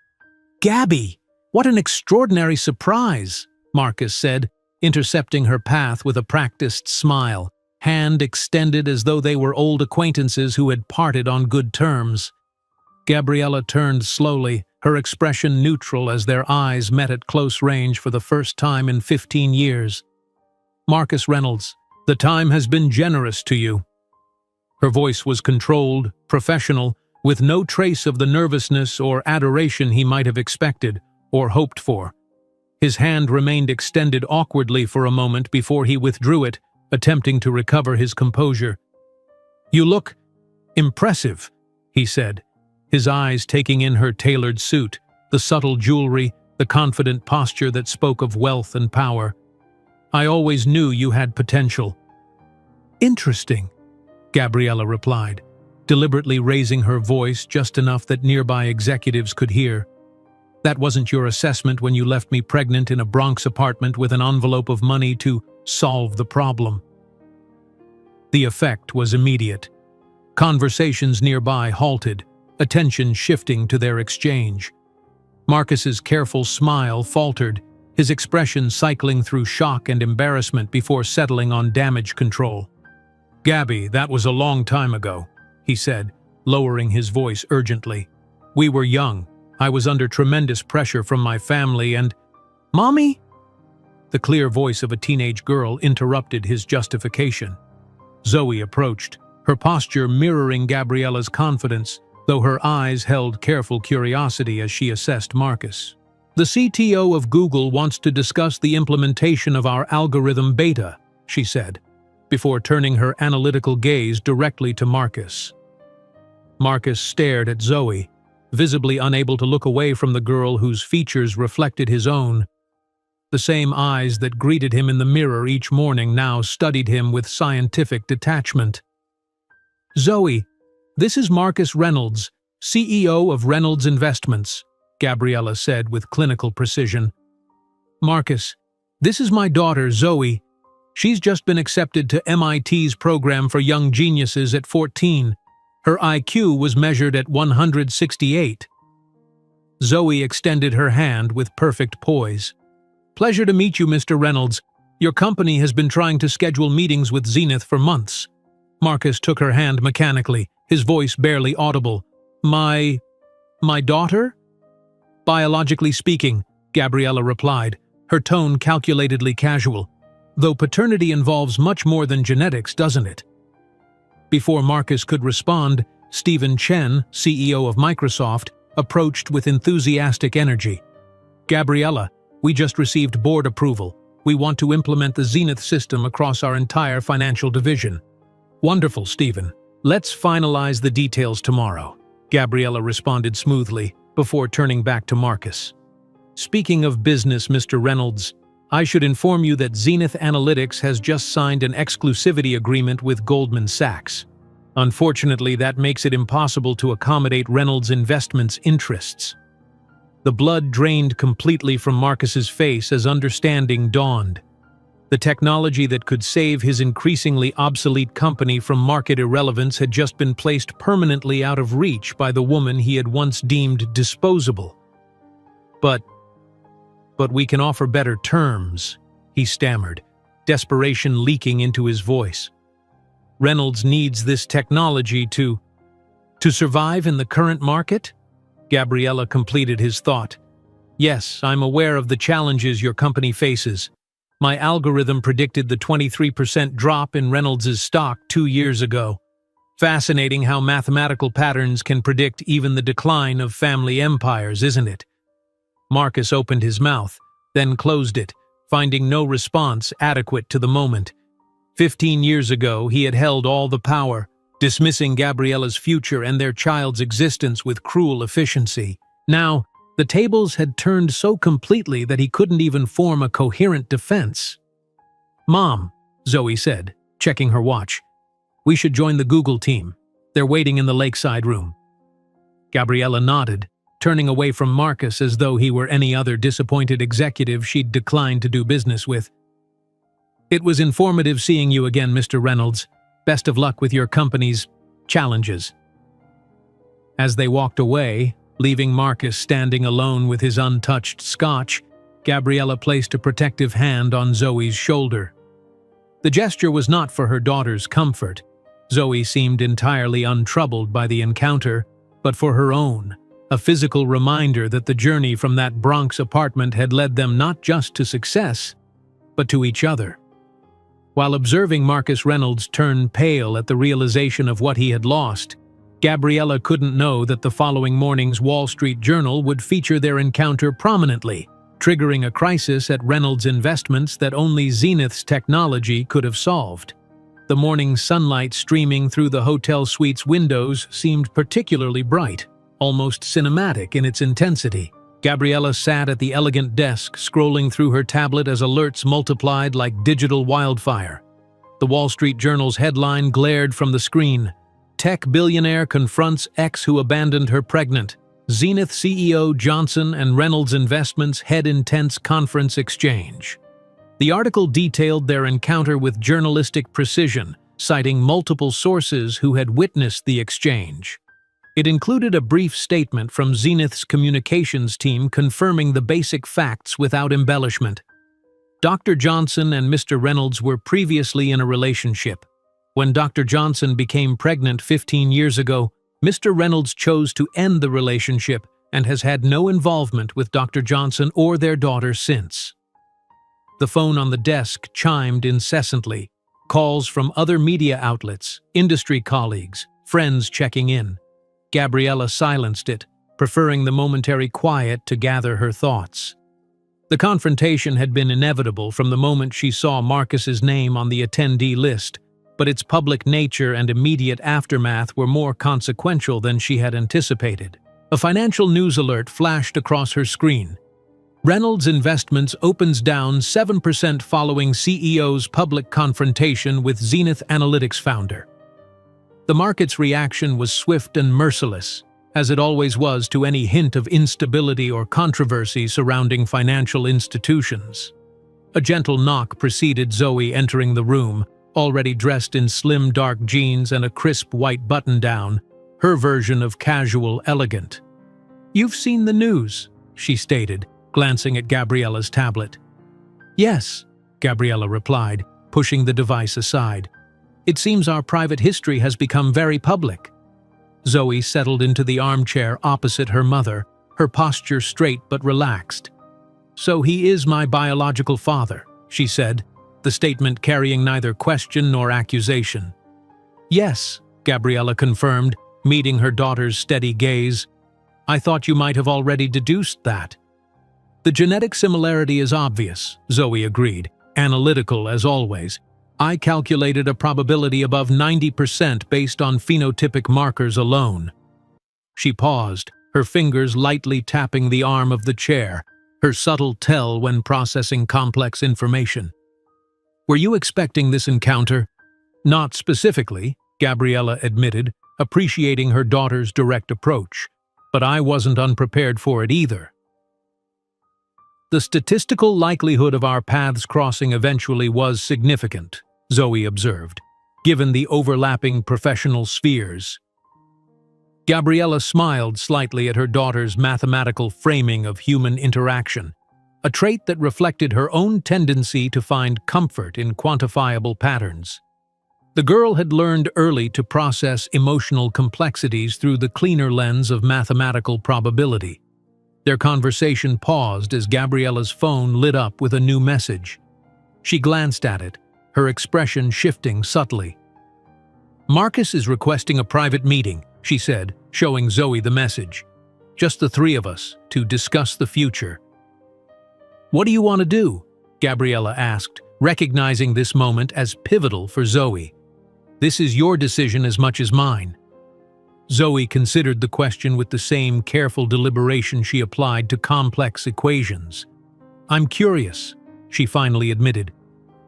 "Gabby, what an extraordinary surprise," Marcus said, intercepting her path with a practiced smile, hand extended as though they were old acquaintances who had parted on good terms. Gabriella turned slowly, her expression neutral as their eyes met at close range for the first time in 15 years. "Marcus Reynolds, the time has been generous to you." Her voice was controlled, professional, with no trace of the nervousness or adoration he might have expected or hoped for. His hand remained extended awkwardly for a moment before he withdrew it, attempting to recover his composure. "You look impressive," he said, his eyes taking in her tailored suit, the subtle jewelry, the confident posture that spoke of wealth and power. "I always knew you had potential." "Interesting," Gabriella replied, deliberately raising her voice just enough that nearby executives could hear. "That wasn't your assessment when you left me pregnant in a Bronx apartment with an envelope of money to solve the problem." The effect was immediate. Conversations nearby halted, attention shifting to their exchange. Marcus's careful smile faltered, his expression cycling through shock and embarrassment before settling on damage control. "Gabby, that was a long time ago," he said, lowering his voice urgently. "We were young. I was under tremendous pressure from my family and—" "Mommy?" The clear voice of a teenage girl interrupted his justification. Zoe approached, her posture mirroring Gabriella's confidence, though her eyes held careful curiosity as she assessed Marcus. "The CTO of Google wants to discuss the implementation of our algorithm beta," she said, before turning her analytical gaze directly to Marcus. Marcus stared at Zoe, visibly unable to look away from the girl whose features reflected his own. The same eyes that greeted him in the mirror each morning now studied him with scientific detachment. "Zoe, this is Marcus Reynolds, CEO of Reynolds Investments," Gabriella said with clinical precision. "Marcus, this is my daughter, Zoe. She's just been accepted to MIT's program for young geniuses at 14. Her IQ was measured at 168. Zoe extended her hand with perfect poise. "Pleasure to meet you, Mr. Reynolds. Your company has been trying to schedule meetings with Zenith for months." Marcus took her hand mechanically, his voice barely audible. My daughter?" "Biologically speaking," Gabriella replied, her tone calculatedly casual. "Though paternity involves much more than genetics, doesn't it?" Before Marcus could respond, Stephen Chen, CEO of Microsoft, approached with enthusiastic energy. "Gabriella, we just received board approval. We want to implement the Zenith system across our entire financial division." "Wonderful, Stephen. Let's finalize the details tomorrow," Gabriella responded smoothly, before turning back to Marcus. "Speaking of business, Mr. Reynolds, I should inform you that Zenith Analytics has just signed an exclusivity agreement with Goldman Sachs. Unfortunately, that makes it impossible to accommodate Reynolds Investments' interests." The blood drained completely from Marcus's face as understanding dawned. The technology that could save his increasingly obsolete company from market irrelevance had just been placed permanently out of reach by the woman he had once deemed disposable. But we can offer better terms," he stammered, desperation leaking into his voice. Reynolds needs this technology to survive in the current market? Gabriella completed his thought. Yes, I'm aware of the challenges your company faces. My algorithm predicted the 23% drop in Reynolds' stock 2 years ago. Fascinating how mathematical patterns can predict even the decline of family empires, isn't it? Marcus opened his mouth, then closed it, finding no response adequate to the moment. 15 years ago, he had held all the power, dismissing Gabriella's future and their child's existence with cruel efficiency. Now, the tables had turned so completely that he couldn't even form a coherent defense. "Mom," Zoe said, checking her watch. "We should join the Google team. They're waiting in the lakeside room." Gabriella nodded, turning away from Marcus as though he were any other disappointed executive she'd declined to do business with. "It was informative seeing you again, Mr. Reynolds. Best of luck with your company's challenges." As they walked away, leaving Marcus standing alone with his untouched scotch, Gabriella placed a protective hand on Zoe's shoulder. The gesture was not for her daughter's comfort. Zoe seemed entirely untroubled by the encounter, but for her own, a physical reminder that the journey from that Bronx apartment had led them not just to success, but to each other. While observing Marcus Reynolds turn pale at the realization of what he had lost, Gabriella couldn't know that the following morning's Wall Street Journal would feature their encounter prominently, triggering a crisis at Reynolds Investments that only Zenith's technology could have solved. The morning sunlight streaming through the hotel suite's windows seemed particularly bright, almost cinematic in its intensity. Gabriella sat at the elegant desk, scrolling through her tablet as alerts multiplied like digital wildfire. The Wall Street Journal's headline glared from the screen. "Tech billionaire confronts ex who abandoned her pregnant. Zenith CEO Johnson and Reynolds Investments head intense conference exchange." The article detailed their encounter with journalistic precision, citing multiple sources who had witnessed the exchange. It included a brief statement from Zenith's communications team confirming the basic facts without embellishment. Dr. Johnson and Mr. Reynolds were previously in a relationship. When Dr. Johnson became pregnant 15 years ago, Mr. Reynolds chose to end the relationship and has had no involvement with Dr. Johnson or their daughter since. The phone on the desk chimed incessantly, calls from other media outlets, industry colleagues, friends checking in. Gabriella silenced it, preferring the momentary quiet to gather her thoughts. The confrontation had been inevitable from the moment she saw Marcus's name on the attendee list, but its public nature and immediate aftermath were more consequential than she had anticipated. A financial news alert flashed across her screen. Reynolds Investments opens down 7% following CEO's public confrontation with Zenith Analytics founder. The market's reaction was swift and merciless, as it always was to any hint of instability or controversy surrounding financial institutions. A gentle knock preceded Zoe entering the room, already dressed in slim dark jeans and a crisp white button-down, her version of casual elegant. "You've seen the news," she stated, glancing at Gabriella's tablet. "Yes," Gabriella replied, pushing the device aside. "It seems our private history has become very public." Zoe settled into the armchair opposite her mother, her posture straight but relaxed. "So he is my biological father," she said, the statement carrying neither question nor accusation. "Yes," Gabriella confirmed, meeting her daughter's steady gaze. "I thought you might have already deduced that." "The genetic similarity is obvious," Zoe agreed, analytical as always. "I calculated a probability above 90% based on phenotypic markers alone." She paused, her fingers lightly tapping the arm of the chair, her subtle tell when processing complex information. "Were you expecting this encounter?" "Not specifically," Gabriella admitted, appreciating her daughter's direct approach. "But I wasn't unprepared for it either." "The statistical likelihood of our paths crossing eventually was significant," Zoe observed, "given the overlapping professional spheres." Gabriella smiled slightly at her daughter's mathematical framing of human interaction, a trait that reflected her own tendency to find comfort in quantifiable patterns. The girl had learned early to process emotional complexities through the cleaner lens of mathematical probability. Their conversation paused as Gabriella's phone lit up with a new message. She glanced at it, her expression shifting subtly. "Marcus is requesting a private meeting," she said, showing Zoe the message. "Just the three of us, to discuss the future." "What do you want to do?" Gabriella asked, recognizing this moment as pivotal for Zoe. "This is your decision as much as mine." Zoe considered the question with the same careful deliberation she applied to complex equations. "I'm curious," she finally admitted.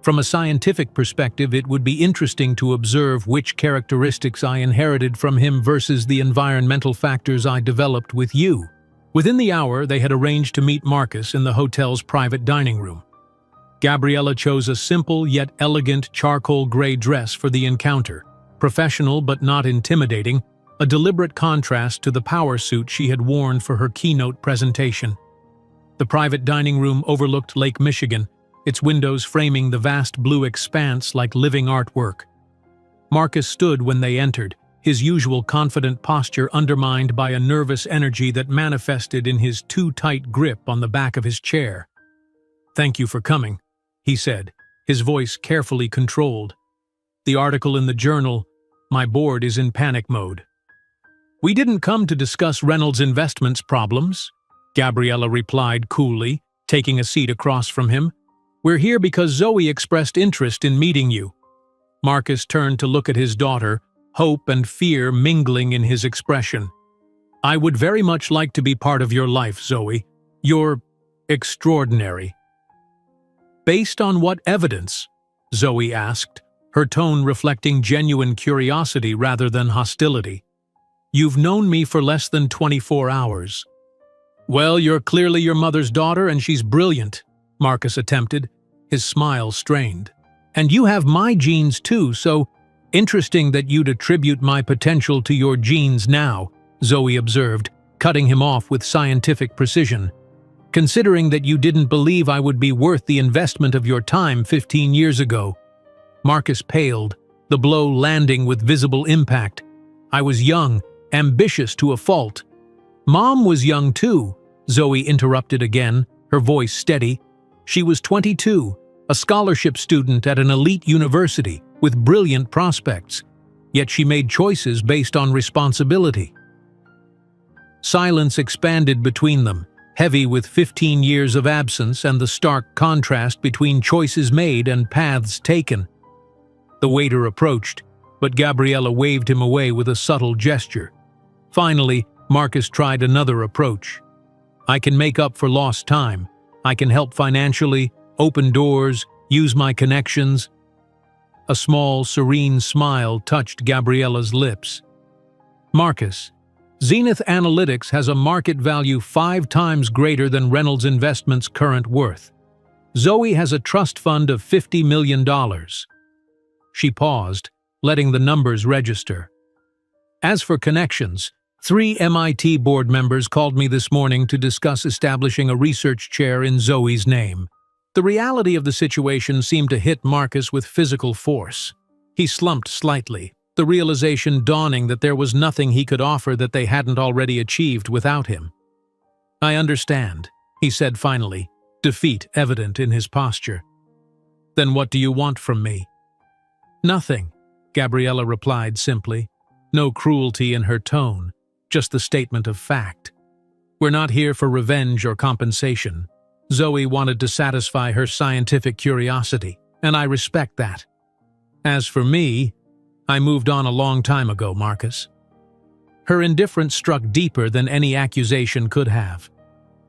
"From a scientific perspective, it would be interesting to observe which characteristics I inherited from him versus the environmental factors I developed with you." Within the hour, they had arranged to meet Marcus in the hotel's private dining room. Gabriella chose a simple yet elegant charcoal gray dress for the encounter, professional but not intimidating, a deliberate contrast to the power suit she had worn for her keynote presentation. The private dining room overlooked Lake Michigan, its windows framing the vast blue expanse like living artwork. Marcus stood when they entered, his usual confident posture undermined by a nervous energy that manifested in his too-tight grip on the back of his chair. "Thank you for coming," he said, his voice carefully controlled. "The article in the journal, my board is in panic mode." "We didn't come to discuss Reynolds Investments problems," Gabriella replied coolly, taking a seat across from him. "We're here because Zoe expressed interest in meeting you." Marcus turned to look at his daughter, hope and fear mingling in his expression. "I would very much like to be part of your life, Zoe. You're extraordinary." "Based on what evidence?" Zoe asked, her tone reflecting genuine curiosity rather than hostility. "You've known me for less than 24 hours. "Well, you're clearly your mother's daughter and she's brilliant," Marcus attempted, his smile strained. "And you have my genes too, so interesting that you'd attribute my potential to your genes now," Zoe observed, cutting him off with scientific precision. "Considering that you didn't believe I would be worth the investment of your time 15 years ago." Marcus paled, the blow landing with visible impact. "I was young, ambitious to a fault." "Mom was young too," Zoe interrupted again, her voice steady. "She was 22, a scholarship student at an elite university with brilliant prospects, yet she made choices based on responsibility." Silence expanded between them, heavy with 15 years of absence and the stark contrast between choices made and paths taken. The waiter approached, but Gabriella waved him away with a subtle gesture. Finally, Marcus tried another approach. "I can make up for lost time. I can help financially, open doors, use my connections." A small, serene smile touched Gabriella's lips. "Marcus, Zenith Analytics has a market value 5 times greater than Reynolds Investments' current worth. Zoe has a trust fund of $50 million. She paused, letting the numbers register. "As for connections, 3 MIT board members called me this morning to discuss establishing a research chair in Zoe's name." The reality of the situation seemed to hit Marcus with physical force. He slumped slightly, the realization dawning that there was nothing he could offer that they hadn't already achieved without him. "I understand," he said finally, defeat evident in his posture. "Then what do you want from me?" "Nothing," Gabriella replied simply, no cruelty in her tone, just the statement of fact. "We're not here for revenge or compensation." Zoe wanted to satisfy her scientific curiosity, and I respect that. "As for me, I moved on a long time ago, Marcus." Her indifference struck deeper than any accusation could have.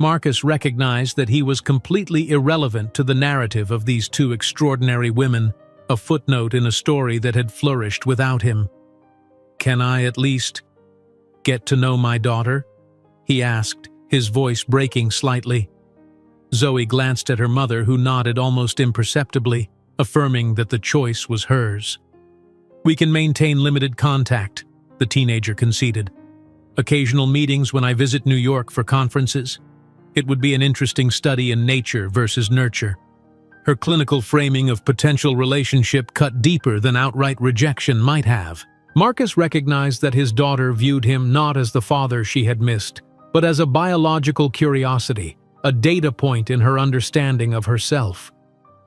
Marcus recognized that he was completely irrelevant to the narrative of these 2 extraordinary women, a footnote in a story that had flourished without him. "Can I at least get to know my daughter?" he asked, his voice breaking slightly. Zoe glanced at her mother, who nodded almost imperceptibly, affirming that the choice was hers. "We can maintain limited contact," the teenager conceded. "Occasional meetings when I visit New York for conferences. It would be an interesting study in nature versus nurture." Her clinical framing of potential relationship cut deeper than outright rejection might have. Marcus recognized that his daughter viewed him not as the father she had missed, but as a biological curiosity, a data point in her understanding of herself.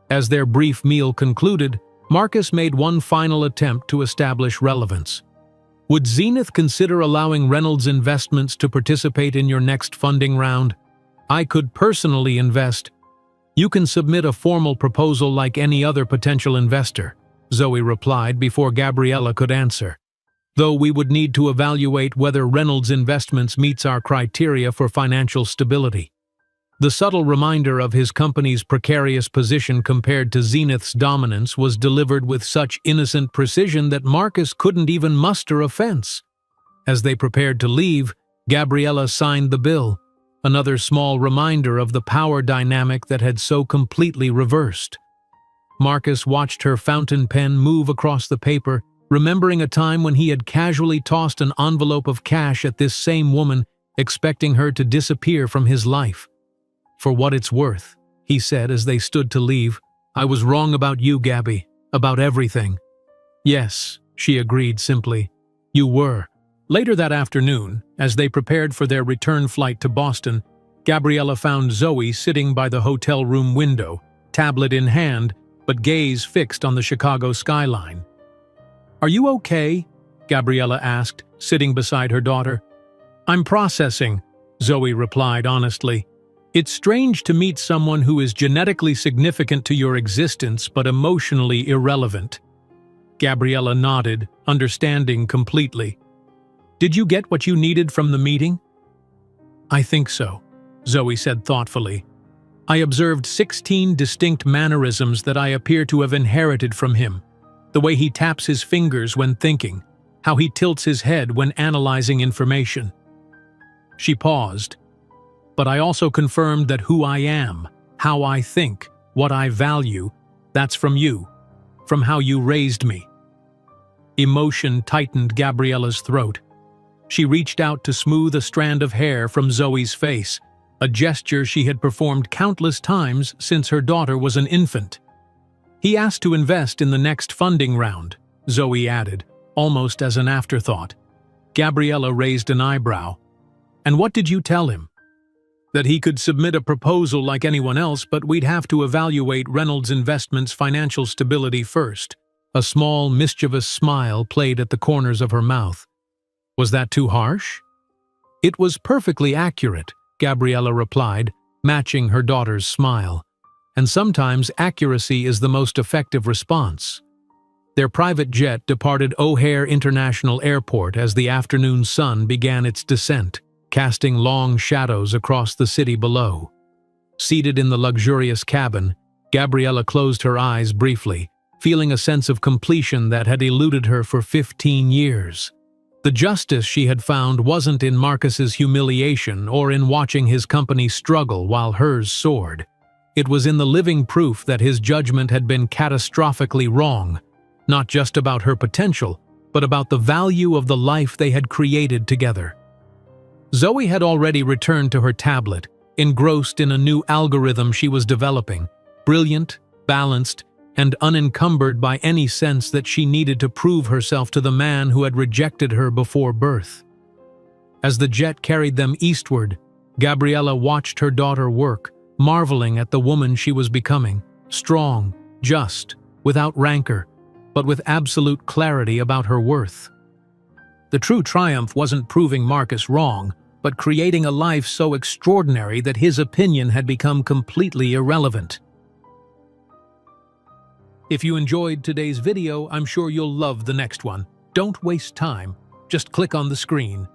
As their brief meal concluded, Marcus made one final attempt to establish relevance. Would Zenith consider allowing Reynolds Investments to participate in your next funding round? I could personally invest. You can submit a formal proposal like any other potential investor, Zoe replied before Gabriella could answer. Though we would need to evaluate whether Reynolds Investments meets our criteria for financial stability. The subtle reminder of his company's precarious position compared to Zenith's dominance was delivered with such innocent precision that Marcus couldn't even muster offense. As they prepared to leave, Gabriella signed the bill, another small reminder of the power dynamic that had so completely reversed. Marcus watched her fountain pen move across the paper, remembering a time when he had casually tossed an envelope of cash at this same woman, expecting her to disappear from his life. "For what it's worth," he said as they stood to leave, "I was wrong about you, Gabby, about everything." "Yes," she agreed simply, "you were." Later that afternoon, as they prepared for their return flight to Boston, Gabriella found Zoe sitting by the hotel room window, tablet in hand, but gaze fixed on the Chicago skyline. "Are you okay?" Gabriella asked, sitting beside her daughter. "I'm processing," Zoe replied honestly. "It's strange to meet someone who is genetically significant to your existence but emotionally irrelevant." Gabriella nodded, understanding completely. "Did you get what you needed from the meeting?" "I think so," Zoe said thoughtfully. "I observed 16 distinct mannerisms that I appear to have inherited from him. The way he taps his fingers when thinking, how he tilts his head when analyzing information." She paused. "But I also confirmed that who I am, how I think, what I value, that's from you, from how you raised me." Emotion tightened Gabriella's throat. She reached out to smooth a strand of hair from Zoe's face, a gesture she had performed countless times since her daughter was an infant. "He asked to invest in the next funding round," Zoe added, almost as an afterthought. Gabriella raised an eyebrow. "And what did you tell him?" "That he could submit a proposal like anyone else, but we'd have to evaluate Reynolds Investments' financial stability first." A small, mischievous smile played at the corners of her mouth. "Was that too harsh?" "It was perfectly accurate," Gabriella replied, matching her daughter's smile. "And sometimes accuracy is the most effective response." Their private jet departed O'Hare International Airport as the afternoon sun began its descent, casting long shadows across the city below. Seated in the luxurious cabin, Gabriella closed her eyes briefly, feeling a sense of completion that had eluded her for 15 years. The justice she had found wasn't in Marcus's humiliation or in watching his company struggle while hers soared. It was in the living proof that his judgment had been catastrophically wrong, not just about her potential, but about the value of the life they had created together. Zoe had already returned to her tablet, engrossed in a new algorithm she was developing, brilliant, balanced, and unencumbered by any sense that she needed to prove herself to the man who had rejected her before birth. As the jet carried them eastward, Gabriella watched her daughter work, marveling at the woman she was becoming, strong, just, without rancor, but with absolute clarity about her worth. The true triumph wasn't proving Marcus wrong, but creating a life so extraordinary that his opinion had become completely irrelevant. If you enjoyed today's video, I'm sure you'll love the next one. Don't waste time. Just click on the screen.